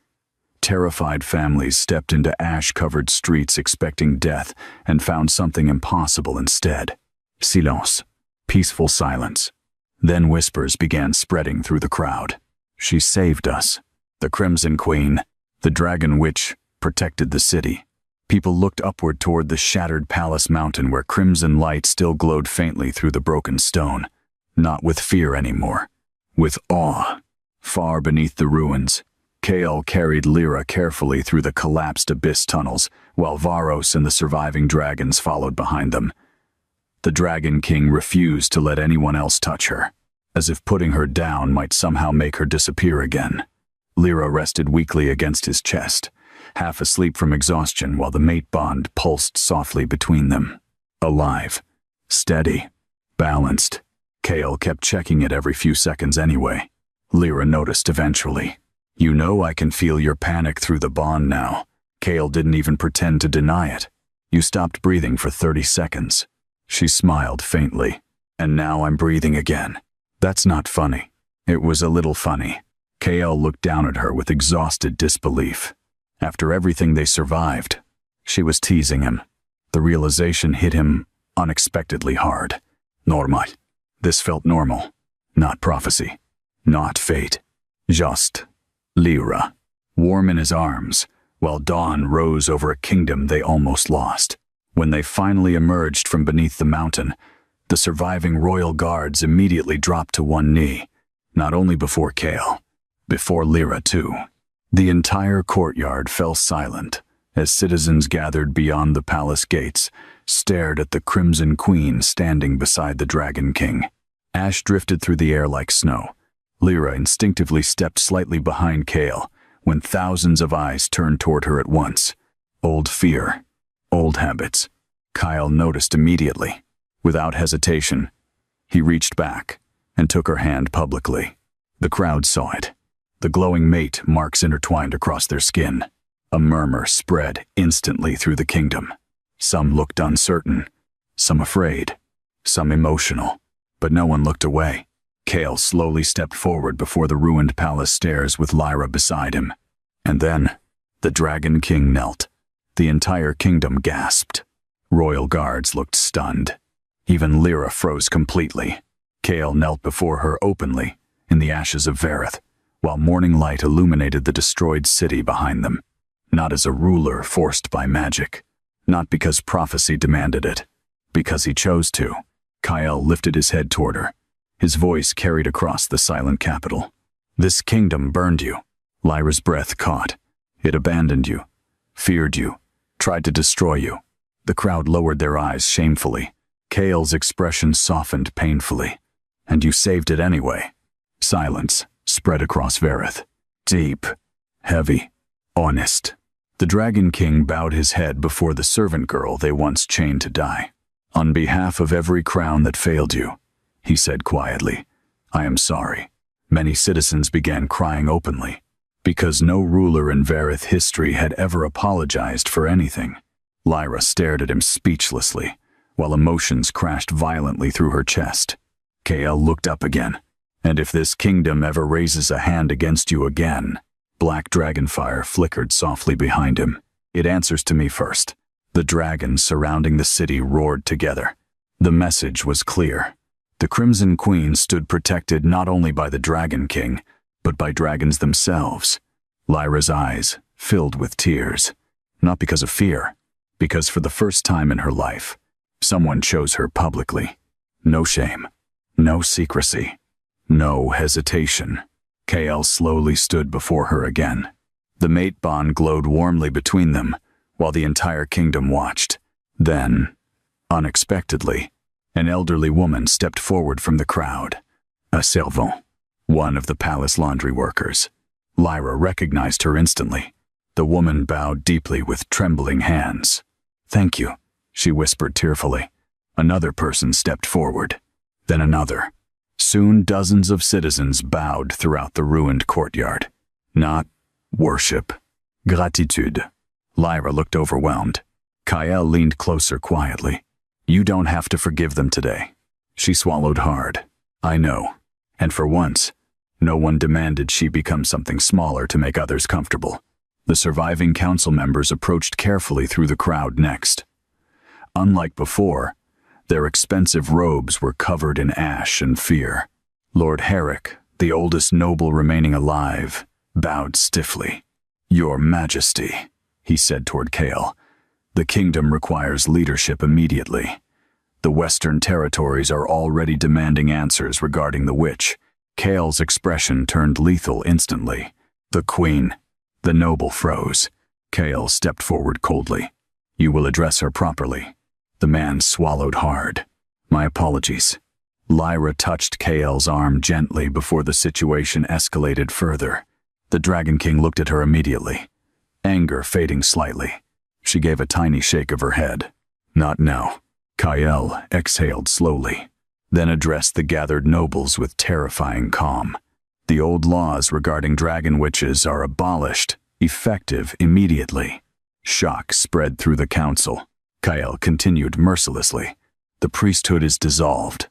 Terrified families stepped into ash-covered streets expecting death and found something impossible instead. Silence. Peaceful silence. Then whispers began spreading through the crowd. She saved us. The Crimson Queen, the Dragon Witch, protected the city. People looked upward toward the shattered palace mountain where crimson light still glowed faintly through the broken stone. Not with fear anymore. With awe. Far beneath the ruins, Kale carried Lyra carefully through the collapsed abyss tunnels, while Varos and the surviving dragons followed behind them. The Dragon King refused to let anyone else touch her, as if putting her down might somehow make her disappear again. Lyra rested weakly against his chest, half asleep from exhaustion while the mate bond pulsed softly between them. Alive. Steady. Balanced. Kale kept checking it every few seconds anyway. Lyra noticed eventually. "You know I can feel your panic through the bond now." Kale didn't even pretend to deny it. "You stopped breathing for 30 seconds. She smiled faintly. "And now I'm breathing again." "That's not funny." It was a little funny. Kale looked down at her with exhausted disbelief. After everything they survived, she was teasing him. The realization hit him unexpectedly hard. Normal. This felt normal. Not prophecy. Not fate. Just Lyra, warm in his arms, while dawn rose over a kingdom they almost lost. When they finally emerged from beneath the mountain, the surviving royal guards immediately dropped to one knee, not only before Kale, before Lyra too. The entire courtyard fell silent as citizens gathered beyond the palace gates, stared at the Crimson Queen standing beside the Dragon King. Ash drifted through the air like snow. Lyra instinctively stepped slightly behind Kale when thousands of eyes turned toward her at once. Old fear. Old habits. Kyle noticed immediately. Without hesitation, he reached back and took her hand publicly. The crowd saw it. The glowing mate marks intertwined across their skin. A murmur spread instantly through the kingdom. Some looked uncertain, some afraid, some emotional, but no one looked away. Kale slowly stepped forward before the ruined palace stairs with Lyra beside him. And then, the Dragon King knelt. The entire kingdom gasped. Royal guards looked stunned. Even Lyra froze completely. Kale knelt before her openly, in the ashes of Verith, while morning light illuminated the destroyed city behind them. Not as a ruler forced by magic. Not because prophecy demanded it. Because he chose to. Kyle lifted his head toward her. His voice carried across the silent capital. "This kingdom burned you." Lyra's breath caught. "It abandoned you, feared you, tried to destroy you." The crowd lowered their eyes shamefully. Kale's expression softened painfully. "And you saved it anyway." Silence spread across Verith. Deep, heavy, honest. The Dragon King bowed his head before the servant girl they once chained to die. "On behalf of every crown that failed you," he said quietly, "I am sorry." Many citizens began crying openly, because no ruler in Verith history had ever apologized for anything. Lyra stared at him speechlessly, while emotions crashed violently through her chest. Kale looked up again. "And if this kingdom ever raises a hand against you again," black dragonfire flickered softly behind him. "It answers to me first." The dragons surrounding the city roared together. The message was clear. The Crimson Queen stood protected not only by the Dragon King, but by dragons themselves. Lyra's eyes filled with tears, not because of fear, because for the first time in her life, someone chose her publicly. No shame, no secrecy, no hesitation. Kael slowly stood before her again. The mate bond glowed warmly between them, while the entire kingdom watched. Then, unexpectedly, an elderly woman stepped forward from the crowd. A servant, one of the palace laundry workers. Lyra recognized her instantly. The woman bowed deeply with trembling hands. "Thank you," she whispered tearfully. Another person stepped forward. Then another. Soon dozens of citizens bowed throughout the ruined courtyard. Not worship. Gratitude. Lyra looked overwhelmed. Kael leaned closer quietly. "You don't have to forgive them today." She swallowed hard. "I know." And for once, no one demanded she become something smaller to make others comfortable. The surviving council members approached carefully through the crowd next. Unlike before, their expensive robes were covered in ash and fear. Lord Herrick, the oldest noble remaining alive, bowed stiffly. "Your Majesty," he said toward Kael, "the kingdom requires leadership immediately. The Western territories are already demanding answers regarding the witch." Kael's expression turned lethal instantly. "The Queen." The noble froze. Kael stepped forward coldly. "You will address her properly." The man swallowed hard. "My apologies." Lyra touched Kael's arm gently before the situation escalated further. The Dragon King looked at her immediately, anger fading slightly. She gave a tiny shake of her head. "Not now." Kael exhaled slowly, then addressed the gathered nobles with terrifying calm. "The old laws regarding dragon witches are abolished, effective immediately." Shock spread through the council. Kael continued mercilessly. "The priesthood is dissolved.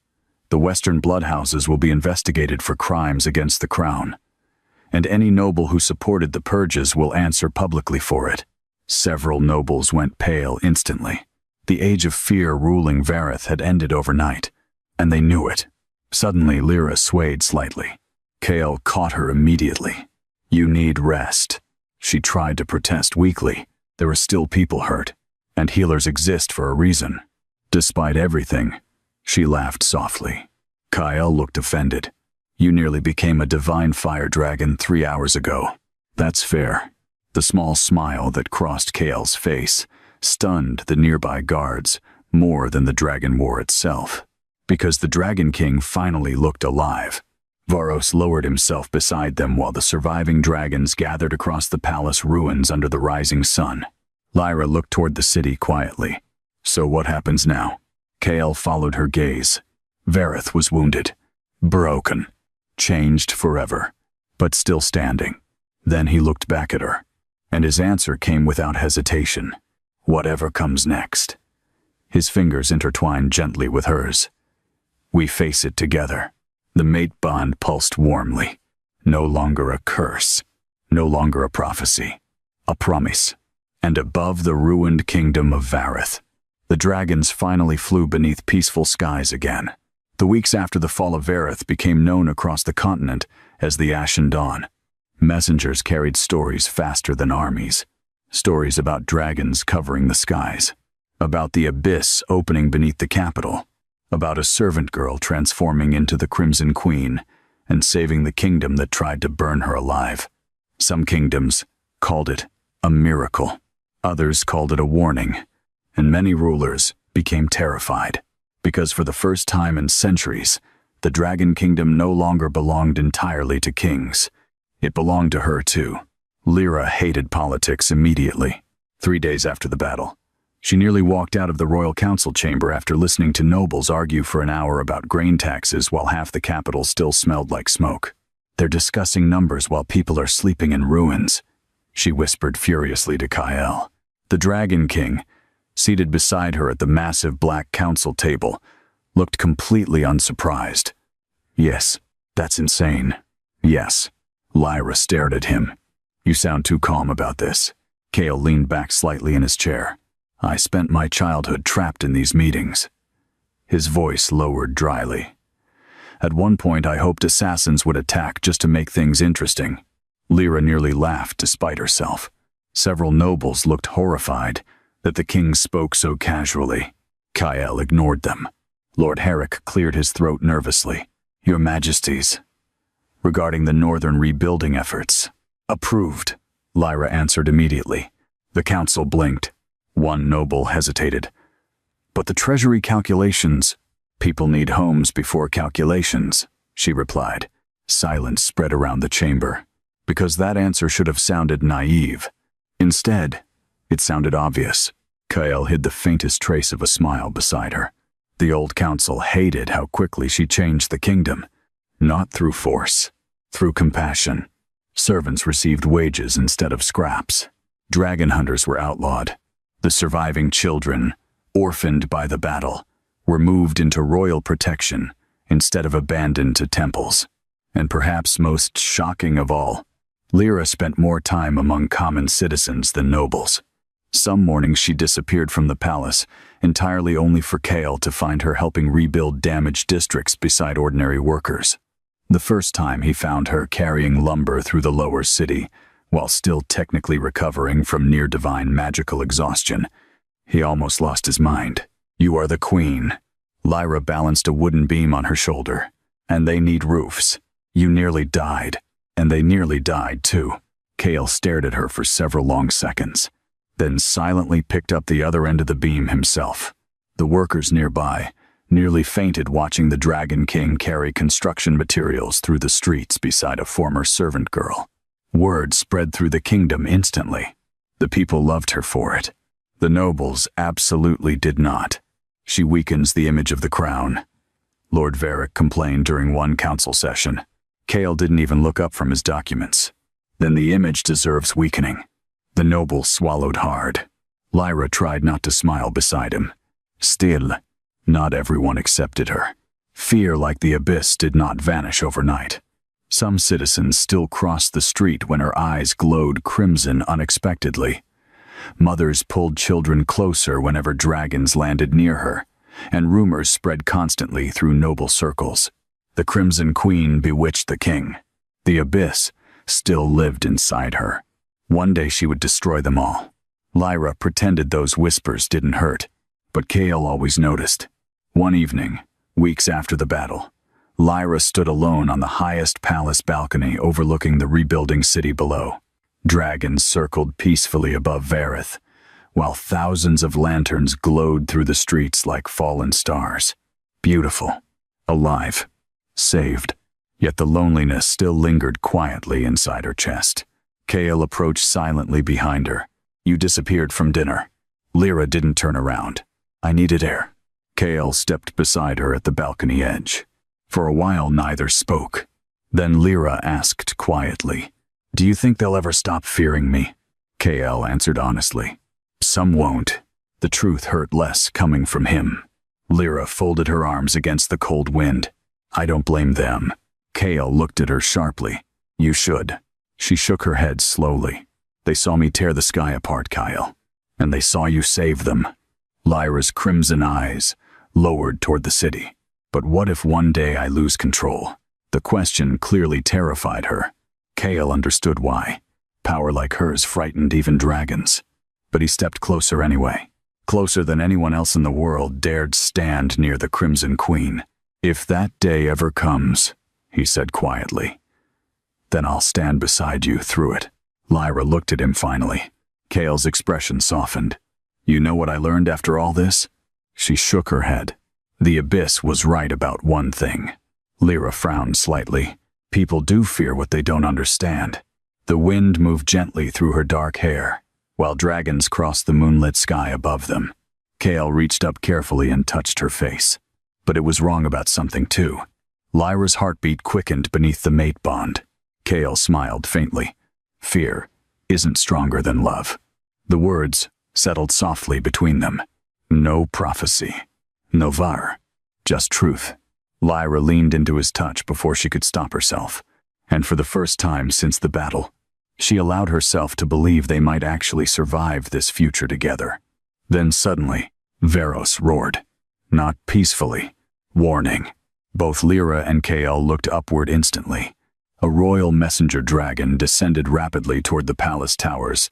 The Western bloodhouses will be investigated for crimes against the crown. And any noble who supported the purges will answer publicly for it." Several nobles went pale instantly. The age of fear ruling Vareth had ended overnight, and they knew it. Suddenly, Lyra swayed slightly. Kael caught her immediately. "You need rest." She tried to protest weakly. There are still people hurt, and healers exist for a reason. Despite everything, she laughed softly. Kael looked offended. "You nearly became a divine fire dragon 3 hours ago." "That's fair." The small smile that crossed Kael's face stunned the nearby guards more than the dragon war itself. Because the Dragon King finally looked alive. Varos lowered himself beside them while the surviving dragons gathered across the palace ruins under the rising sun. Lyra looked toward the city quietly. "So what happens now?" Kael followed her gaze. Vareth was wounded, broken, changed forever, but still standing. Then he looked back at her, and his answer came without hesitation. "Whatever comes next." His fingers intertwined gently with hers. "We face it together." The mate bond pulsed warmly. No longer a curse, no longer a prophecy, a promise. And above the ruined kingdom of Vareth, the dragons finally flew beneath peaceful skies again. The weeks after the fall of Vareth became known across the continent as the Ashen Dawn. Messengers carried stories faster than armies. Stories about dragons covering the skies, about the abyss opening beneath the capital, about a servant girl transforming into the Crimson Queen and saving the kingdom that tried to burn her alive. Some kingdoms called it a miracle. Others called it a warning. And many rulers became terrified, because for the first time in centuries, the Dragon Kingdom no longer belonged entirely to kings. It belonged to her too. Lyra hated politics immediately. 3 days after the battle, she nearly walked out of the royal council chamber after listening to nobles argue for an hour about grain taxes while half the capital still smelled like smoke. "They're discussing numbers while people are sleeping in ruins," she whispered furiously to Kael. The Dragon King, seated beside her at the massive black council table, looked completely unsurprised. "Yes, that's insane." "Yes." Lyra stared at him. "You sound too calm about this." Kael leaned back slightly in his chair. "I spent my childhood trapped in these meetings." His voice lowered dryly. "At one point I hoped assassins would attack just to make things interesting." Lyra nearly laughed despite herself. Several nobles looked horrified that the king spoke so casually. Kael ignored them. Lord Herrick cleared his throat nervously. "Your Majesties." regarding the northern rebuilding efforts. Approved, Lyra answered immediately. The council blinked. One noble hesitated. But the treasury calculations. People need homes before calculations, she replied. Silence spread around the chamber, because that answer should have sounded naive. Instead, it sounded obvious. Kael hid the faintest trace of a smile beside her. The old council hated how quickly she changed the kingdom. Not through force, through compassion. Servants received wages instead of scraps. Dragon hunters were outlawed. The surviving children, orphaned by the battle, were moved into royal protection instead of abandoned to temples. And perhaps most shocking of all, Lyra spent more time among common citizens than nobles. Some mornings she disappeared from the palace, entirely only for Kael to find her helping rebuild damaged districts beside ordinary workers. The first time he found her carrying lumber through the lower city, while still technically recovering from near-divine magical exhaustion, he almost lost his mind. You are the queen. Lyra balanced a wooden beam on her shoulder. And they need roofs. You nearly died. And they nearly died, too. Kael stared at her for several long seconds, then silently picked up the other end of the beam himself. The workers nearby nearly fainted watching the Dragon King carry construction materials through the streets beside a former servant girl. Word spread through the kingdom instantly. The people loved her for it. The nobles absolutely did not. She weakens the image of the crown, Lord Varric complained during one council session. Kael didn't even look up from his documents. Then the image deserves weakening. The noble swallowed hard. Lyra tried not to smile beside him. Still, not everyone accepted her. Fear like the abyss did not vanish overnight. Some citizens still crossed the street when her eyes glowed crimson unexpectedly. Mothers pulled children closer whenever dragons landed near her, and rumors spread constantly through noble circles. The Crimson Queen bewitched the king. The abyss still lived inside her. One day she would destroy them all. Lyra pretended those whispers didn't hurt, but Kael always noticed. One evening, weeks after the battle, Lyra stood alone on the highest palace balcony overlooking the rebuilding city below. Dragons circled peacefully above Varith, while thousands of lanterns glowed through the streets like fallen stars. Beautiful, alive, saved. Yet the loneliness still lingered quietly inside her chest. Kael approached silently behind her. You disappeared from dinner. Lyra didn't turn around. I needed air. Kael stepped beside her at the balcony edge. For a while neither spoke. Then Lyra asked quietly, Do you think they'll ever stop fearing me? Kael answered honestly. Some won't. The truth hurt less coming from him. Lyra folded her arms against the cold wind. I don't blame them. Kael looked at her sharply. You should. She shook her head slowly. They saw me tear the sky apart, Kael. And they saw you save them. Lyra's crimson eyes lowered toward the city. But what if one day I lose control? The question clearly terrified her. Kael understood why. Power like hers frightened even dragons. But he stepped closer anyway. Closer than anyone else in the world dared stand near the Crimson Queen. If that day ever comes, he said quietly, then I'll stand beside you through it. Lyra looked at him finally. Kael's expression softened. You know what I learned after all this? She shook her head. The abyss was right about one thing. Lyra frowned slightly. People do fear what they don't understand. The wind moved gently through her dark hair, while dragons crossed the moonlit sky above them. Kael reached up carefully and touched her face. But it was wrong about something too. Lyra's heartbeat quickened beneath the mate bond. Kael smiled faintly. Fear isn't stronger than love. The words settled softly between them. No prophecy. No var. Just truth. Lyra leaned into his touch before she could stop herself. And for the first time since the battle, she allowed herself to believe they might actually survive this future together. Then suddenly, Varos roared. Not peacefully. Warning. Both Lyra and Kael looked upward instantly. A royal messenger dragon descended rapidly toward the palace towers,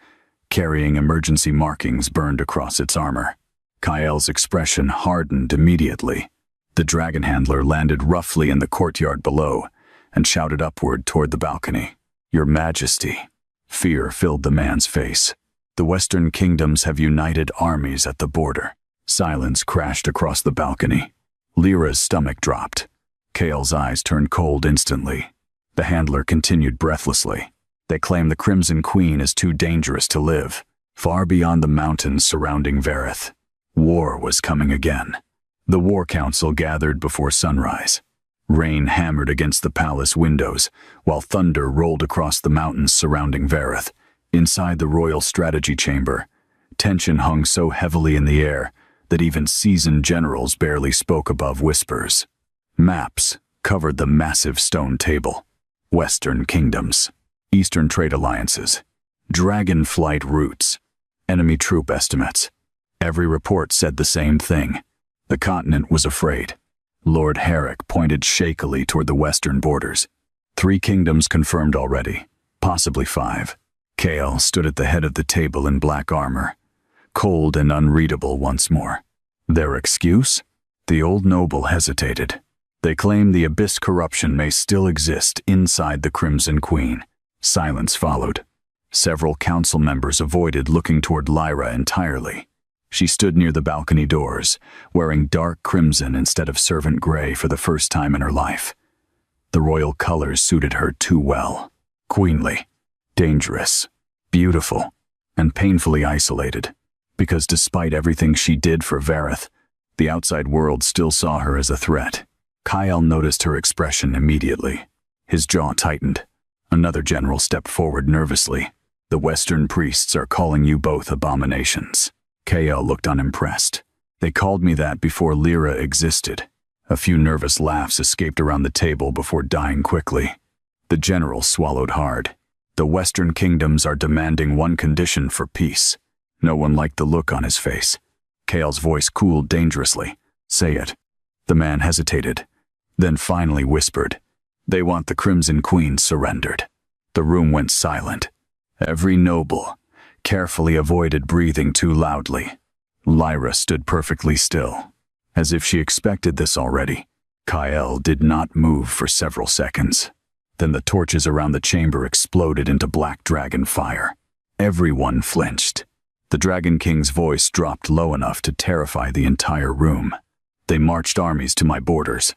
carrying emergency markings burned across its armor. Kael's expression hardened immediately. The dragon handler landed roughly in the courtyard below, and shouted upward toward the balcony. "Your Majesty." Fear filled the man's face. "The Western kingdoms have united armies at the border." Silence crashed across the balcony. Lyra's stomach dropped. Kale's eyes turned cold instantly. The handler continued breathlessly. "They claim the Crimson Queen is too dangerous to live, far beyond the mountains surrounding Verith." War was coming again. The War Council gathered before sunrise. Rain hammered against the palace windows, while thunder rolled across the mountains surrounding Verith. Inside the royal strategy chamber, tension hung so heavily in the air that even seasoned generals barely spoke above whispers. Maps covered the massive stone table. Western kingdoms, Eastern trade alliances, dragon flight routes, enemy troop estimates. Every report said the same thing. The continent was afraid. Lord Herrick pointed shakily toward the western borders. 3 kingdoms confirmed already, possibly 5. Kale stood at the head of the table in black armor, cold and unreadable once more. Their excuse? The old noble hesitated. They claim the abyss corruption may still exist inside the Crimson Queen. Silence followed. Several council members avoided looking toward Lyra entirely. She stood near the balcony doors, wearing dark crimson instead of servant gray for the first time in her life. The royal colors suited her too well. Queenly, dangerous, beautiful, and painfully isolated. Because despite everything she did for Verith, the outside world still saw her as a threat. Kyle noticed her expression immediately. His jaw tightened. Another general stepped forward nervously. "The Western priests are calling you both abominations." Kyle looked unimpressed. "They called me that before Lyra existed." A few nervous laughs escaped around the table before dying quickly. The general swallowed hard. "The Western kingdoms are demanding one condition for peace." No one liked the look on his face. Kale's voice cooled dangerously. "Say it." The man hesitated, then finally whispered, "They want the Crimson Queen surrendered." The room went silent. Every noble carefully avoided breathing too loudly. Lyra stood perfectly still, as if she expected this already. Kyle did not move for several seconds. Then the torches around the chamber exploded into black dragon fire. Everyone flinched. The Dragon King's voice dropped low enough to terrify the entire room. "They marched armies to my borders."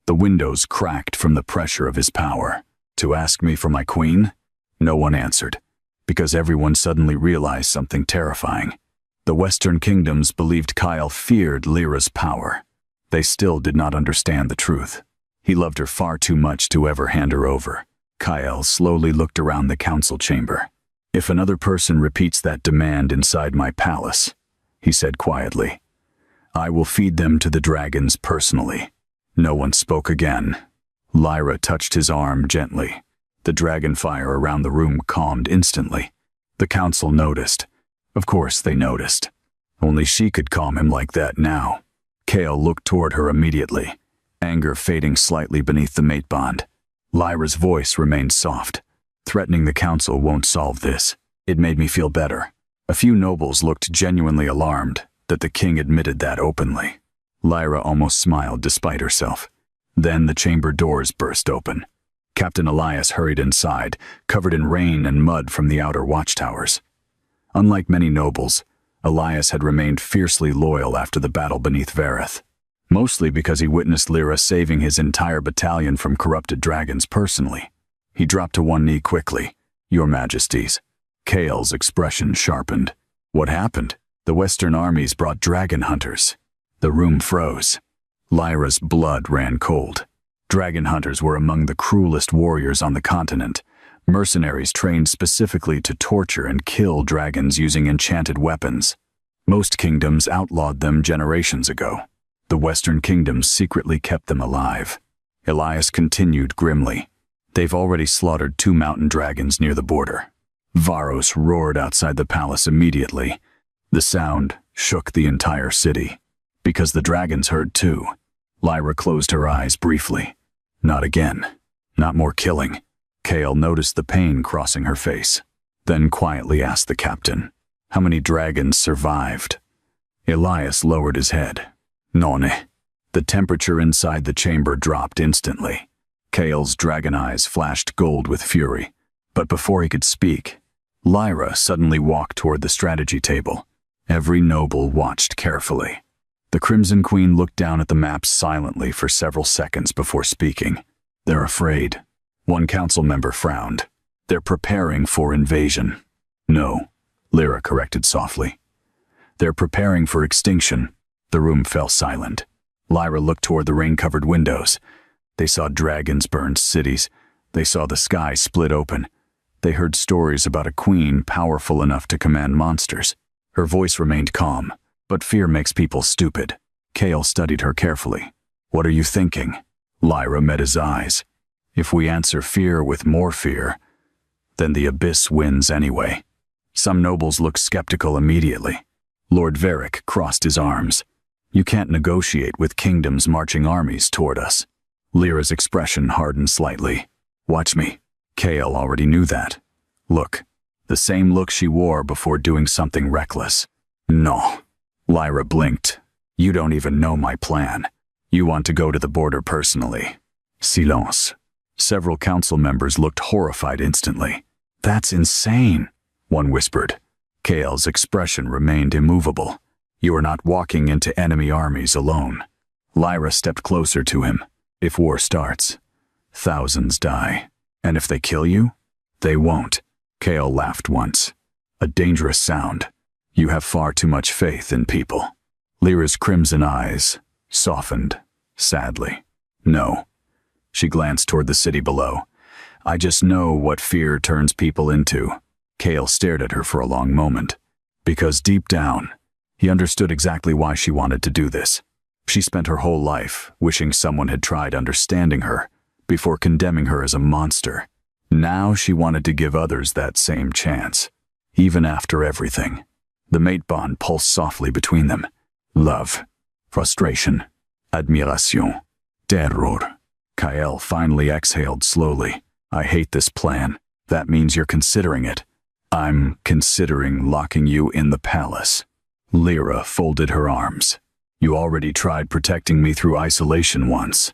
The windows cracked from the pressure of his power. "To ask me for my queen?" No one answered, because everyone suddenly realized something terrifying. The Western kingdoms believed Kyle feared Lyra's power. They still did not understand the truth. He loved her far too much to ever hand her over. Kyle slowly looked around the council chamber. "If another person repeats that demand inside my palace," he said quietly, "I will feed them to the dragons personally." No one spoke again. Lyra touched his arm gently. The dragon fire around the room calmed instantly. The council noticed. Of course they noticed. Only she could calm him like that now. Kale looked toward her immediately, anger fading slightly beneath the mate bond. Lyra's voice remained soft. "Threatening the council won't solve this." It made me feel better. A few nobles looked genuinely alarmed that the king admitted that openly. Lyra almost smiled despite herself. Then the chamber doors burst open. Captain Elias hurried inside, covered in rain and mud from the outer watchtowers. Unlike many nobles, Elias had remained fiercely loyal after the battle beneath Verith, mostly because he witnessed Lyra saving his entire battalion from corrupted dragons personally. He dropped to one knee quickly. "Your Majesties." Kale's expression sharpened. "What happened?" "The Western armies brought dragon hunters." The room froze. Lyra's blood ran cold. Dragon hunters were among the cruelest warriors on the continent, mercenaries trained specifically to torture and kill dragons using enchanted weapons. Most kingdoms outlawed them generations ago. The Western kingdoms secretly kept them alive. Elias continued grimly. "They've already slaughtered 2 mountain dragons near the border." Varos roared outside the palace immediately. The sound shook the entire city. Because the dragons heard too. Lyra closed her eyes briefly. Not again. Not more killing. Kale noticed the pain crossing her face, then quietly asked the captain, "How many dragons survived?" Elias lowered his head. "None." The temperature inside the chamber dropped instantly. Kale's dragon eyes flashed gold with fury. But before he could speak, Lyra suddenly walked toward the strategy table. Every noble watched carefully. The Crimson Queen looked down at the maps silently for several seconds before speaking. "They're afraid." One council member frowned. "They're preparing for invasion." "No," Lyra corrected softly. "They're preparing for extinction." The room fell silent. Lyra looked toward the rain-covered windows. They saw dragons burn cities. They saw the sky split open. They heard stories about a queen powerful enough to command monsters. Her voice remained calm, but fear makes people stupid. Kale studied her carefully. "What are you thinking?" Lyra met his eyes. "If we answer fear with more fear, then the abyss wins anyway." Some nobles looked skeptical immediately. Lord Varric crossed his arms. "You can't negotiate with kingdoms marching armies toward us." Lyra's expression hardened slightly. "Watch me." Kale already knew that. "Look." The same look she wore before doing something reckless. "No." Lyra blinked. "You don't even know my plan. You want to go to the border personally." Silence. Several council members looked horrified instantly. "That's insane," one whispered. Kale's expression remained immovable. "You are not walking into enemy armies alone." Lyra stepped closer to him. "If war starts, thousands die. And if they kill you, they won't." Kale laughed once. "A dangerous sound. You have far too much faith in people." Lyra's crimson eyes softened, sadly. "No." She glanced toward the city below. "I just know what fear turns people into." Kale stared at her for a long moment. Because deep down, he understood exactly why she wanted to do this. She spent her whole life wishing someone had tried understanding her before condemning her as a monster. Now she wanted to give others that same chance, even after everything. The mate bond pulsed softly between them. Love, frustration, admiration, terror. Kyle finally exhaled slowly. "I hate this plan. That means you're considering it." "I'm considering locking you in the palace." Lyra folded her arms. "You already tried protecting me through isolation once.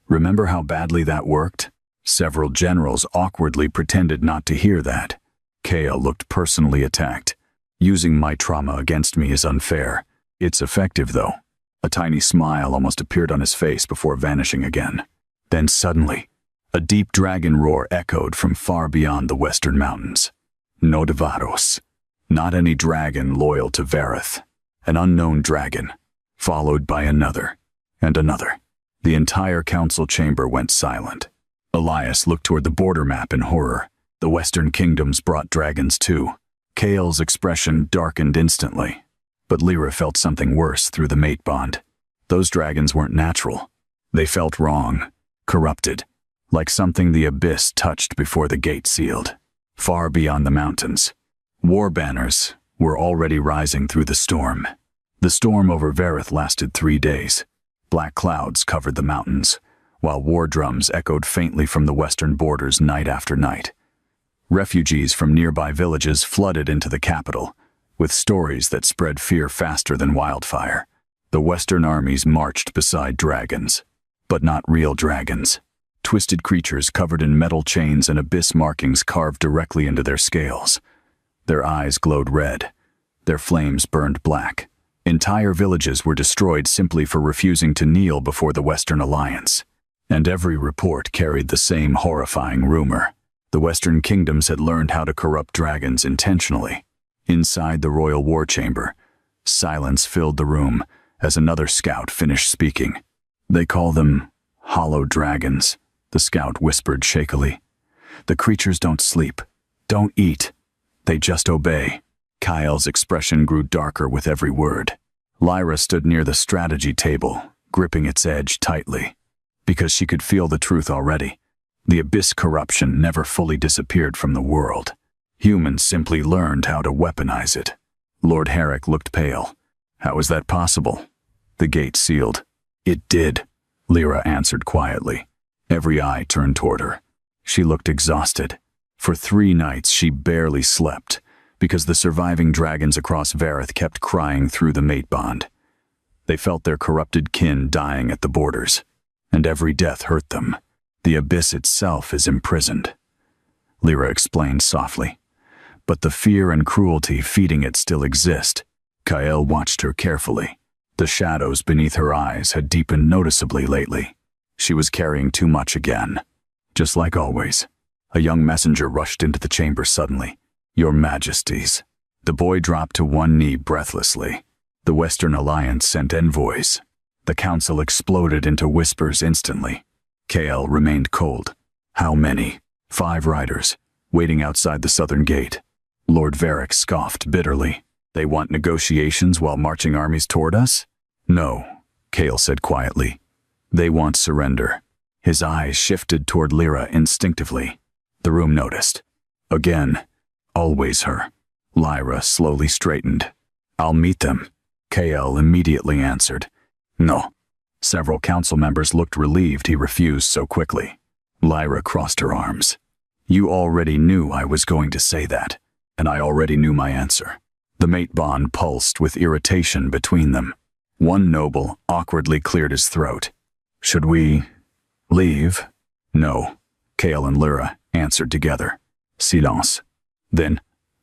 Remember how badly that worked?" Several generals awkwardly pretended not to hear that. Kale looked personally attacked. "Using my trauma against me is unfair. It's effective, though." A tiny smile almost appeared on his face before vanishing again. Then suddenly, a deep dragon roar echoed from far beyond the western mountains. "No de Varos." Not any dragon loyal to Vareth. An unknown dragon, followed by another, and another. The entire council chamber went silent. Elias looked toward the border map in horror. The western kingdoms brought dragons too. Kale's expression darkened instantly. But Lyra felt something worse through the mate bond. Those dragons weren't natural. They felt wrong, corrupted, like something the abyss touched before the gate sealed. Far beyond the mountains, war banners were already rising through the storm. The storm over Vareth lasted 3 days. Black clouds covered the mountains, while war drums echoed faintly from the western borders night after night. Refugees from nearby villages flooded into the capital, with stories that spread fear faster than wildfire. The western armies marched beside dragons, but not real dragons. Twisted creatures covered in metal chains and abyss markings carved directly into their scales. Their eyes glowed red. Their flames burned black. Entire villages were destroyed simply for refusing to kneel before the Western Alliance. And every report carried the same horrifying rumor. The Western kingdoms had learned how to corrupt dragons intentionally. Inside the royal war chamber, silence filled the room as another scout finished speaking. "They call them hollow dragons," the scout whispered shakily. "The creatures don't sleep, don't eat. They just obey." Kyle's expression grew darker with every word. Lyra stood near the strategy table, gripping its edge tightly, because she could feel the truth already. The abyss corruption never fully disappeared from the world. Humans simply learned how to weaponize it. Lord Herrick looked pale. "How is that possible?" "The gate sealed." "It did," Lyra answered quietly. Every eye turned toward her. She looked exhausted. For 3 nights she barely slept, because the surviving dragons across Vareth kept crying through the mate bond. They felt their corrupted kin dying at the borders, and every death hurt them. The abyss itself is imprisoned," Lyra explained softly. "But the fear and cruelty feeding it still exist." Kael watched her carefully. The shadows beneath her eyes had deepened noticeably lately. She was carrying too much again. Just like always. A young messenger rushed into the chamber suddenly. "Your Majesties." The boy dropped to one knee breathlessly. The Western Alliance sent envoys. The council exploded into whispers instantly. Kael remained cold. "How many?" "5 riders, waiting outside the southern gate." Lord Varric scoffed bitterly. "They want negotiations while marching armies toward us?" "No," Kael said quietly. "They want surrender." His eyes shifted toward Lyra instinctively. The room noticed. Again, always her. Lyra slowly straightened. "I'll meet them," Kael immediately answered. "No." Several council members looked relieved he refused so quickly. Lyra crossed her arms. "You already knew I was going to say that, and I already knew my answer." The mate bond pulsed with irritation between them. One noble awkwardly cleared his throat. "Should we leave?" "No," Kael and Lyra answered together. Silence. Then,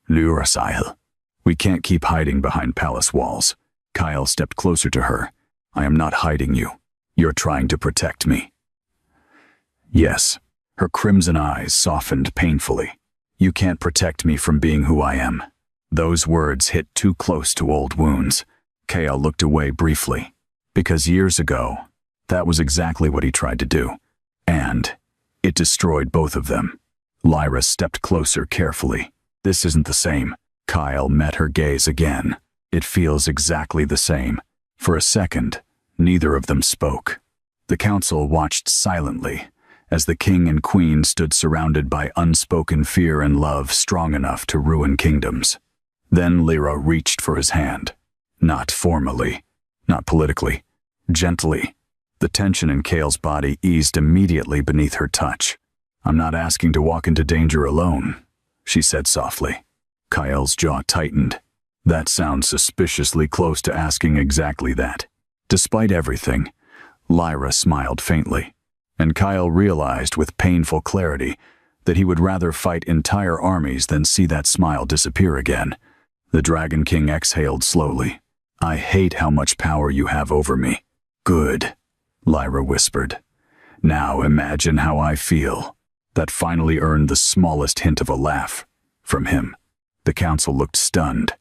"Lyra, we can't keep hiding behind palace walls." Kael stepped closer to her. "I am not hiding you. You're trying to protect me." "Yes." Her crimson eyes softened painfully. "You can't protect me from being who I am." Those words hit too close to old wounds. Kael looked away briefly. Because years ago, that was exactly what he tried to do. And it destroyed both of them. Lyra stepped closer carefully. "This isn't the same." Kael met her gaze again. "It feels exactly the same." For a second, neither of them spoke. The council watched silently as the king and queen stood surrounded by unspoken fear and love strong enough to ruin kingdoms. Then Lyra reached for his hand. Not formally, not politically, gently. The tension in Kael's body eased immediately beneath her touch. "I'm not asking to walk into danger alone," she said softly. Kael's jaw tightened. That sounds suspiciously close to asking exactly that. Despite everything, Lyra smiled faintly, and Kael realized with painful clarity that he would rather fight entire armies than see that smile disappear again. The Dragon King exhaled slowly. "I hate how much power you have over me." "Good," Lyra whispered. "Now imagine how I feel." That finally earned the smallest hint of a laugh from him. The council looked stunned.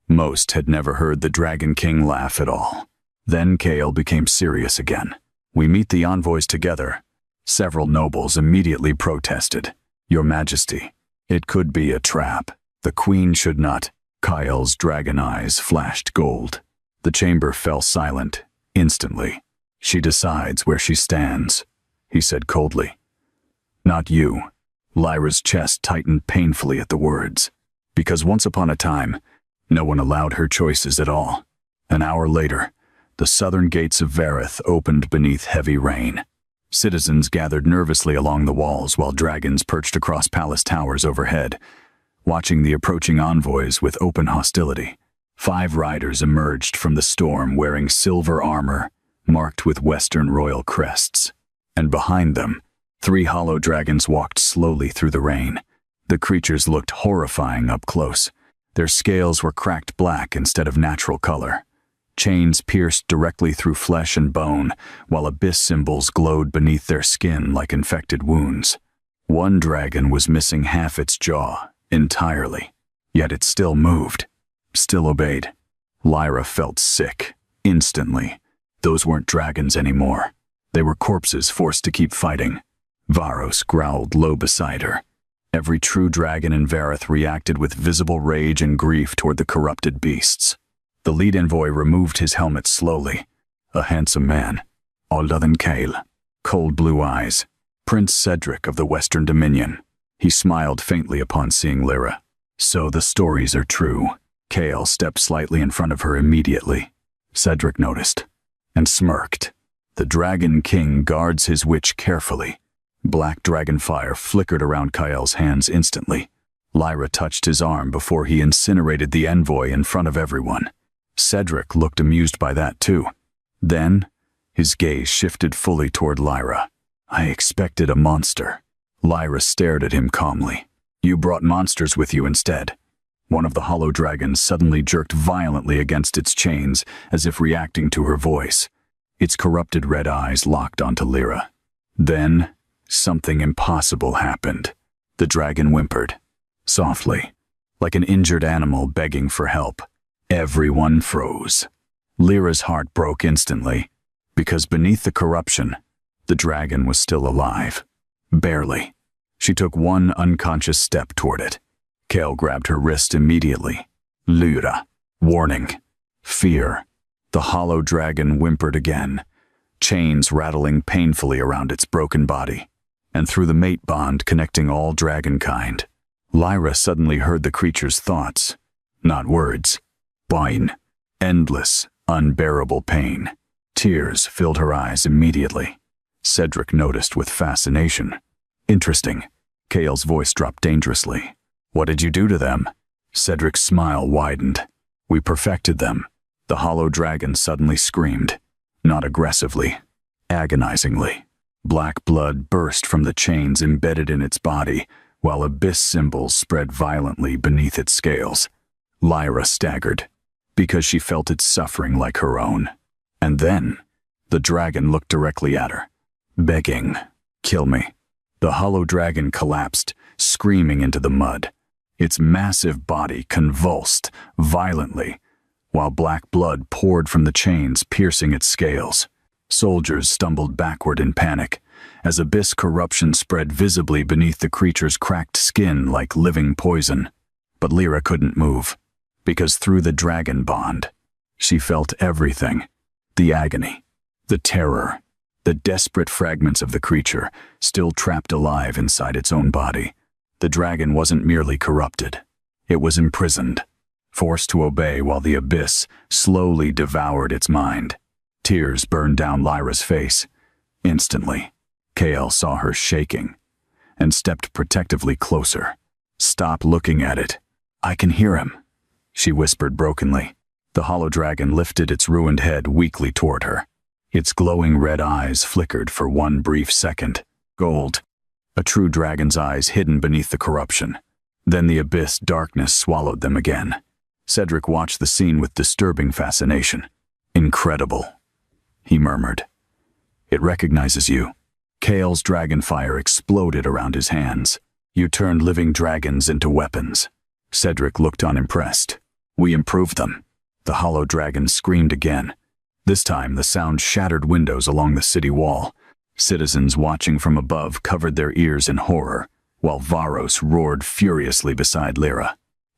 Most had never heard the Dragon King laugh at all. Then Kael became serious again. "We meet the envoys together." Several nobles immediately protested. "Your Majesty, it could be a trap. The queen should not." Kael's dragon eyes flashed gold. The chamber fell silent, instantly. "She decides where she stands," he said coldly. "Not you." Lyra's chest tightened painfully at the words. "Because once upon a time, no one allowed her choices at all." An hour later, the southern gates of Vareth opened beneath heavy rain. Citizens gathered nervously along the walls while dragons perched across palace towers overhead, watching the approaching envoys with open hostility. 5 riders emerged from the storm wearing silver armor, marked with Western royal crests. And behind them, 3 hollow dragons walked slowly through the rain. The creatures looked horrifying up close. Their scales were cracked black instead of natural color. Chains pierced directly through flesh and bone, while abyss symbols glowed beneath their skin like infected wounds. One dragon was missing half its jaw, entirely. Yet it still moved, still obeyed. Lyra felt sick, instantly. Those weren't dragons anymore. They were corpses forced to keep fighting. Varos growled low beside her. Every true dragon in Vareth reacted with visible rage and grief toward the corrupted beasts. The lead envoy removed his helmet slowly. A handsome man, older than Kael, cold blue eyes, Prince Cedric of the Western Dominion. He smiled faintly upon seeing Lyra. "So the stories are true." Kael stepped slightly in front of her immediately. Cedric noticed and smirked. "The Dragon King guards his witch carefully." Black dragon fire flickered around Kael's hands instantly. Lyra touched his arm before he incinerated the envoy in front of everyone. Cedric looked amused by that too. Then, his gaze shifted fully toward Lyra. I expected a monster. Lyra stared at him calmly. You brought monsters with you instead. One of the hollow dragons suddenly jerked violently against its chains, as if reacting to her voice. Its corrupted red eyes locked onto Lyra. Then, something impossible happened. The dragon whimpered, softly, like an injured animal begging for help. Everyone froze. Lyra's heart broke instantly, because beneath the corruption, the dragon was still alive. Barely. She took one unconscious step toward it. Kale grabbed her wrist immediately. Lyra. Warning. Fear. The hollow dragon whimpered again, chains rattling painfully around its broken body. And through the mate bond connecting all dragonkind, Lyra suddenly heard the creature's thoughts. Not words. Pain. Endless, unbearable pain. Tears filled her eyes immediately. Cedric noticed with fascination. Interesting. Kale's voice dropped dangerously. What did you do to them? Cedric's smile widened. We perfected them. The hollow dragon suddenly screamed. Not aggressively, agonizingly. Black blood burst from the chains embedded in its body, while abyss symbols spread violently beneath its scales. Lyra staggered, because she felt its suffering like her own. And then, the dragon looked directly at her, begging, "Kill me." The hollow dragon collapsed, screaming into the mud. Its massive body convulsed violently, while black blood poured from the chains, piercing its scales. Soldiers stumbled backward in panic, as abyss corruption spread visibly beneath the creature's cracked skin like living poison. But Lyra couldn't move, because through the dragon bond, she felt everything. The agony, the terror, the desperate fragments of the creature, still trapped alive inside its own body. The dragon wasn't merely corrupted. It was imprisoned, forced to obey while the abyss slowly devoured its mind. Tears burned down Lyra's face. Instantly, Kale saw her shaking and stepped protectively closer. "Stop looking at it. I can hear him," she whispered brokenly. The hollow dragon lifted its ruined head weakly toward her. Its glowing red eyes flickered for one brief second. Gold. A true dragon's eyes hidden beneath the corruption. Then the abyss darkness swallowed them again. Cedric watched the scene with disturbing fascination. "Incredible," he murmured. "It recognizes you." Kale's dragon fire exploded around his hands. "You turned living dragons into weapons." Cedric looked unimpressed. "We improved them." The hollow dragon screamed again. This time, the sound shattered windows along the city wall. Citizens watching from above covered their ears in horror, while Varos roared furiously beside Lyra.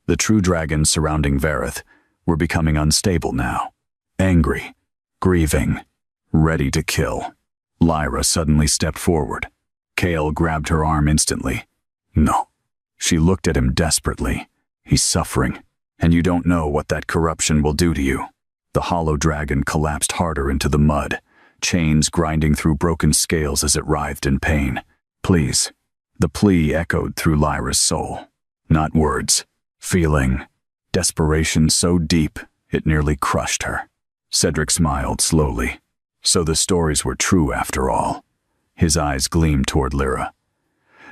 The true dragons surrounding Vareth were becoming unstable now. Angry, grieving, ready to kill. Lyra suddenly stepped forward. Kale grabbed her arm instantly. "No." She looked at him desperately. "He's suffering, and you don't know what that corruption will do to you." The hollow dragon collapsed harder into the mud, chains grinding through broken scales as it writhed in pain. "Please." The plea echoed through Lyra's soul. Not words. Feeling. Desperation so deep, it nearly crushed her. Cedric smiled slowly. So the stories were true after all. His eyes gleamed toward Lyra.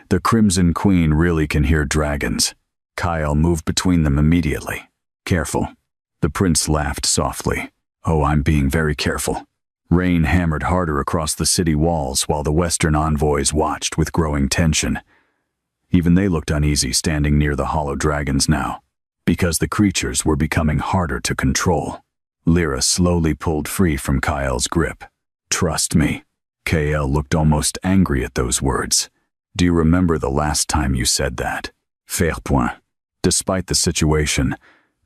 "The Crimson Queen really can hear dragons." Kyle moved between them immediately. "Careful." The prince laughed softly. "Oh, I'm being very careful." Rain hammered harder across the city walls while the Western envoys watched with growing tension. Even they looked uneasy standing near the hollow dragons now, because the creatures were becoming harder to control. Lyra slowly pulled free from Kyle's grip. "Trust me." Kael looked almost angry at those words. "Do you remember the last time you said that?" Fair point. Despite the situation,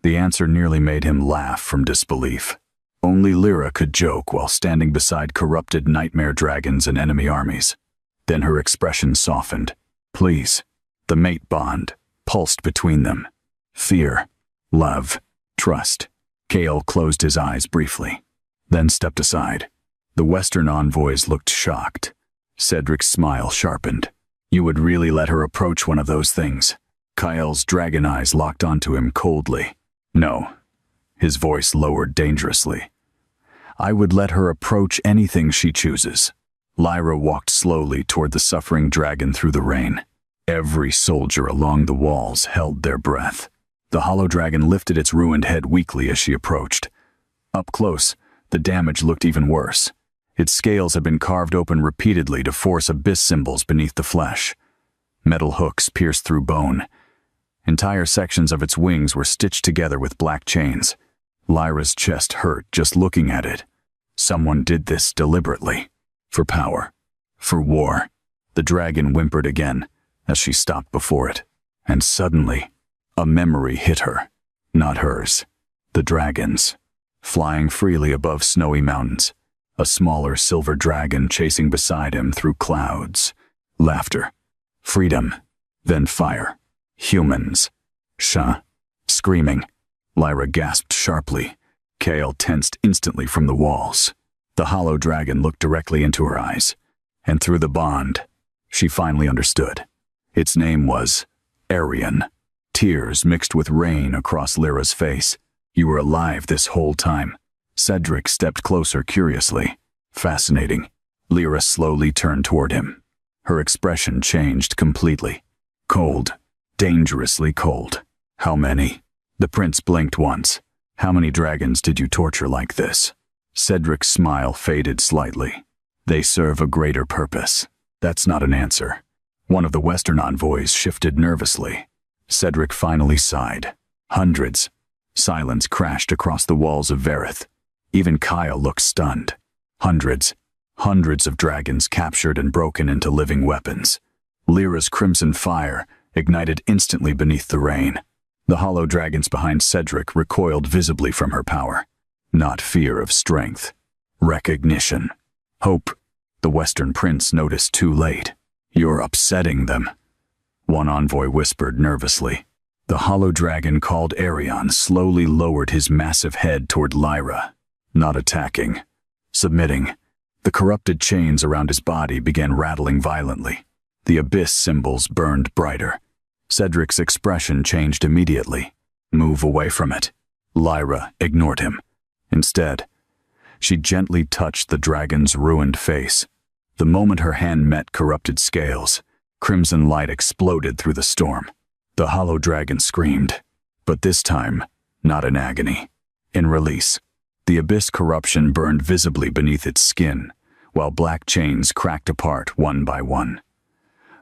the answer nearly made him laugh from disbelief. Only Lyra could joke while standing beside corrupted nightmare dragons and enemy armies. Then her expression softened. "Please." The mate bond pulsed between them. Fear, love, trust. Kale closed his eyes briefly, then stepped aside. The Western envoys looked shocked. Cedric's smile sharpened. "You would really let her approach one of those things?" Kyle's dragon eyes locked onto him coldly. "No." His voice lowered dangerously. "I would let her approach anything she chooses." Lyra walked slowly toward the suffering dragon through the rain. Every soldier along the walls held their breath. The hollow dragon lifted its ruined head weakly as she approached. Up close, the damage looked even worse. Its scales had been carved open repeatedly to force abyss symbols beneath the flesh. Metal hooks pierced through bone. Entire sections of its wings were stitched together with black chains. Lyra's chest hurt just looking at it. Someone did this deliberately. For power. For war. The dragon whimpered again as she stopped before it. And suddenly, a memory hit her. Not hers. The dragon's. Flying freely above snowy mountains. A smaller silver dragon chasing beside him through clouds. Laughter. Freedom. Then fire. Humans. Screaming. Lyra gasped sharply. Kale tensed instantly from the walls. The hollow dragon looked directly into her eyes. And through the bond, she finally understood. Its name was Arian. Tears mixed with rain across Lyra's face. You were alive this whole time. Cedric stepped closer curiously. Fascinating. Lyra slowly turned toward him. Her expression changed completely. Cold. Dangerously cold. How many? The prince blinked once. How many dragons did you torture like this? Cedric's smile faded slightly. They serve a greater purpose. That's not an answer. One of the Western envoys shifted nervously. Cedric finally sighed. Hundreds. Silence crashed across the walls of Verith. Even Kyle looked stunned. Hundreds. Hundreds of dragons captured and broken into living weapons. Lyra's crimson fire ignited instantly beneath the rain. The hollow dragons behind Cedric recoiled visibly from her power. Not fear of strength. Recognition. Hope. The Western prince noticed too late. You're upsetting them. One envoy whispered nervously. The hollow dragon called Arion slowly lowered his massive head toward Lyra. Not attacking. Submitting. The corrupted chains around his body began rattling violently. The abyss symbols burned brighter. Cedric's expression changed immediately. Move away from it. Lyra ignored him. Instead, she gently touched the dragon's ruined face. The moment her hand met corrupted scales, crimson light exploded through the storm. The hollow dragon screamed, but this time, not in agony. In release, the abyss corruption burned visibly beneath its skin, while black chains cracked apart one by one.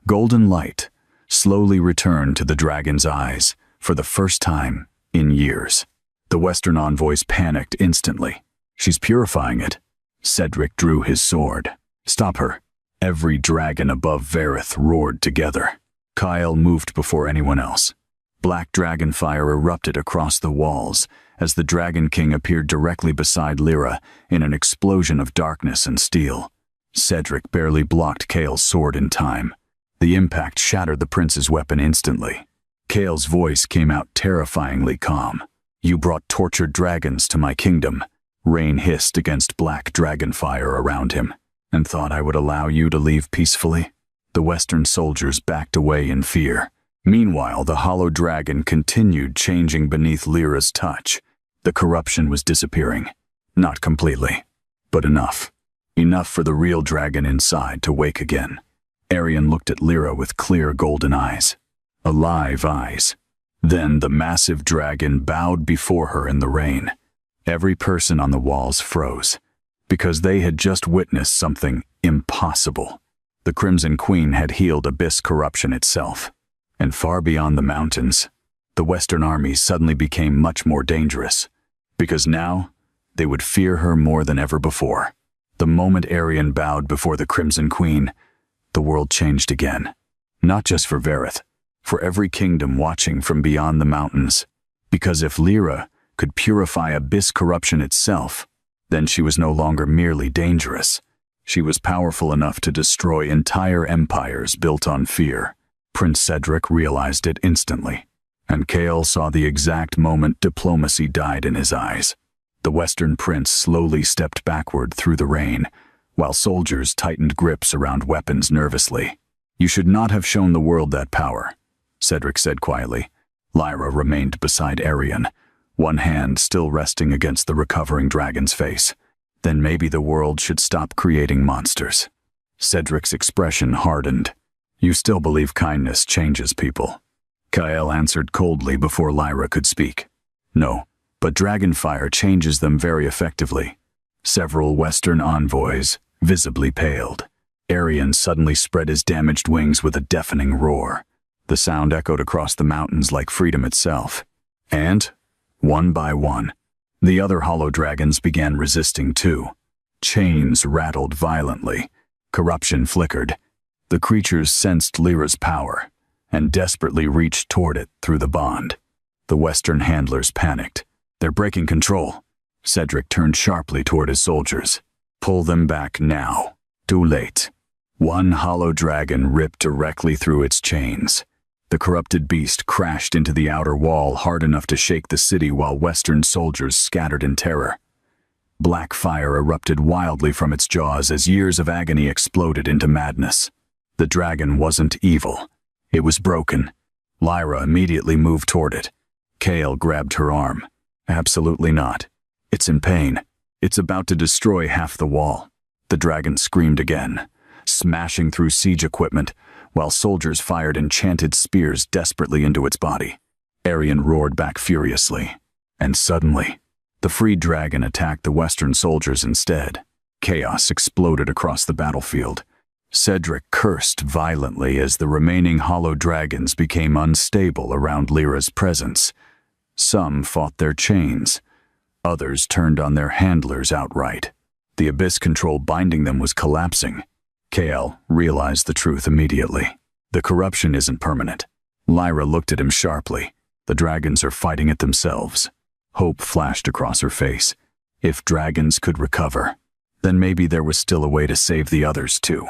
Golden light slowly returned to the dragon's eyes for the first time in years. The Western envoys panicked instantly. She's purifying it. Cedric drew his sword. Stop her. Every dragon above Verith roared together. Kyle moved before anyone else. Black dragon fire erupted across the walls as the Dragon King appeared directly beside Lyra in an explosion of darkness and steel. Cedric barely blocked Kale's sword in time. The impact shattered the prince's weapon instantly. Kale's voice came out terrifyingly calm. You brought tortured dragons to my kingdom. Rain hissed against black dragon fire around him. And thought I would allow you to leave peacefully? The Western soldiers backed away in fear. Meanwhile, the hollow dragon continued changing beneath Lyra's touch. The corruption was disappearing. Not completely, but enough. Enough for the real dragon inside to wake again. Arian looked at Lyra with clear golden eyes. Alive eyes. Then the massive dragon bowed before her in the rain. Every person on the walls froze, because they had just witnessed something impossible. The Crimson Queen had healed abyss corruption itself. And far beyond the mountains, the Western armies suddenly became much more dangerous, because now they would fear her more than ever before. The moment Arian bowed before the Crimson Queen, the world changed again. Not just for Verith, for every kingdom watching from beyond the mountains. Because if Lyra could purify abyss corruption itself, then she was no longer merely dangerous. She was powerful enough to destroy entire empires built on fear. Prince Cedric realized it instantly, and Kale saw the exact moment diplomacy died in his eyes. The Western prince slowly stepped backward through the rain, while soldiers tightened grips around weapons nervously. You should not have shown the world that power, Cedric said quietly. Lyra remained beside Arian, one hand still resting against the recovering dragon's face. Then maybe the world should stop creating monsters. Cedric's expression hardened. You still believe kindness changes people? Kyle answered coldly before Lyra could speak. No, but dragonfire changes them very effectively. Several Western envoys visibly paled. Arian suddenly spread his damaged wings with a deafening roar. The sound echoed across the mountains like freedom itself. And, one by one, the other hollow dragons began resisting too. Chains rattled violently. Corruption flickered. The creatures sensed Lyra's power and desperately reached toward it through the bond. The Western handlers panicked. They're breaking control. Cedric turned sharply toward his soldiers. Pull them back now. Too late. One hollow dragon ripped directly through its chains. The corrupted beast crashed into the outer wall hard enough to shake the city while Western soldiers scattered in terror. Black fire erupted wildly from its jaws as years of agony exploded into madness. The dragon wasn't evil. It was broken. Lyra immediately moved toward it. Kale grabbed her arm. Absolutely not. It's in pain. It's about to destroy half the wall. The dragon screamed again, smashing through siege equipment, while soldiers fired enchanted spears desperately into its body. Arian roared back furiously. And suddenly, the freed dragon attacked the Western soldiers instead. Chaos exploded across the battlefield. Cedric cursed violently as the remaining hollow dragons became unstable around Lyra's presence. Some fought their chains. Others turned on their handlers outright. The abyss control binding them was collapsing. Kale realized the truth immediately. The corruption isn't permanent. Lyra looked at him sharply. The dragons are fighting it themselves. Hope flashed across her face. If dragons could recover, then maybe there was still a way to save the others too.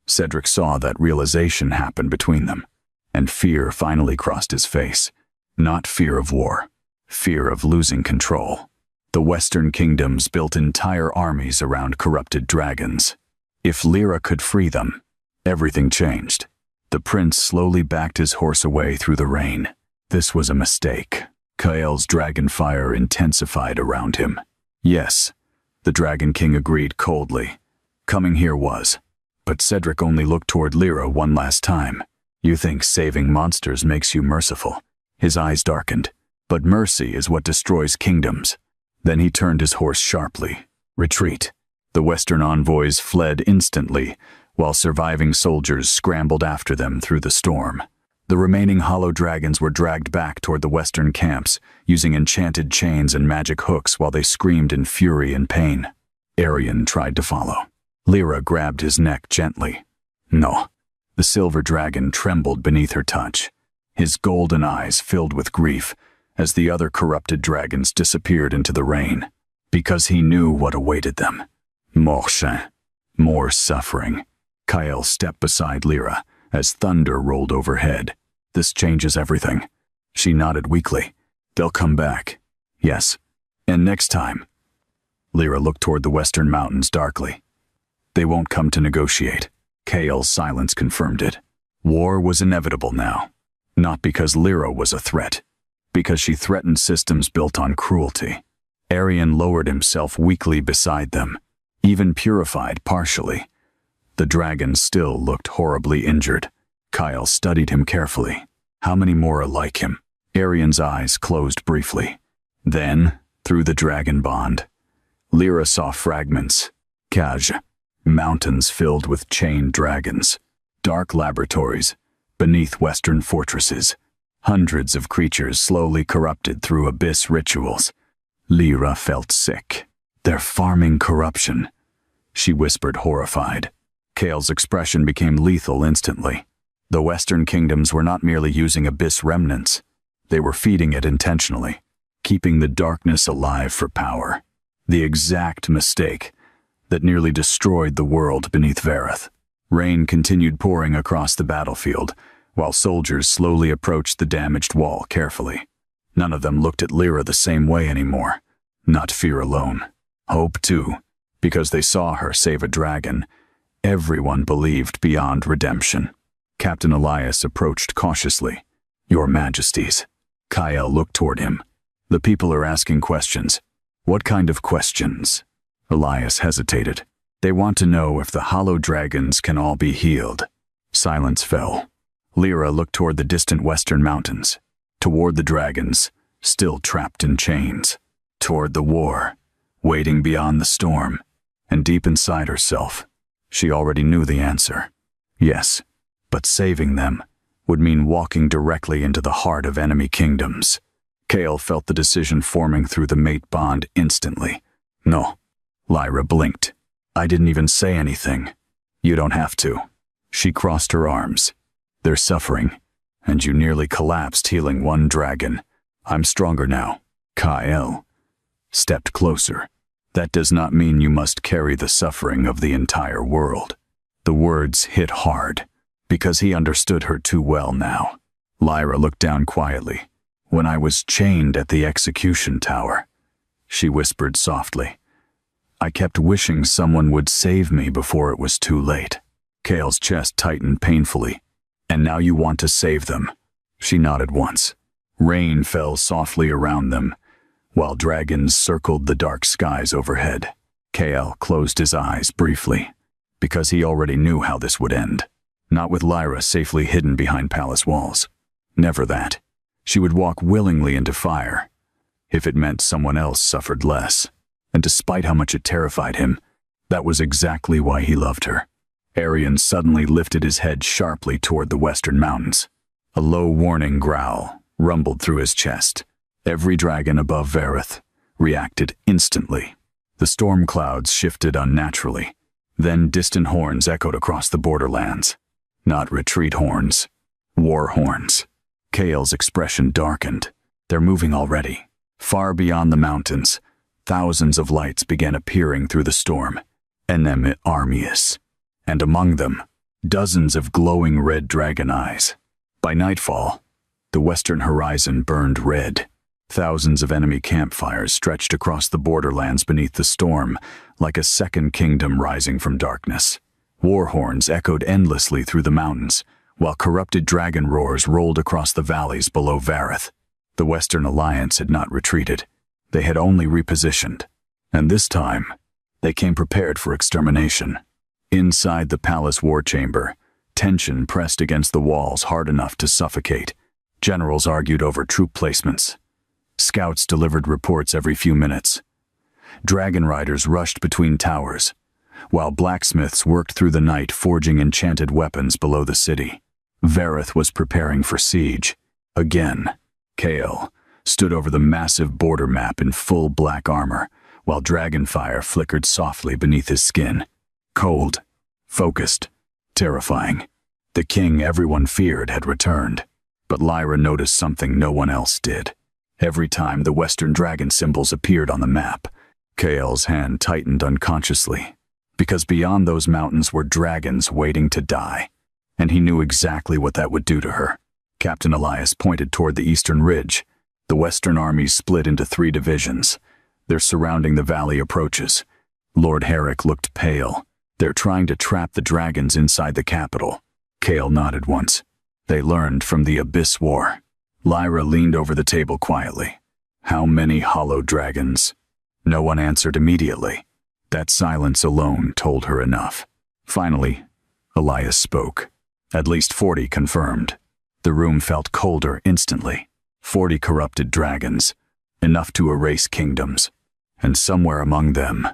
Cedric saw that realization happen between them, and fear finally crossed his face. Not fear of war, fear of losing control. The Western kingdoms built entire armies around corrupted dragons. If Lyra could free them, everything changed. The prince slowly backed his horse away through the rain. This was a mistake. Kael's dragon fire intensified around him. Yes, the Dragon King agreed coldly. Coming here was. But Cedric only looked toward Lyra one last time. You think saving monsters makes you merciful. His eyes darkened. But mercy is what destroys kingdoms. Then he turned his horse sharply. Retreat. The Western envoys fled instantly, while surviving soldiers scrambled after them through the storm. The remaining hollow dragons were dragged back toward the Western camps, using enchanted chains and magic hooks while they screamed in fury and pain. Arian tried to follow. Lyra grabbed his neck gently. No. The silver dragon trembled beneath her touch. His golden eyes filled with grief as the other corrupted dragons disappeared into the rain, because he knew what awaited them. More suffering. Kyle stepped beside Lyra as thunder rolled overhead. This changes everything. She nodded weakly. They'll come back. Yes. And next time. Lyra looked toward the western mountains darkly. They won't come to negotiate. Kale's silence confirmed it. War was inevitable now. Not because Lyra was a threat. Because she threatened systems built on cruelty. Arian lowered himself weakly beside them, even purified partially. The dragon still looked horribly injured. Kyle studied him carefully. How many more are like him? Arian's eyes closed briefly. Then, through the dragon bond, Lyra saw fragments. Kaj. Mountains filled with chained dragons. Dark laboratories beneath western fortresses. Hundreds of creatures slowly corrupted through abyss rituals. Lyra felt sick. They're farming corruption. She whispered, horrified. Kale's expression became lethal instantly. The Western kingdoms were not merely using abyss remnants. They were feeding it intentionally, keeping the darkness alive for power. The exact mistake that nearly destroyed the world beneath Vareth. Rain continued pouring across the battlefield, while soldiers slowly approached the damaged wall carefully. None of them looked at Lyra the same way anymore. Not fear alone. Hope too, because they saw her save a dragon. Everyone believed beyond redemption. Captain Elias approached cautiously. Your Majesties. Kyle looked toward him. The people are asking questions. What kind of questions? Elias hesitated. They want to know if the hollow dragons can all be healed. Silence fell. Lyra looked toward the distant western mountains, toward the dragons, still trapped in chains, toward the war, waiting beyond the storm, and deep inside herself, she already knew the answer. Yes, but saving them would mean walking directly into the heart of enemy kingdoms. Kale felt the decision forming through the mate bond instantly. No. Lyra blinked. I didn't even say anything. You don't have to. She crossed her arms. They're suffering, and you nearly collapsed healing one dragon. I'm stronger now. Kyle stepped closer. That does not mean you must carry the suffering of the entire world. The words hit hard, because he understood her too well now. Lyra looked down quietly. When I was chained at the execution tower, she whispered softly, I kept wishing someone would save me before it was too late. Kale's chest tightened painfully. And now you want to save them. She nodded once. Rain fell softly around them, while dragons circled the dark skies overhead. Kale closed his eyes briefly, because he already knew how this would end. Not with Lyra safely hidden behind palace walls. Never that. She would walk willingly into fire, if it meant someone else suffered less. And despite how much it terrified him, that was exactly why he loved her. Arian suddenly lifted his head sharply toward the western mountains. A low warning growl rumbled through his chest. Every dragon above Vareth reacted instantly. The storm clouds shifted unnaturally. Then distant horns echoed across the borderlands. Not retreat horns, war horns. Kale's expression darkened. They're moving already. Far beyond the mountains, thousands of lights began appearing through the storm. Enem armies. And among them, dozens of glowing red dragon eyes. By nightfall, the western horizon burned red. Thousands of enemy campfires stretched across the borderlands beneath the storm, like a second kingdom rising from darkness. War horns echoed endlessly through the mountains, while corrupted dragon roars rolled across the valleys below Vareth. The Western Alliance had not retreated. They had only repositioned. And this time, they came prepared for extermination. Inside the palace war chamber, tension pressed against the walls hard enough to suffocate. Generals argued over troop placements. Scouts delivered reports every few minutes. Dragon riders rushed between towers, while blacksmiths worked through the night forging enchanted weapons below the city. Vareth was preparing for siege. Again, Kale stood over the massive border map in full black armor, while dragonfire flickered softly beneath his skin. Cold, focused, terrifying. The king everyone feared had returned, but Lyra noticed something no one else did. Every time the Western dragon symbols appeared on the map, Kale's hand tightened unconsciously, because beyond those mountains were dragons waiting to die, and he knew exactly what that would do to her. Captain Elias pointed toward the eastern ridge. The Western armies split into 3 divisions. They're surrounding the valley approaches. Lord Herrick looked pale. They're trying to trap the dragons inside the capital. Kale nodded once. They learned from the Abyss War. Lyra leaned over the table quietly. How many hollow dragons? No one answered immediately. That silence alone told her enough. Finally, Elias spoke. At least 40 confirmed. The room felt colder instantly. 40 corrupted dragons, enough to erase kingdoms. And somewhere among them,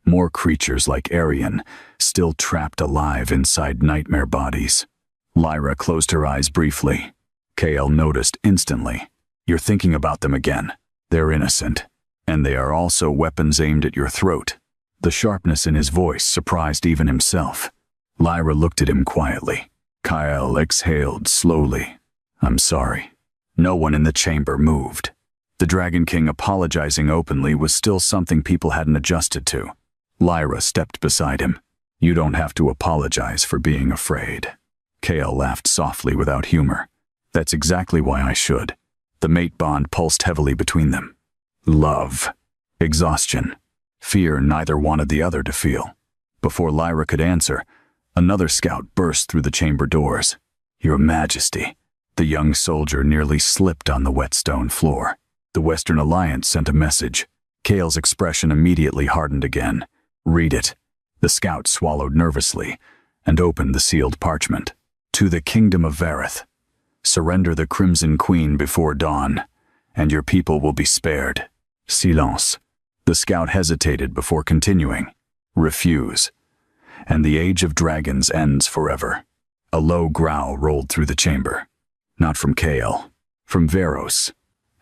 more creatures like Arian, still trapped alive inside nightmare bodies. Lyra closed her eyes briefly. Kale noticed instantly. You're thinking about them again. They're innocent. And they are also weapons aimed at your throat. The sharpness in his voice surprised even himself. Lyra looked at him quietly. Kyle exhaled slowly. I'm sorry. No one in the chamber moved. The Dragon King apologizing openly was still something people hadn't adjusted to. Lyra stepped beside him. You don't have to apologize for being afraid. Kale laughed softly without humor. That's exactly why I should. The mate bond pulsed heavily between them. Love. Exhaustion. Fear neither wanted the other to feel. Before Lyra could answer, another scout burst through the chamber doors. Your Majesty. The young soldier nearly slipped on the wet stone floor. The Western Alliance sent a message. Kale's expression immediately hardened again. Read it. The scout swallowed nervously and opened the sealed parchment. To the kingdom of Vareth. Surrender the Crimson Queen before dawn, and your people will be spared. Silence. The scout hesitated before continuing. Refuse. And the age of dragons ends forever. A low growl rolled through the chamber. Not from Kael. From Veros.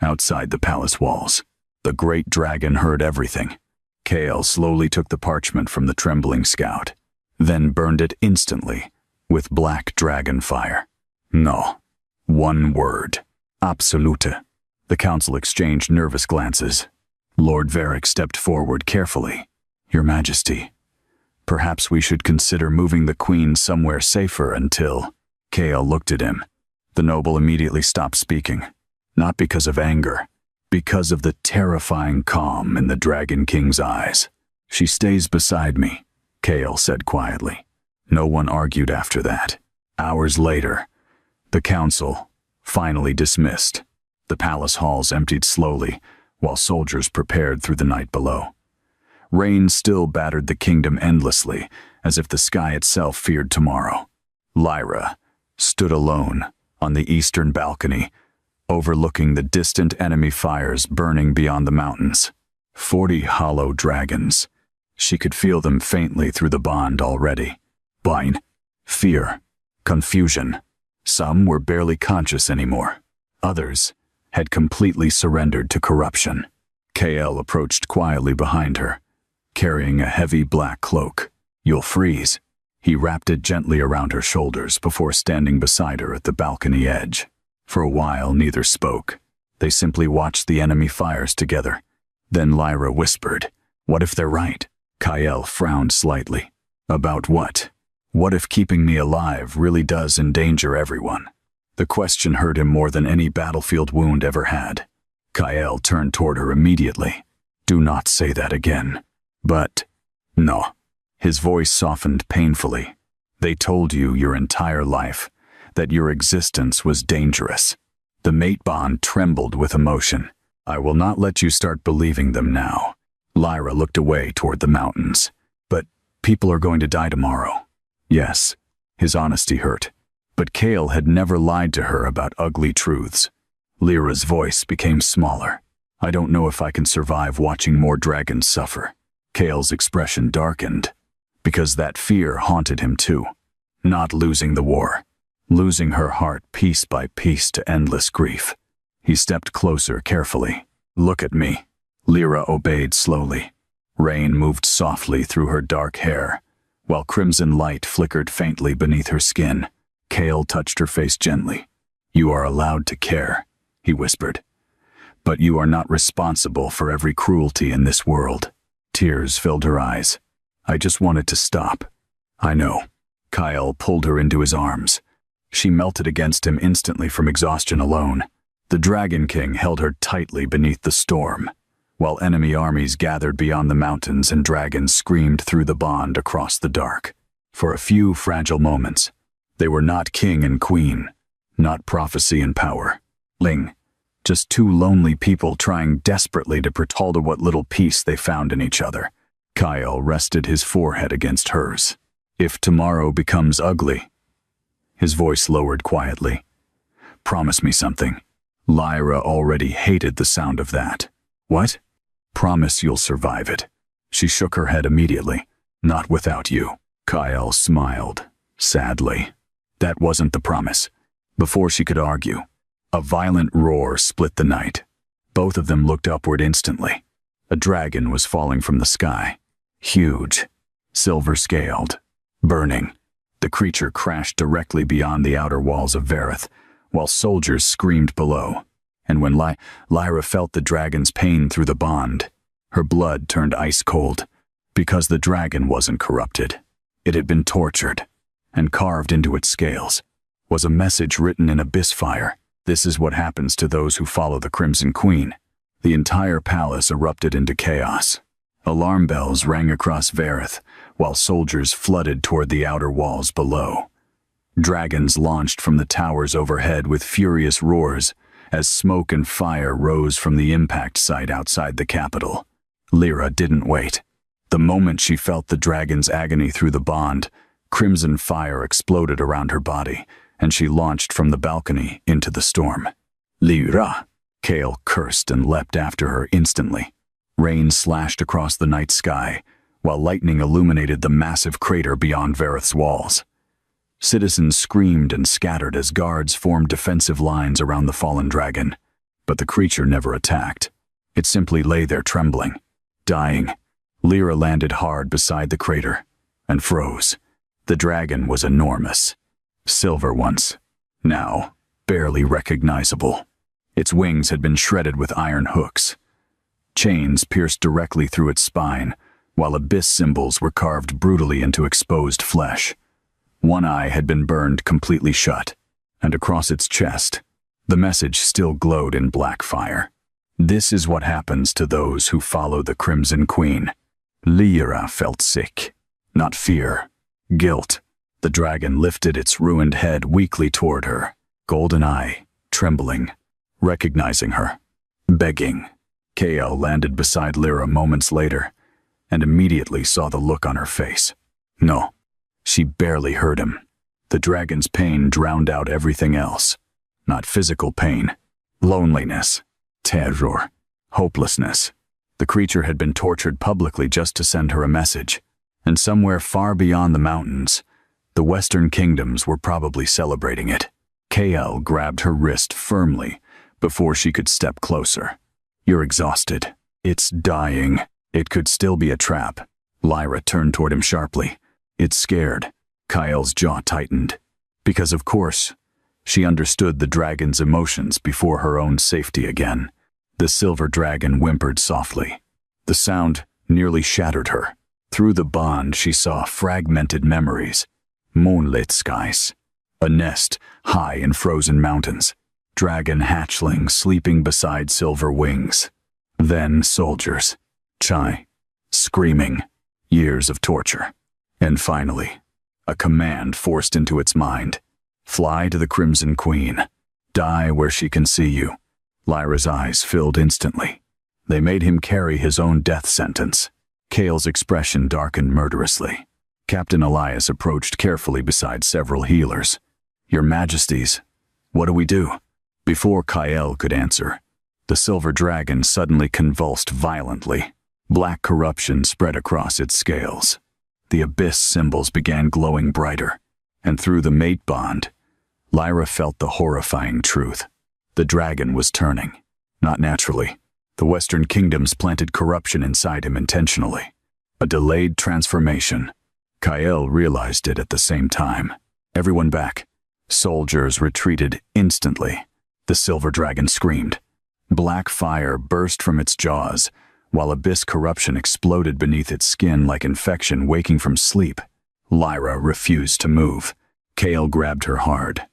Outside the palace walls. The great dragon heard everything. Kael slowly took the parchment from the trembling scout, then burned it instantly with black dragon fire. No. One word. Absolute. The council exchanged nervous glances. Lord Varric stepped forward carefully. Your Majesty, perhaps we should consider moving the Queen somewhere safer until... Kael looked at him. The noble immediately stopped speaking. Not because of anger, because of the terrifying calm in the Dragon King's eyes. She stays beside me, Kael said quietly. No one argued after that. Hours later, the council, finally dismissed. The palace halls emptied slowly, while soldiers prepared through the night below. Rain still battered the kingdom endlessly, as if the sky itself feared tomorrow. Lyra stood alone on the eastern balcony, overlooking the distant enemy fires burning beyond the mountains. 40 hollow dragons. She could feel them faintly through the bond already. Blind, fear, confusion. Some were barely conscious anymore. Others had completely surrendered to corruption. Kael approached quietly behind her, carrying a heavy black cloak. You'll freeze. He wrapped it gently around her shoulders before standing beside her at the balcony edge. For a while, neither spoke. They simply watched the enemy fires together. Then Lyra whispered, "What if they're right?" Kael frowned slightly. About what? What if keeping me alive really does endanger everyone? The question hurt him more than any battlefield wound ever had. Kael turned toward her immediately. Do not say that again. But, no. His voice softened painfully. They told you your entire life that your existence was dangerous. The mate bond trembled with emotion. I will not let you start believing them now. Lyra looked away toward the mountains. But people are going to die tomorrow. Yes, his honesty hurt. But Kael had never lied to her about ugly truths. Lyra's voice became smaller. I don't know if I can survive watching more dragons suffer. Kael's expression darkened, because that fear haunted him too. Not losing the war, losing her heart piece by piece to endless grief. He stepped closer carefully. Look at me. Lyra obeyed slowly. Rain moved softly through her dark hair, while crimson light flickered faintly beneath her skin. Kael touched her face gently. You are allowed to care, he whispered. But you are not responsible for every cruelty in this world. Tears filled her eyes. I just wanted to stop. I know. Kael pulled her into his arms. She melted against him instantly from exhaustion alone. The Dragon King held her tightly beneath the storm, while enemy armies gathered beyond the mountains and dragons screamed through the bond across the dark. For a few fragile moments, they were not king and queen, not prophecy and power. Ling. Just two lonely people trying desperately to protect what little peace they found in each other. Kael rested his forehead against hers. If tomorrow becomes ugly, his voice lowered quietly. Promise me something. Lyra already hated the sound of that. What? Promise you'll survive it. She shook her head immediately. Not without you. Kael smiled, sadly. That wasn't the promise. Before she could argue, a violent roar split the night. Both of them looked upward instantly. A dragon was falling from the sky. Huge, silver-scaled, burning. The creature crashed directly beyond the outer walls of Vareth, while soldiers screamed below. And when Lyra felt the dragon's pain through the bond, her blood turned ice-cold, because the dragon wasn't corrupted. It had been tortured, and carved into its scales was a message written in abyss fire. This is what happens to those who follow the Crimson Queen. The entire palace erupted into chaos. Alarm bells rang across Vareth, while soldiers flooded toward the outer walls below. Dragons launched from the towers overhead with furious roars as smoke and fire rose from the impact site outside the capital. Lyra didn't wait. The moment she felt the dragon's agony through the bond, crimson fire exploded around her body, and she launched from the balcony into the storm. Lyra! Kale cursed and leapt after her instantly. Rain slashed across the night sky, while lightning illuminated the massive crater beyond Vareth's walls. Citizens screamed and scattered as guards formed defensive lines around the fallen dragon, but the creature never attacked. It simply lay there trembling, dying. Lyra landed hard beside the crater and froze. The dragon was enormous. Silver once, now barely recognizable. Its wings had been shredded with iron hooks. Chains pierced directly through its spine, while abyss symbols were carved brutally into exposed flesh. One eye had been burned completely shut, and across its chest, the message still glowed in black fire. This is what happens to those who follow the Crimson Queen. Lyra felt sick, not fear, guilt. The dragon lifted its ruined head weakly toward her, golden eye, trembling, recognizing her, begging. Kael landed beside Lyra moments later, and immediately saw the look on her face. No, she barely heard him. The dragon's pain drowned out everything else. Not physical pain, loneliness, terror, hopelessness. The creature had been tortured publicly just to send her a message, and somewhere far beyond the mountains, the Western Kingdoms were probably celebrating it. Kael grabbed her wrist firmly before she could step closer. You're exhausted. It's dying. It could still be a trap. Lyra turned toward him sharply. It's scared. Kael's jaw tightened. Because of course, she understood the dragon's emotions before her own safety again. The silver dragon whimpered softly. The sound nearly shattered her. Through the bond, she saw fragmented memories. Moonlit skies. A nest high in frozen mountains. Dragon hatchlings sleeping beside silver wings. Then soldiers. Chai. Screaming. Years of torture. And finally, a command forced into its mind. Fly to the Crimson Queen. Die where she can see you. Lyra's eyes filled instantly. They made him carry his own death sentence. Kael's expression darkened murderously. Captain Elias approached carefully beside several healers. Your Majesties, what do we do? Before Kael could answer, the silver dragon suddenly convulsed violently. Black corruption spread across its scales. The abyss symbols began glowing brighter, and through the mate bond, Lyra felt the horrifying truth. The dragon was turning. Not naturally. The Western Kingdoms planted corruption inside him intentionally. A delayed transformation. Kael realized it at the same time. Everyone back. Soldiers retreated instantly. The silver dragon screamed. Black fire burst from its jaws, while abyss corruption exploded beneath its skin like infection waking from sleep. Lyra refused to move. Kael grabbed her hard.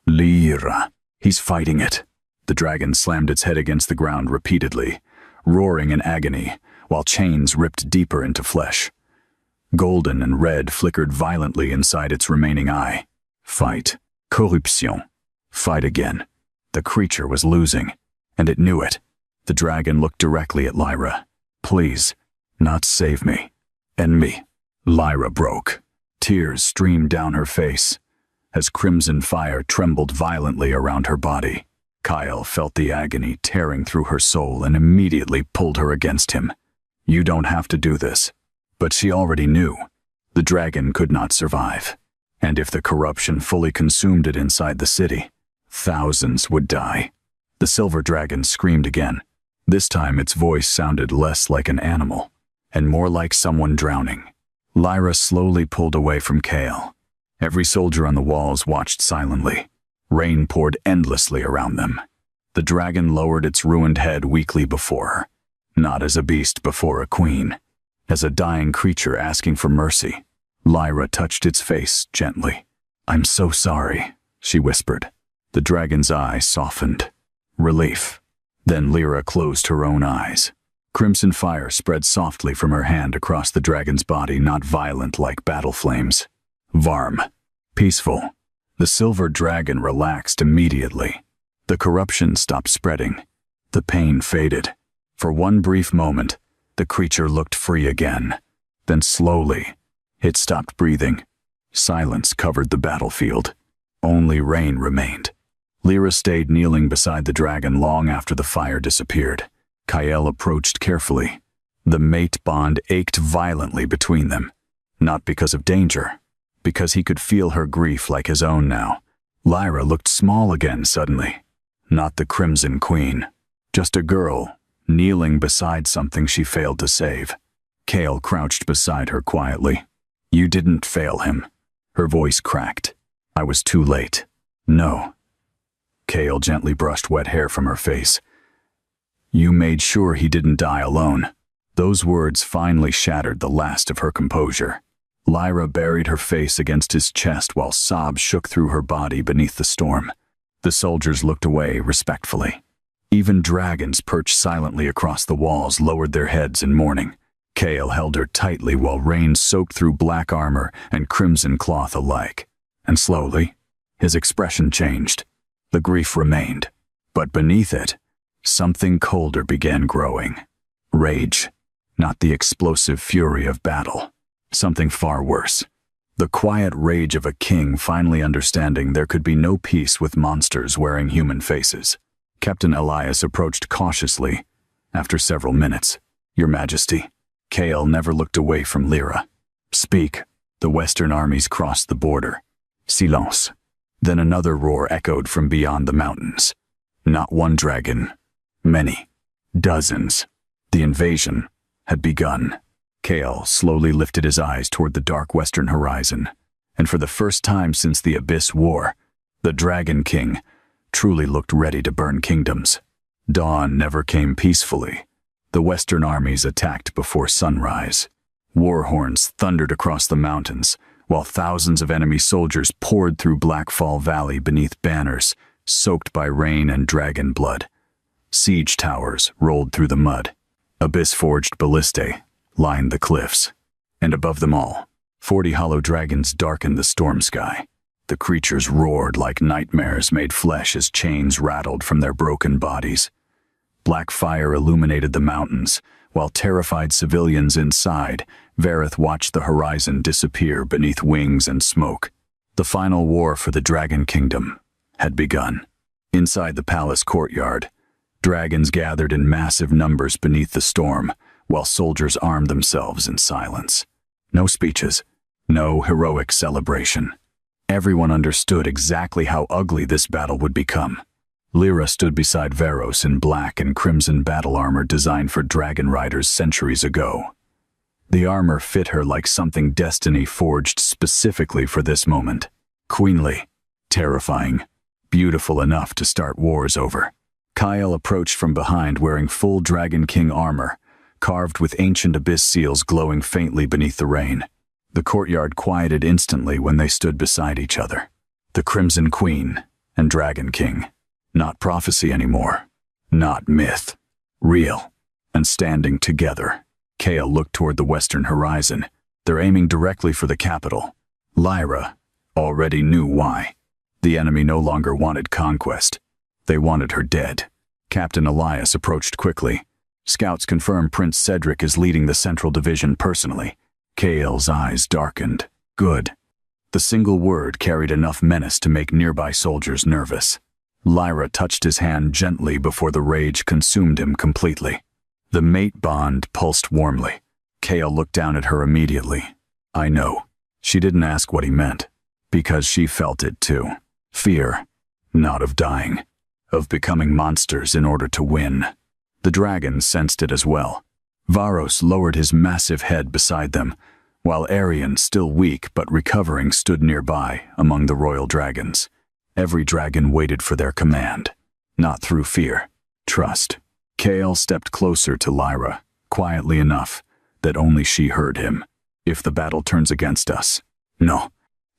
Lyra. He's fighting it. The dragon slammed its head against the ground repeatedly, roaring in agony, while chains ripped deeper into flesh. Golden and red flickered violently inside its remaining eye. Fight. Corruption. Fight again. The creature was losing, and it knew it. The dragon looked directly at Lyra. Please, not save me. And me. Lyra broke. Tears streamed down her face, as crimson fire trembled violently around her body. Kael felt the agony tearing through her soul and immediately pulled her against him. You don't have to do this. But she already knew. The dragon could not survive. And if the corruption fully consumed it inside the city, thousands would die. The silver dragon screamed again. This time its voice sounded less like an animal, and more like someone drowning. Lyra slowly pulled away from Kael. Every soldier on the walls watched silently. Rain poured endlessly around them. The dragon lowered its ruined head weakly before her, not as a beast before a queen, as a dying creature asking for mercy. Lyra touched its face gently. I'm so sorry, she whispered. The dragon's eye softened. Relief. Then Lyra closed her own eyes. Crimson fire spread softly from her hand across the dragon's body, not violent like battle flames. Varm. Peaceful. The silver dragon relaxed immediately. The corruption stopped spreading. The pain faded. For one brief moment, the creature looked free again. Then slowly, it stopped breathing. Silence covered the battlefield. Only rain remained. Lyra stayed kneeling beside the dragon long after the fire disappeared. Kael approached carefully. The mate bond ached violently between them. Not because of danger, because he could feel her grief like his own now. Lyra looked small again suddenly. Not the Crimson Queen. Just a girl, kneeling beside something she failed to save. Kael crouched beside her quietly. "You didn't fail him." Her voice cracked. "I was too late." "No." Kael gently brushed wet hair from her face. "You made sure he didn't die alone." Those words finally shattered the last of her composure. Lyra buried her face against his chest while sobs shook through her body beneath the storm. The soldiers looked away respectfully. Even dragons perched silently across the walls lowered their heads in mourning. Kael held her tightly while rain soaked through black armor and crimson cloth alike. And slowly, his expression changed. The grief remained, but beneath it, something colder began growing. Rage, not the explosive fury of battle. Something far worse. The quiet rage of a king finally understanding there could be no peace with monsters wearing human faces. Captain Elias approached cautiously. After several minutes, "Your Majesty." Kael never looked away from Lyra. "Speak." The Western armies crossed the border. Silence. Then another roar echoed from beyond the mountains. Not one dragon. Many. Dozens. The invasion had begun. Kael slowly lifted his eyes toward the dark western horizon, and for the first time since the Abyss War, the Dragon King truly looked ready to burn kingdoms. Dawn never came peacefully. The Western armies attacked before sunrise. War horns thundered across the mountains, while thousands of enemy soldiers poured through Blackfall Valley beneath banners soaked by rain and dragon blood. Siege towers rolled through the mud. Abyss-forged ballistae lined the cliffs, and above them all, 40 hollow dragons darkened the storm sky. The creatures roared like nightmares made flesh as chains rattled from their broken bodies. Black fire illuminated the mountains, while terrified civilians inside, Vareth watched the horizon disappear beneath wings and smoke. The final war for the Dragon Kingdom had begun. Inside the palace courtyard, dragons gathered in massive numbers beneath the storm, while soldiers armed themselves in silence. No speeches, no heroic celebration. Everyone understood exactly how ugly this battle would become. Lyra stood beside Varos in black and crimson battle armor designed for dragon riders centuries ago. The armor fit her like something destiny forged specifically for this moment. Queenly, terrifying, beautiful enough to start wars over. Kael approached from behind wearing full Dragon King armor, carved with ancient abyss seals glowing faintly beneath the rain. The courtyard quieted instantly when they stood beside each other. The Crimson Queen and Dragon King. Not prophecy anymore. Not myth. Real. And standing together. Kael looked toward the western horizon. They're aiming directly for the capital. Lyra already knew why. The enemy no longer wanted conquest. They wanted her dead. Captain Elias approached quickly. Scouts confirm Prince Cedric is leading the Central Division personally. Kael's eyes darkened. Good. The single word carried enough menace to make nearby soldiers nervous. Lyra touched his hand gently before the rage consumed him completely. The mate bond pulsed warmly. Kael looked down at her immediately. I know. She didn't ask what he meant, because she felt it too. Fear, not of dying, of becoming monsters in order to win. The dragon sensed it as well. Varos lowered his massive head beside them, while Arion, still weak but recovering, stood nearby among the royal dragons. Every dragon waited for their command, not through fear, trust. Kael stepped closer to Lyra, quietly enough that only she heard him. If the battle turns against us. No.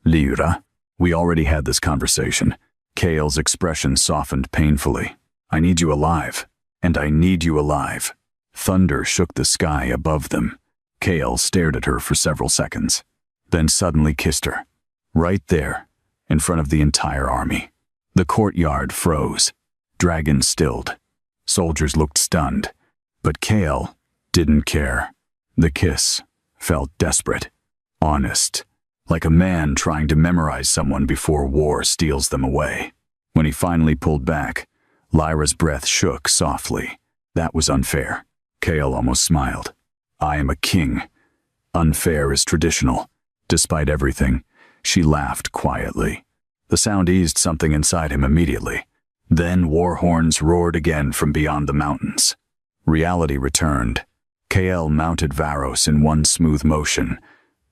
Lyra, we already had this conversation. Kael's expression softened painfully. I need you alive, and I need you alive. Thunder shook the sky above them. Kael stared at her for several seconds, then suddenly kissed her. Right there, in front of the entire army. The courtyard froze. Dragons stilled. Soldiers looked stunned, but Kael didn't care. The kiss felt desperate, honest, like a man trying to memorize someone before war steals them away. When he finally pulled back, Lyra's breath shook softly. That was unfair. Kale almost smiled. I am a king. Unfair is traditional. Despite everything, she laughed quietly. The sound eased something inside him immediately. Then war horns roared again from beyond the mountains. Reality returned. Kael mounted Varos in one smooth motion,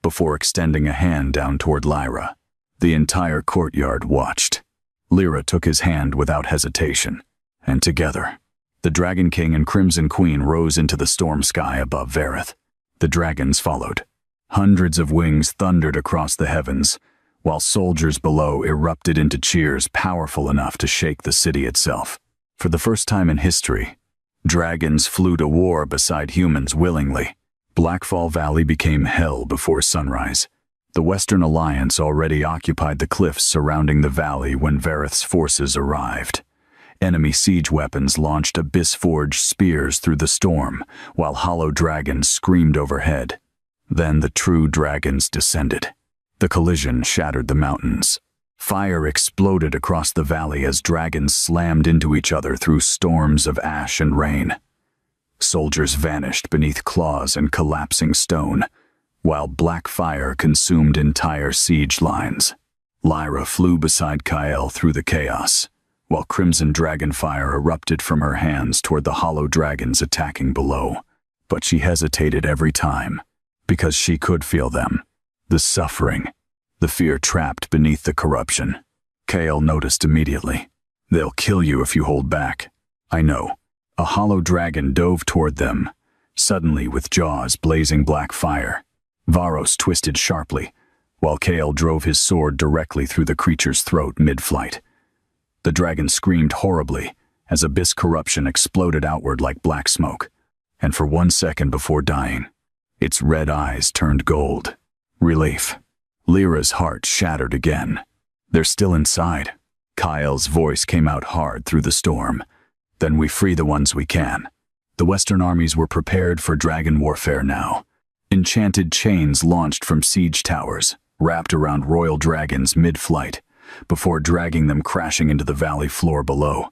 before extending a hand down toward Lyra. The entire courtyard watched. Lyra took his hand without hesitation, and together, the Dragon King and Crimson Queen rose into the storm sky above Vareth. The dragons followed. Hundreds of wings thundered across the heavens, while soldiers below erupted into cheers powerful enough to shake the city itself. For the first time in history, dragons flew to war beside humans willingly. Blackfall Valley became hell before sunrise. The Western Alliance already occupied the cliffs surrounding the valley when Vareth's forces arrived. Enemy siege weapons launched abyss-forged spears through the storm, while hollow dragons screamed overhead. Then the true dragons descended. The collision shattered the mountains. Fire exploded across the valley as dragons slammed into each other through storms of ash and rain. Soldiers vanished beneath claws and collapsing stone, while black fire consumed entire siege lines. Lyra flew beside Kael through the chaos, while crimson dragon fire erupted from her hands toward the hollow dragons attacking below. But she hesitated every time, because she could feel them. The suffering, the fear trapped beneath the corruption. Kael noticed immediately. They'll kill you if you hold back. I know. A hollow dragon dove toward them, suddenly with jaws blazing black fire. Varos twisted sharply, while Kael drove his sword directly through the creature's throat mid-flight. The dragon screamed horribly as abyss corruption exploded outward like black smoke, and for 1 second before dying, its red eyes turned gold. Relief. Lyra's heart shattered again. They're still inside. Kael's voice came out hard through the storm. Then we free the ones we can. The Western armies were prepared for dragon warfare now. Enchanted chains launched from siege towers, wrapped around royal dragons mid-flight, before dragging them crashing into the valley floor below.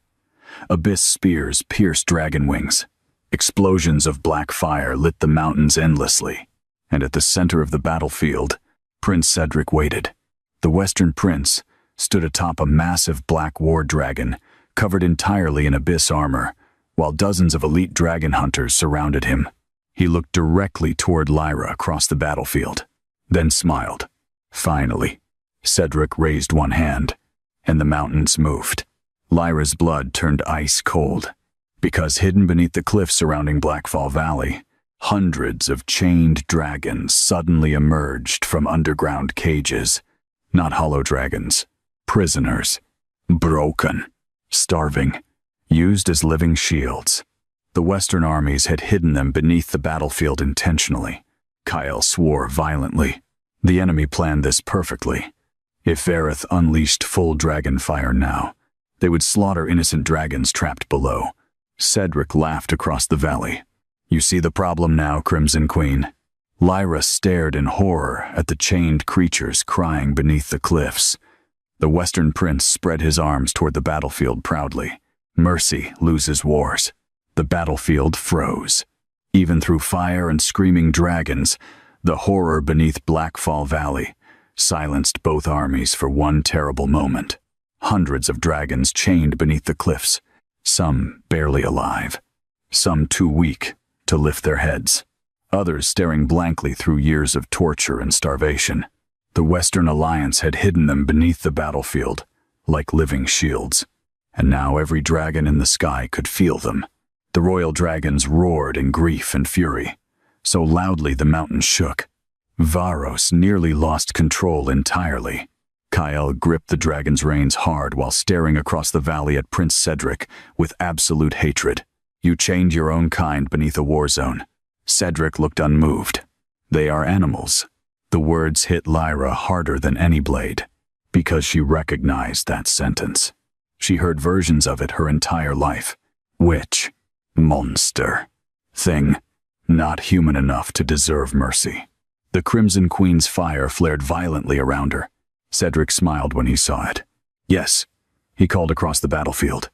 Abyss spears pierced dragon wings. Explosions of black fire lit the mountains endlessly, and at the center of the battlefield, Prince Cedric waited. The Western Prince stood atop a massive black war dragon, covered entirely in abyss armor, while dozens of elite dragon hunters surrounded him. He looked directly toward Lyra across the battlefield, then smiled. Finally, Cedric raised one hand, and the mountains moved. Lyra's blood turned ice cold, because hidden beneath the cliffs surrounding Blackfall Valley, hundreds of chained dragons suddenly emerged from underground cages. Not hollow dragons, prisoners, broken, starving, used as living shields. The Western armies had hidden them beneath the battlefield intentionally. Kael swore violently. The enemy planned this perfectly. If Vareth unleashed full dragon fire now, they would slaughter innocent dragons trapped below. Cedric laughed across the valley. You see the problem now, Crimson Queen? Lyra stared in horror at the chained creatures crying beneath the cliffs. The Western Prince spread his arms toward the battlefield proudly. Mercy loses wars. The battlefield froze. Even through fire and screaming dragons, the horror beneath Blackfall Valley silenced both armies for one terrible moment. Hundreds of dragons chained beneath the cliffs, some barely alive, some too weak to lift their heads, others staring blankly through years of torture and starvation. The Western Alliance had hidden them beneath the battlefield, like living shields, and now every dragon in the sky could feel them. The royal dragons roared in grief and fury, so loudly the mountains shook. Varos nearly lost control entirely. Kael gripped the dragon's reins hard while staring across the valley at Prince Cedric with absolute hatred. You chained your own kind beneath a war zone. Cedric looked unmoved. They are animals. The words hit Lyra harder than any blade, because she recognized that sentence. She heard versions of it her entire life. Witch. Monster. Thing. Not human enough to deserve mercy. The Crimson Queen's fire flared violently around her. Cedric smiled when he saw it. "Yes," he called across the battlefield.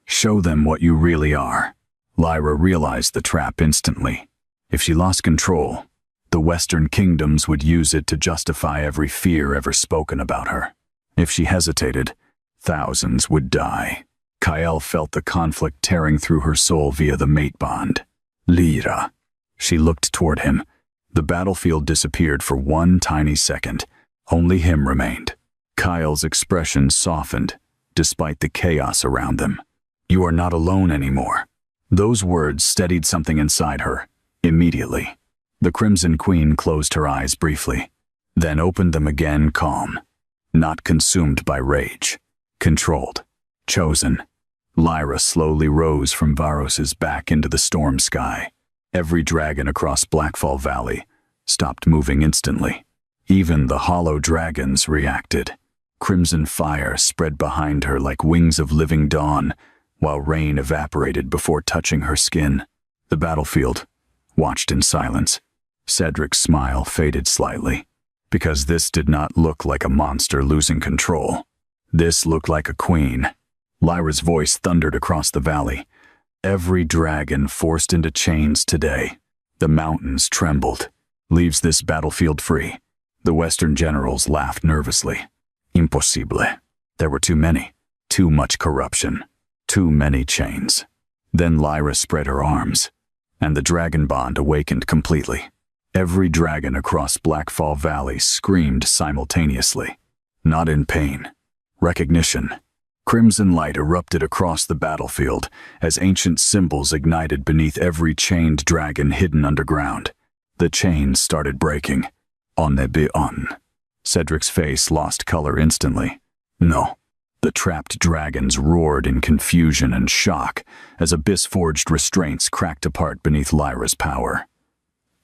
"Show them what you really are." Lyra realized the trap instantly. If she lost control, the Western kingdoms would use it to justify every fear ever spoken about her. If she hesitated, thousands would die. Kyle felt the conflict tearing through her soul via the mate bond. Lyra. She looked toward him. The battlefield disappeared for one tiny second. Only him remained. Kyle's expression softened, despite the chaos around them. "You are not alone anymore." Those words steadied something inside her, immediately. The Crimson Queen closed her eyes briefly, then opened them again calm. Not consumed by rage. Controlled. Chosen. Lyra slowly rose from Varos's back into the storm sky. Every dragon across Blackfall Valley stopped moving instantly. Even the hollow dragons reacted. Crimson fire spread behind her like wings of living dawn, while rain evaporated before touching her skin. The battlefield watched in silence. Cedric's smile faded slightly, because this did not look like a monster losing control. This looked like a queen. Lyra's voice thundered across the valley. "Every dragon forced into chains today. The mountains trembled. Leaves this battlefield free." The Western generals laughed nervously. "Impossible." There were too many. Too much corruption. Too many chains. Then Lyra spread her arms, and the dragon bond awakened completely. Every dragon across Blackfall Valley screamed simultaneously. Not in pain. Recognition. Crimson light erupted across the battlefield as ancient symbols ignited beneath every chained dragon hidden underground. The chains started breaking. "On ne be on." Cedric's face lost color instantly. No. The trapped dragons roared in confusion and shock as abyss-forged restraints cracked apart beneath Lyra's power.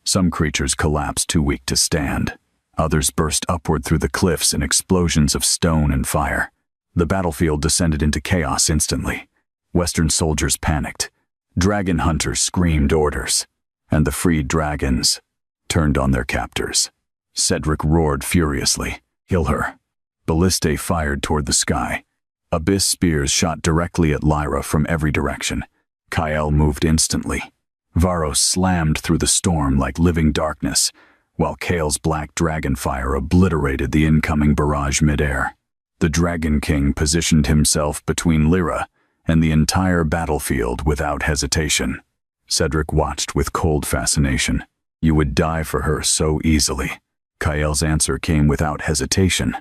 Some creatures collapsed too weak to stand. Others burst upward through the cliffs in explosions of stone and fire. The battlefield descended into chaos instantly. Western soldiers panicked. Dragon hunters screamed orders, and the freed dragons turned on their captors. Cedric roared furiously. "Kill her." Ballistae fired toward the sky. Abyss spears shot directly at Lyra from every direction. Kyle moved instantly. Varos slammed through the storm like living darkness, while Kale's black dragon fire obliterated the incoming barrage midair. The Dragon King positioned himself between Lyra and the entire battlefield without hesitation. Cedric watched with cold fascination. "You would die for her so easily." Kyle's answer came without hesitation.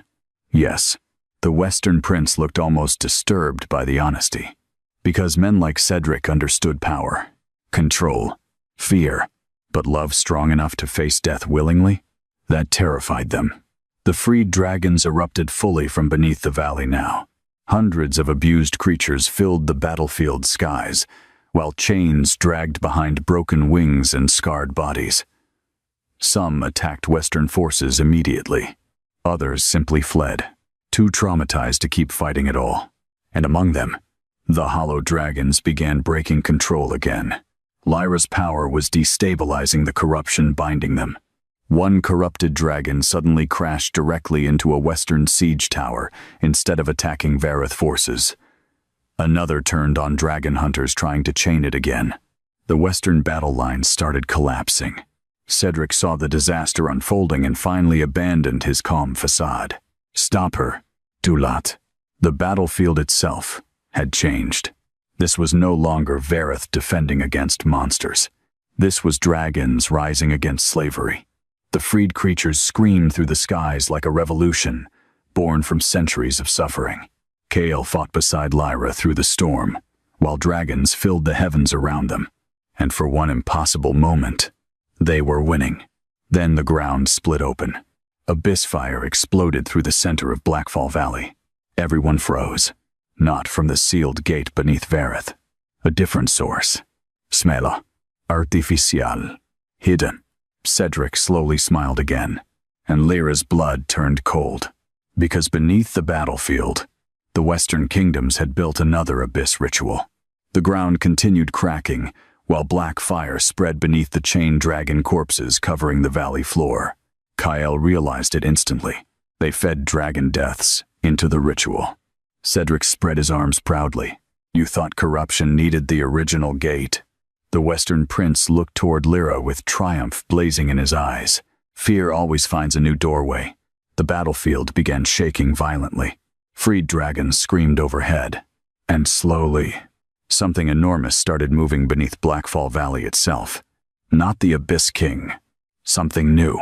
"Yes." The Western prince looked almost disturbed by the honesty. Because men like Cedric understood power, control, fear, but love strong enough to face death willingly? That terrified them. The freed dragons erupted fully from beneath the valley now. Hundreds of abused creatures filled the battlefield skies, while chains dragged behind broken wings and scarred bodies. Some attacked Western forces immediately. Others simply fled, too traumatized to keep fighting at all. And among them, the hollow dragons began breaking control again. Lyra's power was destabilizing the corruption binding them. One corrupted dragon suddenly crashed directly into a Western siege tower instead of attacking Vareth forces. Another turned on dragon hunters trying to chain it again. The Western battle lines started collapsing. Cedric saw the disaster unfolding and finally abandoned his calm facade. "Stop her, Dulat." The battlefield itself had changed. This was no longer Vareth defending against monsters. This was dragons rising against slavery. The freed creatures screamed through the skies like a revolution, born from centuries of suffering. Kale fought beside Lyra through the storm, while dragons filled the heavens around them. And for one impossible moment, they were winning. Then the ground split open. Abyss fire exploded through the center of Blackfall Valley. Everyone froze. Not from the sealed gate beneath Vareth. A different source. Smela. Artificial. Hidden. Cedric slowly smiled again, and Lyra's blood turned cold. Because beneath the battlefield, the Western kingdoms had built another abyss ritual. The ground continued cracking, while black fire spread beneath the chained dragon corpses covering the valley floor. Kyle realized it instantly. They fed dragon deaths into the ritual. Cedric spread his arms proudly. You thought corruption needed the original gate. The Western Prince looked toward Lyra with triumph blazing in his eyes. Fear always finds a new doorway. The battlefield began shaking violently. Freed dragons screamed overhead. And slowly, something enormous started moving beneath Blackfall Valley itself. Not the Abyss King. Something new.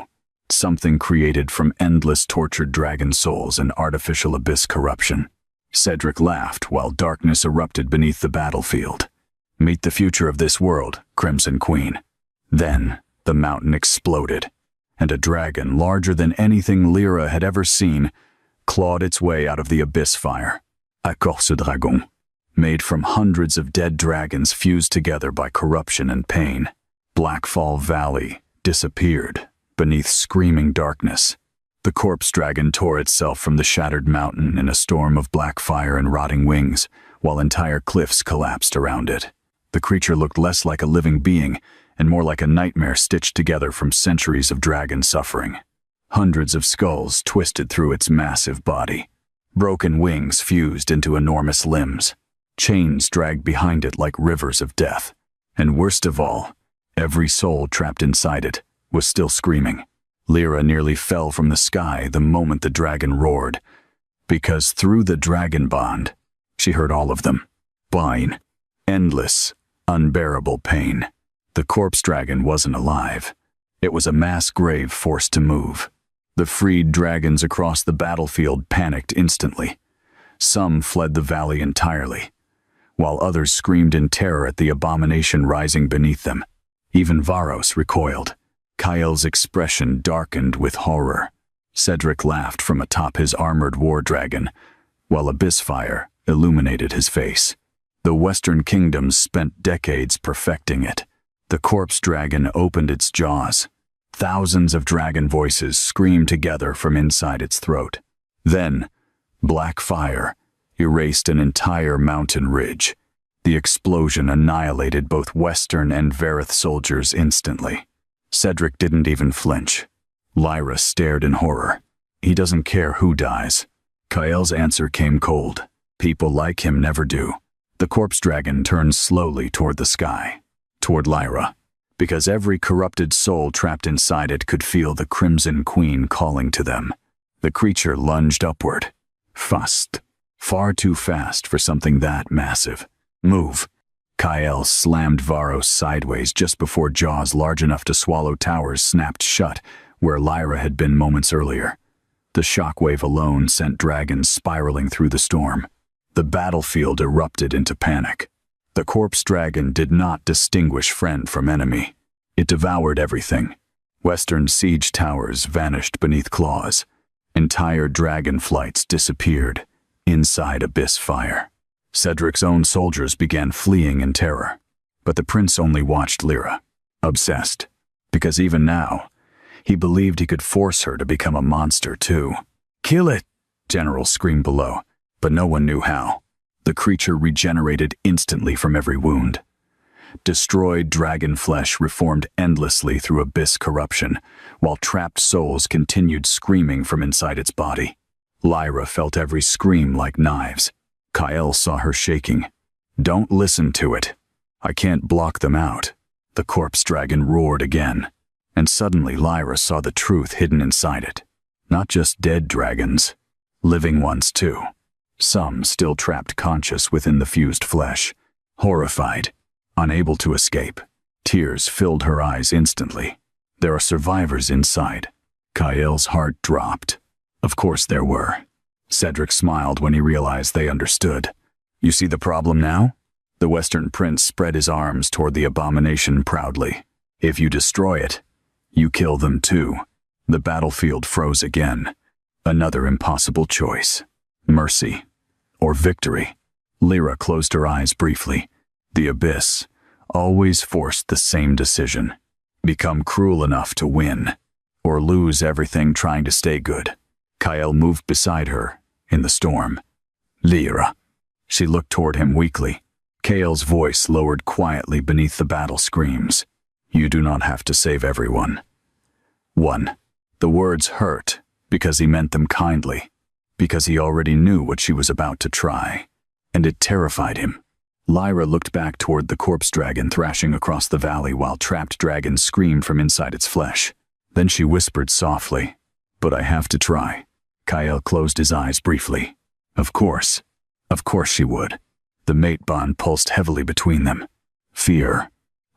Something created from endless tortured dragon souls and artificial abyss corruption. Cedric laughed while darkness erupted beneath the battlefield. Meet the future of this world, Crimson Queen. Then, the mountain exploded, and a dragon larger than anything Lyra had ever seen clawed its way out of the abyss fire. A corse dragon, made from hundreds of dead dragons fused together by corruption and pain. Blackfall Valley disappeared beneath screaming darkness. The corpse dragon tore itself from the shattered mountain in a storm of black fire and rotting wings, while entire cliffs collapsed around it. The creature looked less like a living being and more like a nightmare stitched together from centuries of dragon suffering. Hundreds of skulls twisted through its massive body. Broken wings fused into enormous limbs. Chains dragged behind it like rivers of death. And worst of all, every soul trapped inside it was still screaming. Lyra nearly fell from the sky the moment the dragon roared, because through the dragon bond, she heard all of them. Whine. Endless, unbearable pain. The corpse dragon wasn't alive. It was a mass grave forced to move. The freed dragons across the battlefield panicked instantly. Some fled the valley entirely, while others screamed in terror at the abomination rising beneath them. Even Varos recoiled. Kyle's expression darkened with horror. Cedric laughed from atop his armored war dragon, while abyss fire illuminated his face. The Western Kingdoms spent decades perfecting it. The corpse dragon opened its jaws. Thousands of dragon voices screamed together from inside its throat. Then, black fire erased an entire mountain ridge. The explosion annihilated both Western and Verith soldiers instantly. Cedric didn't even flinch. Lyra stared in horror. He doesn't care who dies. Kyle's answer came cold. People like him never do. The corpse dragon turned slowly toward the sky, toward Lyra, because every corrupted soul trapped inside it could feel the Crimson Queen calling to them. The creature lunged upward. Fast. Far too fast for something that massive. Move. Kyle slammed Varos sideways just before jaws large enough to swallow towers snapped shut where Lyra had been moments earlier. The shockwave alone sent dragons spiraling through the storm. The battlefield erupted into panic. The corpse dragon did not distinguish friend from enemy. It devoured everything. Western siege towers vanished beneath claws. Entire dragon flights disappeared inside abyss fire. Cedric's own soldiers began fleeing in terror, but the prince only watched Lyra, obsessed, because even now, he believed he could force her to become a monster too. "Kill it!" generals screamed below, but no one knew how. The creature regenerated instantly from every wound. Destroyed dragon flesh reformed endlessly through abyss corruption, while trapped souls continued screaming from inside its body. Lyra felt every scream like knives. Kyle saw her shaking. "Don't listen to it. I can't block them out." The corpse dragon roared again, and suddenly Lyra saw the truth hidden inside it. Not just dead dragons, living ones too. Some still trapped conscious within the fused flesh. Horrified, unable to escape. Tears filled her eyes instantly. There are survivors inside. Kyle's heart dropped. Of course there were. Cedric smiled when he realized they understood. "You see the problem now?" The Western Prince spread his arms toward the abomination proudly. "If you destroy it, you kill them too." The battlefield froze again. Another impossible choice. Mercy or victory. Lyra closed her eyes briefly. The abyss always forced the same decision. Become cruel enough to win, or lose everything trying to stay good. Kyle moved beside her in the storm. "Lyra." She looked toward him weakly. Kale's voice lowered quietly beneath the battle screams. "You do not have to save everyone. One. The words hurt because he meant them kindly, because he already knew what she was about to try, and it terrified him. Lyra looked back toward the corpse dragon thrashing across the valley while trapped dragons screamed from inside its flesh. Then she whispered softly, "But I have to try." Kyle closed his eyes briefly. Of course she would. The mate bond pulsed heavily between them. Fear,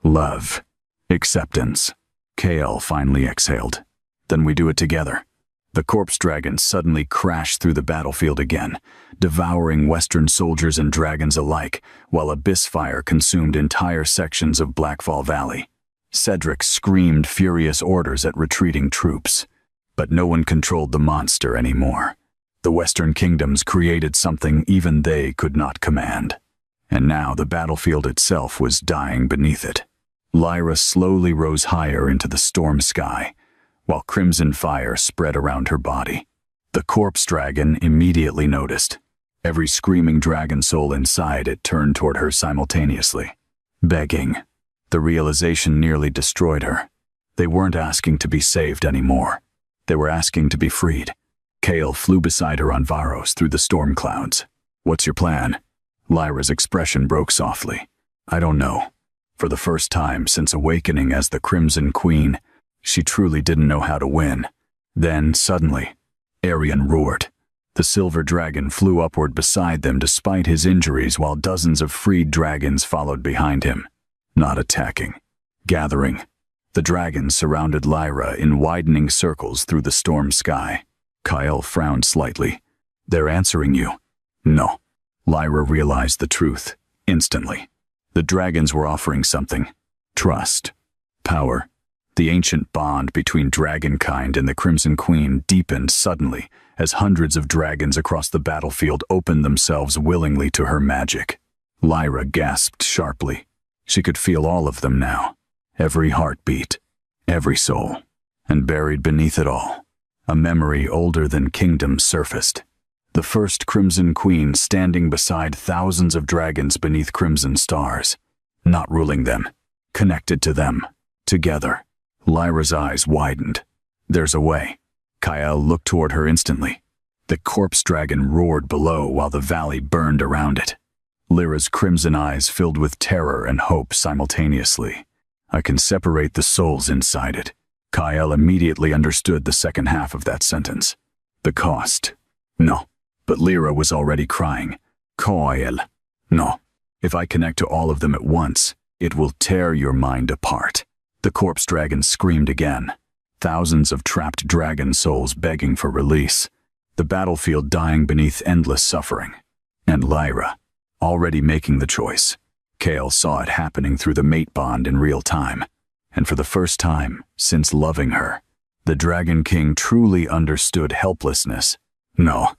love, acceptance. Kale finally exhaled. "Then we do it together." The corpse dragon suddenly crashed through the battlefield again, devouring Western soldiers and dragons alike, while abyss fire consumed entire sections of Blackfall Valley. Cedric screamed furious orders at retreating troops. But no one controlled the monster anymore. The Western kingdoms created something even they could not command. And now the battlefield itself was dying beneath it. Lyra slowly rose higher into the storm sky, while crimson fire spread around her body. The corpse dragon immediately noticed. Every screaming dragon soul inside it turned toward her simultaneously, begging. The realization nearly destroyed her. They weren't asking to be saved anymore. They were asking to be freed. Kale flew beside her on Varos through the storm clouds. "What's your plan?" Lyra's expression broke softly. "I don't know." For the first time since awakening as the Crimson Queen, she truly didn't know how to win. Then, suddenly, Arian roared. The silver dragon flew upward beside them despite his injuries while dozens of freed dragons followed behind him. Not attacking, gathering. The dragons surrounded Lyra in widening circles through the storm sky. Kyle frowned slightly. "They're answering you." "No." Lyra realized the truth, instantly. The dragons were offering something. Trust. Power. The ancient bond between dragonkind and the Crimson Queen deepened suddenly as hundreds of dragons across the battlefield opened themselves willingly to her magic. Lyra gasped sharply. She could feel all of them now. Every heartbeat. Every soul. And buried beneath it all, a memory older than kingdoms surfaced. The first Crimson Queen standing beside thousands of dragons beneath crimson stars. Not ruling them. Connected to them. Together. Lyra's eyes widened. "There's a way." Kyle looked toward her instantly. The corpse dragon roared below while the valley burned around it. Lyra's crimson eyes filled with terror and hope simultaneously. "I can separate the souls inside it." Kyle immediately understood the second half of that sentence. The cost. No. But Lyra was already crying. "Kyle. No. If I connect to all of them at once, it will tear your mind apart." The corpse dragon screamed again. Thousands of trapped dragon souls begging for release. The battlefield dying beneath endless suffering. And Lyra, already making the choice. Kale saw it happening through the mate bond in real time. And for the first time since loving her, the Dragon King truly understood helplessness. No.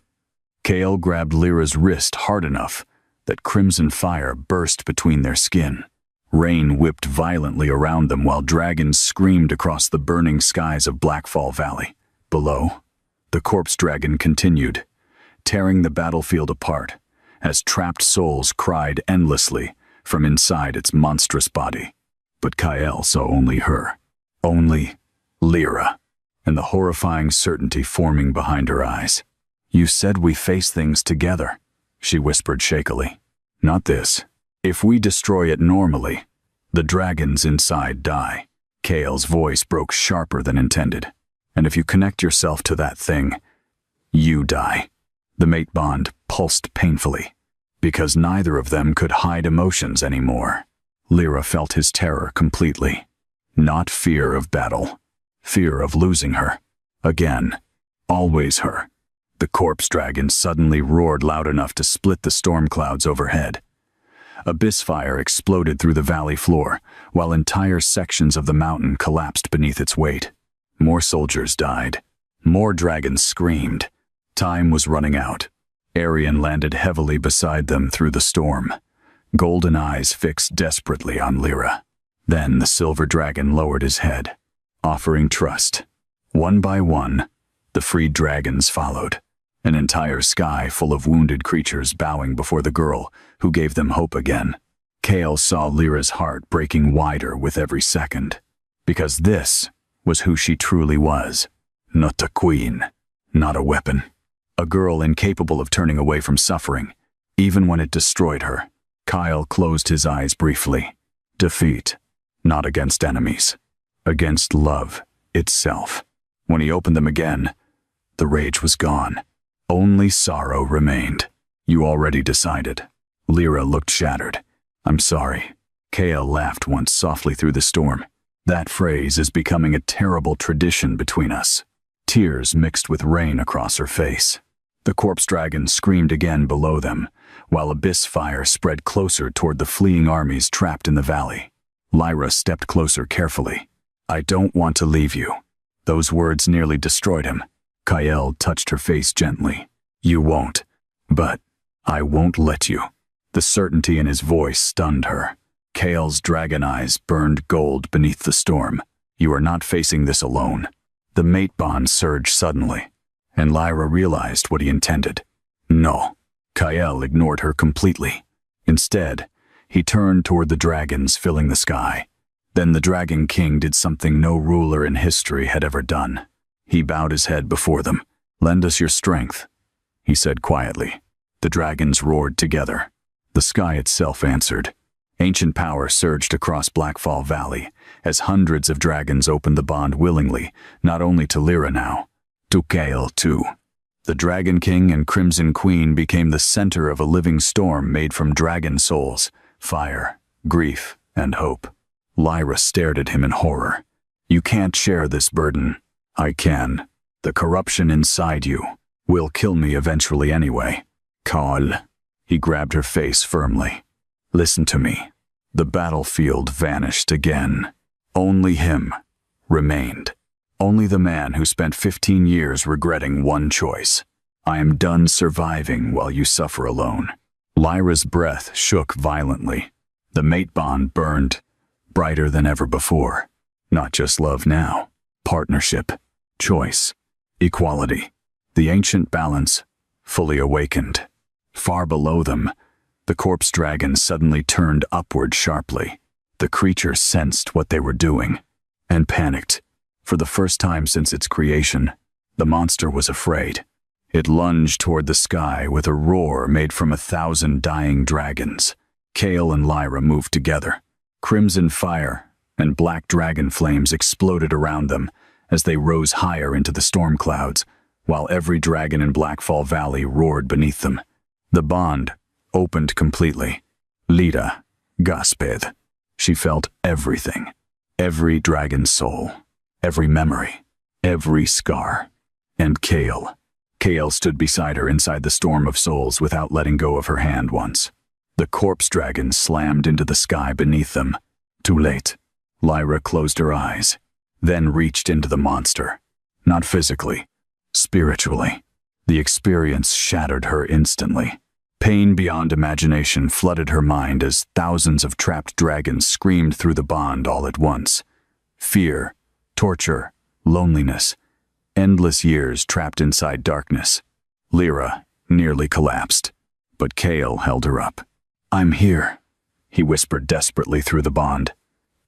Kale grabbed Lyra's wrist hard enough that crimson fire burst between their skin. Rain whipped violently around them while dragons screamed across the burning skies of Blackfall Valley. Below, the corpse dragon continued, tearing the battlefield apart as trapped souls cried endlessly from inside its monstrous body. But Kyle saw only her. Only Lyra, and the horrifying certainty forming behind her eyes. "You said we face things together," she whispered shakily. "Not this. If we destroy it normally, the dragons inside die." Kale's voice broke sharper than intended. "And if you connect yourself to that thing, you die." The mate bond pulsed painfully, because neither of them could hide emotions anymore. Lyra felt his terror completely. Not fear of battle. Fear of losing her. Again. Always her. The corpse dragon suddenly roared loud enough to split the storm clouds overhead. Abyss fire exploded through the valley floor, while entire sections of the mountain collapsed beneath its weight. More soldiers died. More dragons screamed. Time was running out. Arian landed heavily beside them through the storm, golden eyes fixed desperately on Lyra. Then the silver dragon lowered his head, offering trust. One by one, the freed dragons followed, an entire sky full of wounded creatures bowing before the girl who gave them hope again. Kale saw Lyra's heart breaking wider with every second, because this was who she truly was. Not a queen, not a weapon. A girl incapable of turning away from suffering, even when it destroyed her. Kyle closed his eyes briefly. Defeat, not against enemies, against love itself. When he opened them again, the rage was gone. Only sorrow remained. You already decided. Lyra looked shattered. I'm sorry. Kale laughed once softly through the storm. That phrase is becoming a terrible tradition between us. Tears mixed with rain across her face. The corpse dragon screamed again below them, while abyss fire spread closer toward the fleeing armies trapped in the valley. Lyra stepped closer carefully. I don't want to leave you. Those words nearly destroyed him. Kyle touched her face gently. You won't. But I won't let you. The certainty in his voice stunned her. Kale's dragon eyes burned gold beneath the storm. You are not facing this alone. The mate bond surged suddenly, and Lyra realized what he intended. No. Kyle ignored her completely. Instead, he turned toward the dragons filling the sky. Then the Dragon King did something no ruler in history had ever done. He bowed his head before them. Lend us your strength, he said quietly. The dragons roared together. The sky itself answered. Ancient power surged across Blackfall Valley as hundreds of dragons opened the bond willingly, not only to Lyra now, to Kale too. The Dragon King and Crimson Queen became the center of a living storm made from dragon souls, fire, grief, and hope. Lyra stared at him in horror. You can't share this burden. I can. The corruption inside you will kill me eventually anyway. Carl. He grabbed her face firmly. Listen to me. The battlefield vanished again. Only him remained. Only the man who spent 15 years regretting one choice. I am done surviving while you suffer alone. Lyra's breath shook violently. The mate bond burned, brighter than ever before. Not just love now. Partnership, choice, equality. The ancient balance, fully awakened. Far below them, the corpse dragon suddenly turned upward sharply. The creature sensed what they were doing, and panicked. For the first time since its creation, the monster was afraid. It lunged toward the sky with a roar made from 1,000 dying dragons. Kale and Lyra moved together. Crimson fire and black dragon flames exploded around them as they rose higher into the storm clouds, while every dragon in Blackfall Valley roared beneath them. The bond opened completely. Lyra gasped. She felt everything. Every dragon's soul. Every memory. Every scar. And Kale. Kale stood beside her inside the storm of souls without letting go of her hand once. The corpse dragon slammed into the sky beneath them. Too late. Lyra closed her eyes, then reached into the monster. Not physically, spiritually. The experience shattered her instantly. Pain beyond imagination flooded her mind as thousands of trapped dragons screamed through the bond all at once. Fear, torture, loneliness, endless years trapped inside darkness. Lyra nearly collapsed, but Kale held her up. I'm here, he whispered desperately through the bond.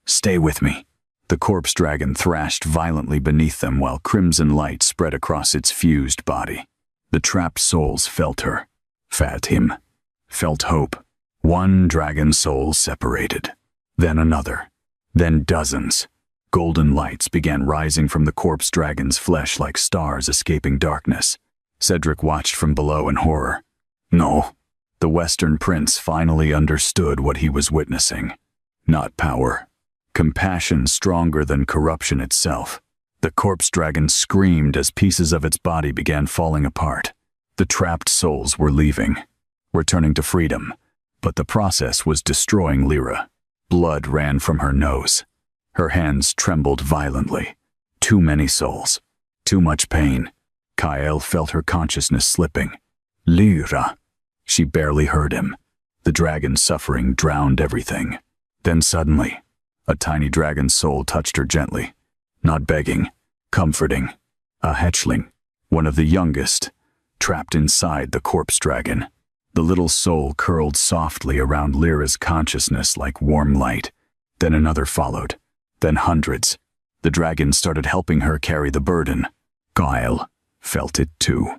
Stay with me. The corpse dragon thrashed violently beneath them while crimson light spread across its fused body. The trapped souls felt her, felt him, felt hope. One dragon soul separated, then another, then dozens. Golden lights began rising from the corpse dragon's flesh like stars escaping darkness. Cedric watched from below in horror. No. The Western Prince finally understood what he was witnessing. Not power. Compassion stronger than corruption itself. The corpse dragon screamed as pieces of its body began falling apart. The trapped souls were leaving, returning to freedom, but the process was destroying Lyra. Blood ran from her nose. Her hands trembled violently. Too many souls. Too much pain. Kyle felt her consciousness slipping. Lyra. She barely heard him. The dragon's suffering drowned everything. Then suddenly, a tiny dragon soul touched her gently. Not begging, comforting. A hatchling, one of the youngest, trapped inside the corpse dragon. The little soul curled softly around Lyra's consciousness like warm light. Then another followed. Then hundreds. The dragon started helping her carry the burden. Kyle felt it too,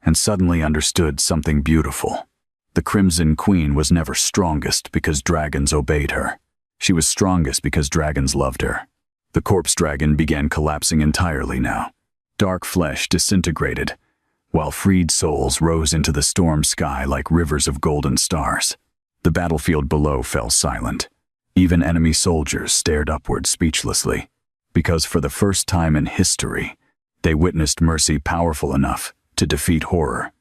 and suddenly understood something beautiful. The Crimson Queen was never strongest because dragons obeyed her. She was strongest because dragons loved her. The corpse dragon began collapsing entirely now. Dark flesh disintegrated, while freed souls rose into the storm sky like rivers of golden stars. The battlefield below fell silent. Even enemy soldiers stared upward speechlessly, because for the first time in history, they witnessed mercy powerful enough to defeat horror.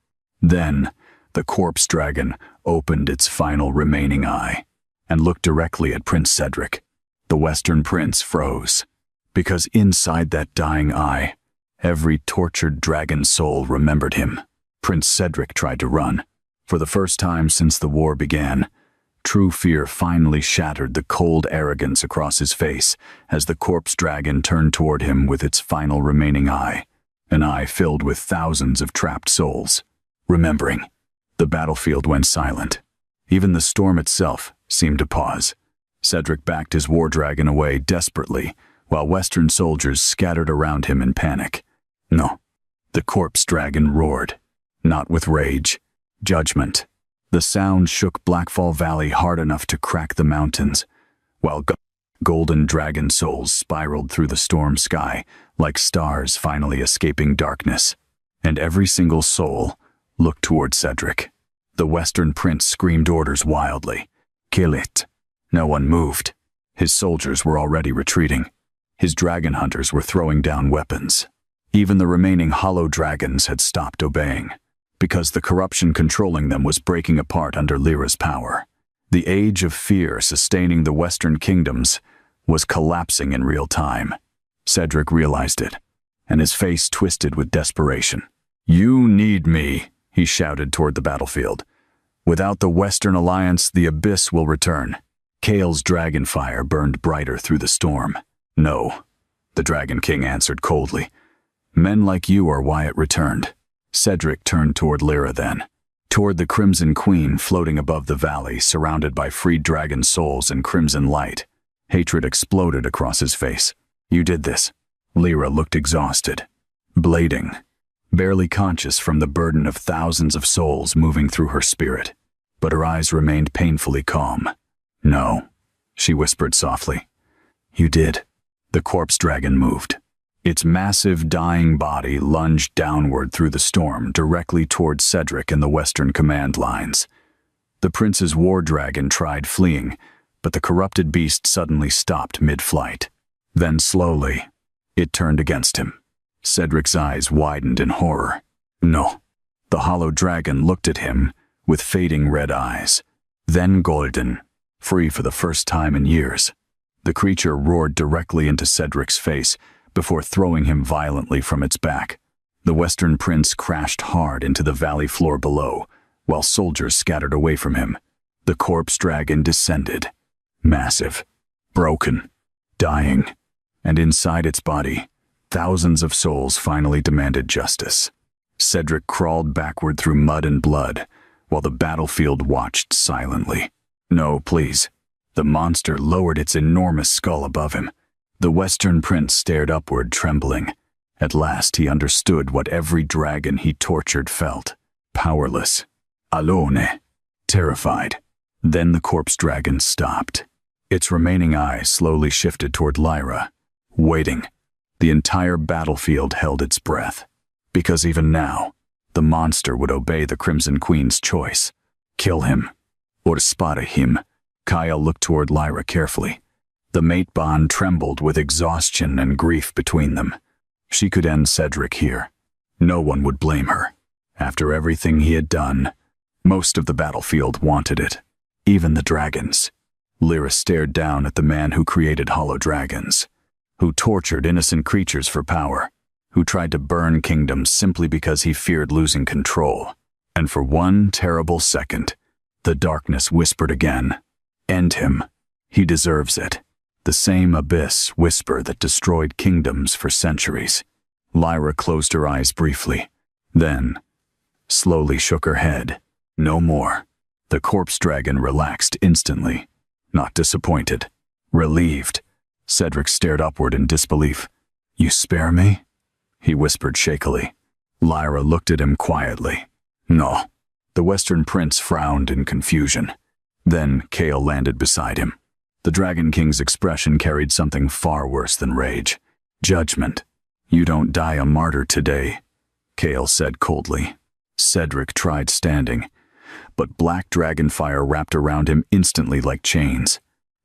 Then, the corpse dragon opened its final remaining eye and looked directly at Prince Cedric. The Western Prince froze, because inside that dying eye, every tortured dragon soul remembered him. Prince Cedric tried to run. For the first time since the war began, true fear finally shattered the cold arrogance across his face as the corpse dragon turned toward him with its final remaining eye, an eye filled with thousands of trapped souls. Remembering, the battlefield went silent. Even the storm itself seemed to pause. Cedric backed his war dragon away desperately, while Western soldiers scattered around him in panic. No, the corpse dragon roared, not with rage, judgment. The sound shook Blackfall Valley hard enough to crack the mountains, while golden dragon souls spiraled through the storm sky like stars finally escaping darkness. And every single soul looked toward Cedric. The Western Prince screamed orders wildly. Kill it. No one moved. His soldiers were already retreating. His dragon hunters were throwing down weapons. Even the remaining hollow dragons had stopped obeying, because the corruption controlling them was breaking apart under Lyra's power. The age of fear sustaining the Western kingdoms was collapsing in real time. Cedric realized it, and his face twisted with desperation. "You need me," he shouted toward the battlefield. "Without the Western Alliance, the abyss will return." Kale's dragon fire burned brighter through the storm. "No," the Dragon King answered coldly. "Men like you are why it returned." Cedric turned toward Lyra then, toward the Crimson Queen floating above the valley, surrounded by freed dragon souls and crimson light. Hatred exploded across his face. "You did this." Lyra looked exhausted, bleeding, barely conscious from the burden of thousands of souls moving through her spirit, but her eyes remained painfully calm. "No," she whispered softly. "You did." The corpse dragon moved. Its massive, dying body lunged downward through the storm, directly toward Cedric and the Western command lines. The prince's war dragon tried fleeing, but the corrupted beast suddenly stopped mid-flight. Then slowly, it turned against him. Cedric's eyes widened in horror. "No." The hollow dragon looked at him with fading red eyes, then golden, free for the first time in years. The creature roared directly into Cedric's face before throwing him violently from its back. The Western Prince crashed hard into the valley floor below, while soldiers scattered away from him. The corpse dragon descended, massive, broken, dying, and inside its body, thousands of souls finally demanded justice. Cedric crawled backward through mud and blood, while the battlefield watched silently. "No, please." The monster lowered its enormous skull above him. The Western Prince stared upward, trembling. At last he understood what every dragon he tortured felt. Powerless. Alone. Terrified. Then the corpse dragon stopped. Its remaining eye slowly shifted toward Lyra, waiting. The entire battlefield held its breath, because even now, the monster would obey the Crimson Queen's choice. Kill him, or spare him. Kyle looked toward Lyra carefully. The mate bond trembled with exhaustion and grief between them. She could end Cedric here. No one would blame her. After everything he had done, most of the battlefield wanted it. Even the dragons. Lyra stared down at the man who created hollow dragons, who tortured innocent creatures for power, who tried to burn kingdoms simply because he feared losing control. And for one terrible second, the darkness whispered again, "End him. He deserves it." The same abyss whisper that destroyed kingdoms for centuries. Lyra closed her eyes briefly, then slowly shook her head. No more. The corpse dragon relaxed instantly, not disappointed, relieved. Cedric stared upward in disbelief. "You spare me?" he whispered shakily. Lyra looked at him quietly. No. The Western Prince frowned in confusion. Then Kale landed beside him. The Dragon King's expression carried something far worse than rage. Judgment. You don't die a martyr today, Kale said coldly. Cedric tried standing, but black dragon fire wrapped around him instantly like chains.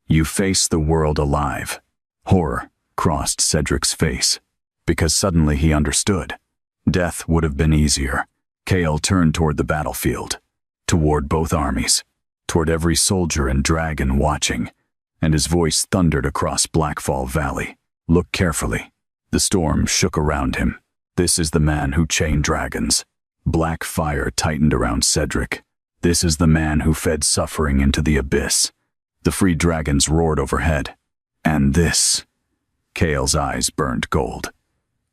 You face the world alive. Horror crossed Cedric's face, because suddenly he understood. Death would have been easier. Kale turned toward the battlefield, toward both armies, toward every soldier and dragon watching, and his voice thundered across Blackfall Valley. Look carefully. The storm shook around him. This is the man who chained dragons. Black fire tightened around Cedric. This is the man who fed suffering into the abyss. The freed dragons roared overhead. And this, Kale's eyes burned gold,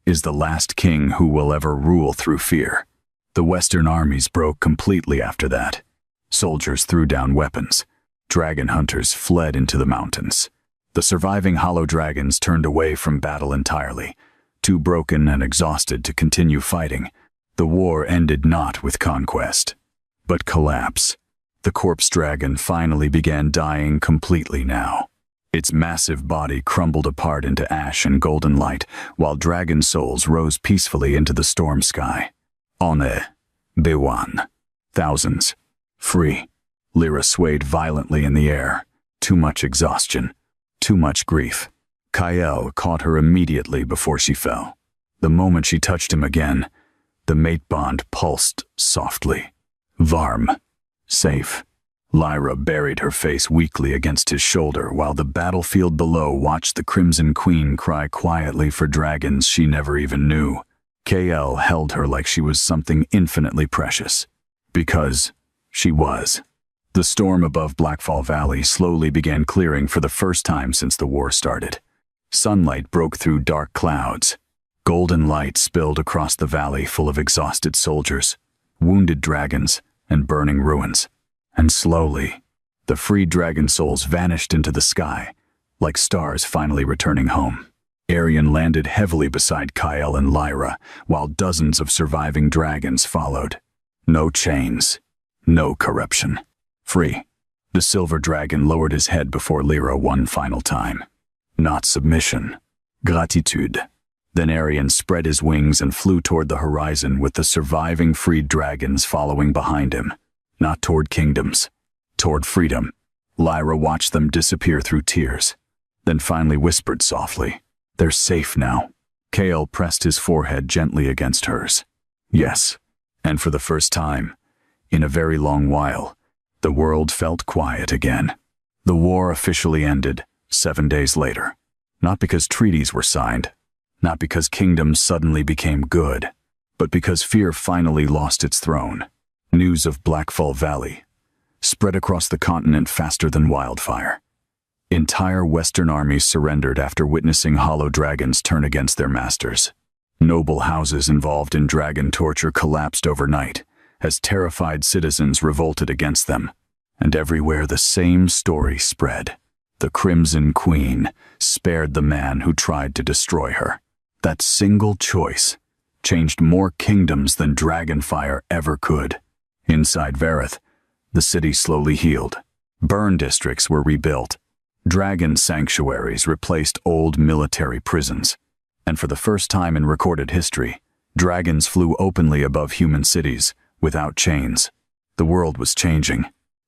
is the last king who will ever rule through fear. The Western armies broke completely after that. Soldiers threw down weapons. Dragon hunters fled into the mountains. The surviving hollow dragons turned away from battle entirely, too broken and exhausted to continue fighting. The war ended not with conquest, but collapse. The corpse dragon finally began dying completely now. Its massive body crumbled apart into ash and golden light, while dragon souls rose peacefully into the storm sky. One, Bewan. Thousands. Free. Lyra swayed violently in the air. Too much exhaustion. Too much grief. Kael caught her immediately before she fell. The moment she touched him again, the mate bond pulsed softly. Varm. Safe. Lyra buried her face weakly against his shoulder while the battlefield below watched the Crimson Queen cry quietly for dragons she never even knew. Kael held her like she was something infinitely precious. Because she was. The storm above Blackfall Valley slowly began clearing for the first time since the war started. Sunlight broke through dark clouds. Golden light spilled across the valley full of exhausted soldiers, wounded dragons, and burning ruins. And slowly, the freed dragon souls vanished into the sky, like stars finally returning home. Arian landed heavily beside Kael and Lyra, while dozens of surviving dragons followed. No chains, no corruption. Free. The silver dragon lowered his head before Lyra one final time. Not submission. Gratitude. Then Arian spread his wings and flew toward the horizon with the surviving freed dragons following behind him. Not toward kingdoms. Toward freedom. Lyra watched them disappear through tears, then finally whispered softly, "They're safe now." Kael pressed his forehead gently against hers. Yes. And for the first time, in a very long while, the world felt quiet again. The war officially ended 7 days later. Not because treaties were signed, not because kingdoms suddenly became good, but because fear finally lost its throne. News of Blackfall Valley spread across the continent faster than wildfire. Entire Western armies surrendered after witnessing hollow dragons turn against their masters. Noble houses involved in dragon torture collapsed overnight, as terrified citizens revolted against them. And everywhere the same story spread. The Crimson Queen spared the man who tried to destroy her. That single choice changed more kingdoms than Dragonfire ever could. Inside Verith, the city slowly healed. Burn districts were rebuilt. Dragon sanctuaries replaced old military prisons. And for the first time in recorded history, dragons flew openly above human cities, without chains. The world was changing.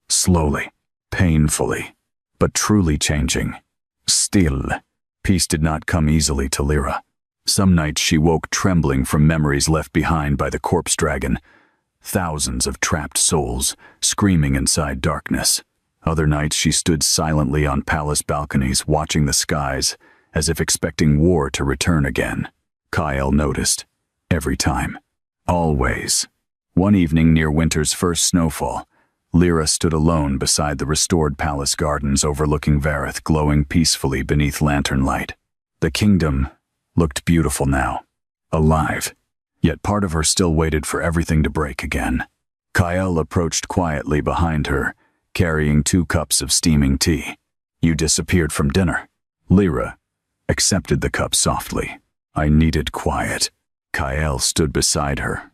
Slowly, painfully, but truly changing. Still, peace did not come easily to Lyra. Some nights she woke trembling from memories left behind by the corpse dragon. Thousands of trapped souls, screaming inside darkness. Other nights she stood silently on palace balconies watching the skies, as if expecting war to return again. Kael noticed. Every time. Always. One evening near winter's first snowfall, Lyra stood alone beside the restored palace gardens overlooking Verith, glowing peacefully beneath lantern light. The kingdom looked beautiful now, alive, yet part of her still waited for everything to break again. Kael approached quietly behind her, carrying 2 cups of steaming tea. "You disappeared from dinner." Lyra accepted the cup softly. "I needed quiet." Kyle stood beside her,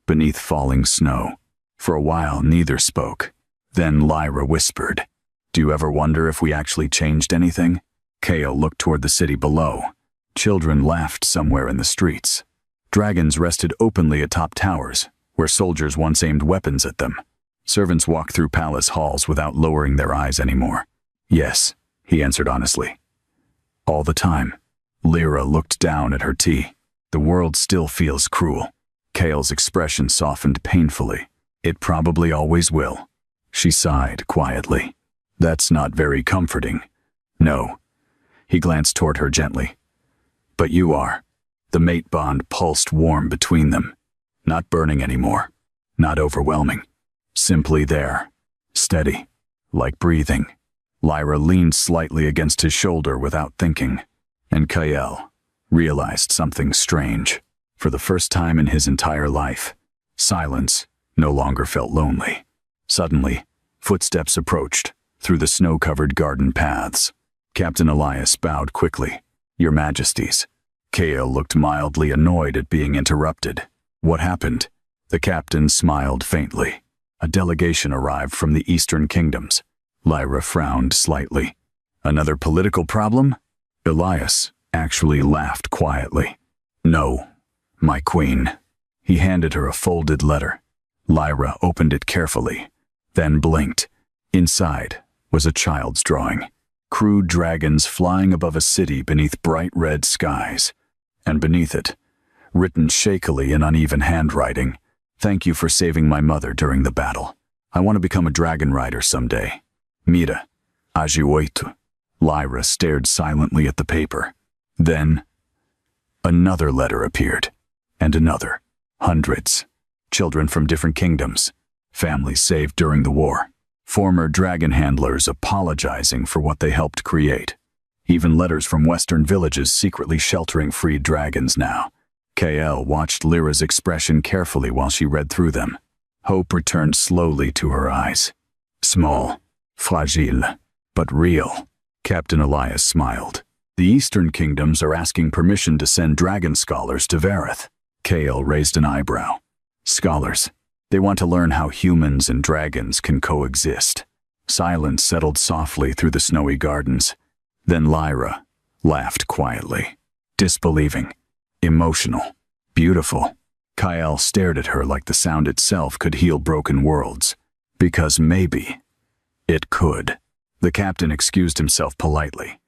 beneath falling snow. For a while, neither spoke. Then Lyra whispered, "Do you ever wonder if we actually changed anything?" Kyle looked toward the city below. Children laughed somewhere in the streets. Dragons rested openly atop towers, where soldiers once aimed weapons at them. Servants walked through palace halls without lowering their eyes anymore. "Yes," he answered honestly. "All the time." Lyra looked down at her tea. "The world still feels cruel." Kale's expression softened painfully. "It probably always will." She sighed quietly. "That's not very comforting." "No." He glanced toward her gently. "But you are." The mate bond pulsed warm between them. Not burning anymore. Not overwhelming. Simply there. Steady. Like breathing. Lyra leaned slightly against his shoulder without thinking. And Kyle realized something strange. For the first time in his entire life, silence no longer felt lonely. Suddenly, footsteps approached through the snow-covered garden paths. Captain Elias bowed quickly. "Your Majesties." Kale looked mildly annoyed at being interrupted. "What happened?" The captain smiled faintly. "A delegation arrived from the Eastern Kingdoms." Lyra frowned slightly. "Another political problem?" Elias actually laughed quietly. "No, my queen." He handed her a folded letter. Lyra opened it carefully, then blinked. Inside was a child's drawing. Crude dragons flying above a city beneath bright red skies. And beneath it, written shakily in uneven handwriting, "Thank you for saving my mother during the battle. I want to become a dragon rider someday. Mira, ajuoito." Lyra stared silently at the paper. Then, another letter appeared, and another. Hundreds. Children from different kingdoms. Families saved during the war. Former dragon handlers apologizing for what they helped create. Even letters from western villages secretly sheltering freed dragons now. KL watched Lyra's expression carefully while she read through them. Hope returned slowly to her eyes. Small, fragile, but real. Captain Elias smiled. "The Eastern Kingdoms are asking permission to send dragon scholars to Vareth." Kale raised an eyebrow. "Scholars. They want to learn how humans and dragons can coexist." Silence settled softly through the snowy gardens. Then Lyra laughed quietly. Disbelieving. Emotional. Beautiful. Kyle stared at her like the sound itself could heal broken worlds. Because maybe it could. The captain excused himself politely,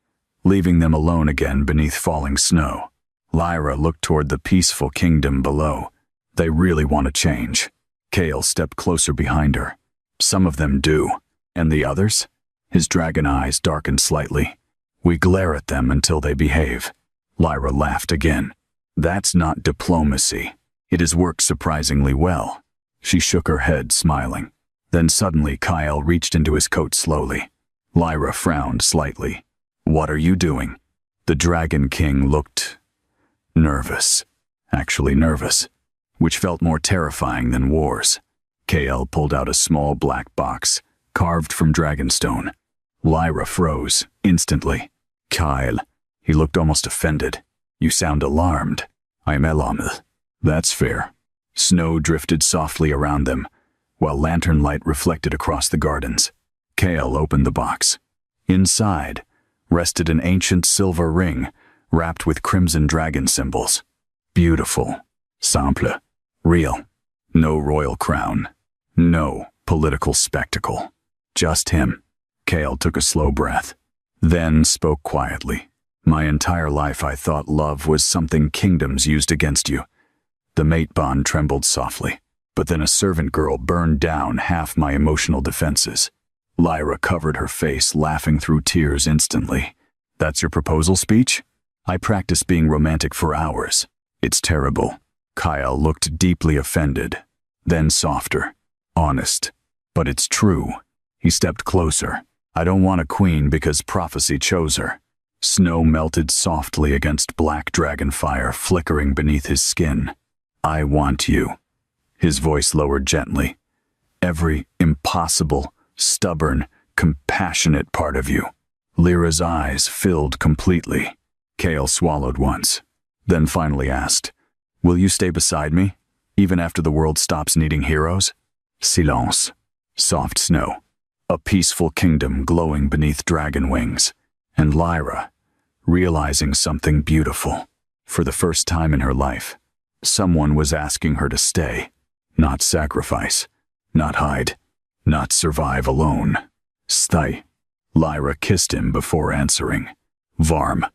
leaving them alone again beneath falling snow. Lyra looked toward the peaceful kingdom below. They really want to change. Kale stepped closer behind her. Some of them do. And the others? His dragon eyes darkened slightly. We glare at them until they behave. Lyra laughed again. That's not diplomacy. It has worked surprisingly well. She shook her head, smiling. Then suddenly Kyle reached into his coat slowly. Lyra frowned slightly. What are you doing? The Dragon King looked nervous. Actually nervous. Which felt more terrifying than wars. Kale pulled out a small black box, carved from dragonstone. Lyra froze, instantly. Kyle. He looked almost offended. You sound alarmed. I'm alarmed. That's fair. Snow drifted softly around them, while lantern light reflected across the gardens. Kale opened the box. Inside rested an ancient silver ring, wrapped with crimson dragon symbols. Beautiful. Simple. Real. No royal crown. No political spectacle. Just him. Kale took a slow breath, then spoke quietly. My entire life I thought love was something kingdoms used against you. The mate bond trembled softly, but then a servant girl burned down half my emotional defenses. Lyra covered her face, laughing through tears instantly. That's your proposal speech? I practiced being romantic for hours. It's terrible. Kyle looked deeply offended, then softer. Honest. But it's true. He stepped closer. I don't want a queen because prophecy chose her. Snow melted softly against black dragon fire flickering beneath his skin. I want you. His voice lowered gently. Every impossible, stubborn, compassionate part of you. Lyra's eyes filled completely. Kale swallowed once, then finally asked, Will you stay beside me, even after the world stops needing heroes? Silence. Soft snow. A peaceful kingdom glowing beneath dragon wings. And Lyra, realizing something beautiful. For the first time in her life, someone was asking her to stay, not sacrifice, not hide, not survive alone. Stay. Lyra kissed him before answering. Varm,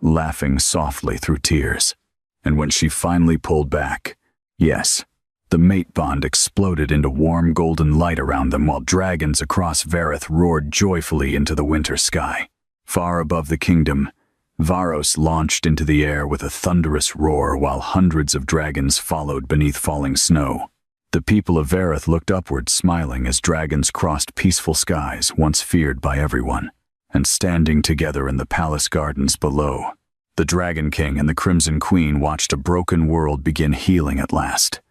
laughing softly through tears. And when she finally pulled back, yes, the mate bond exploded into warm golden light around them while dragons across Vareth roared joyfully into the winter sky. Far above the kingdom, Varos launched into the air with a thunderous roar while hundreds of dragons followed beneath falling snow. The people of Vareth looked upward smiling as dragons crossed peaceful skies once feared by everyone. And standing together in the palace gardens below, the Dragon King and the Crimson Queen watched a broken world begin healing at last.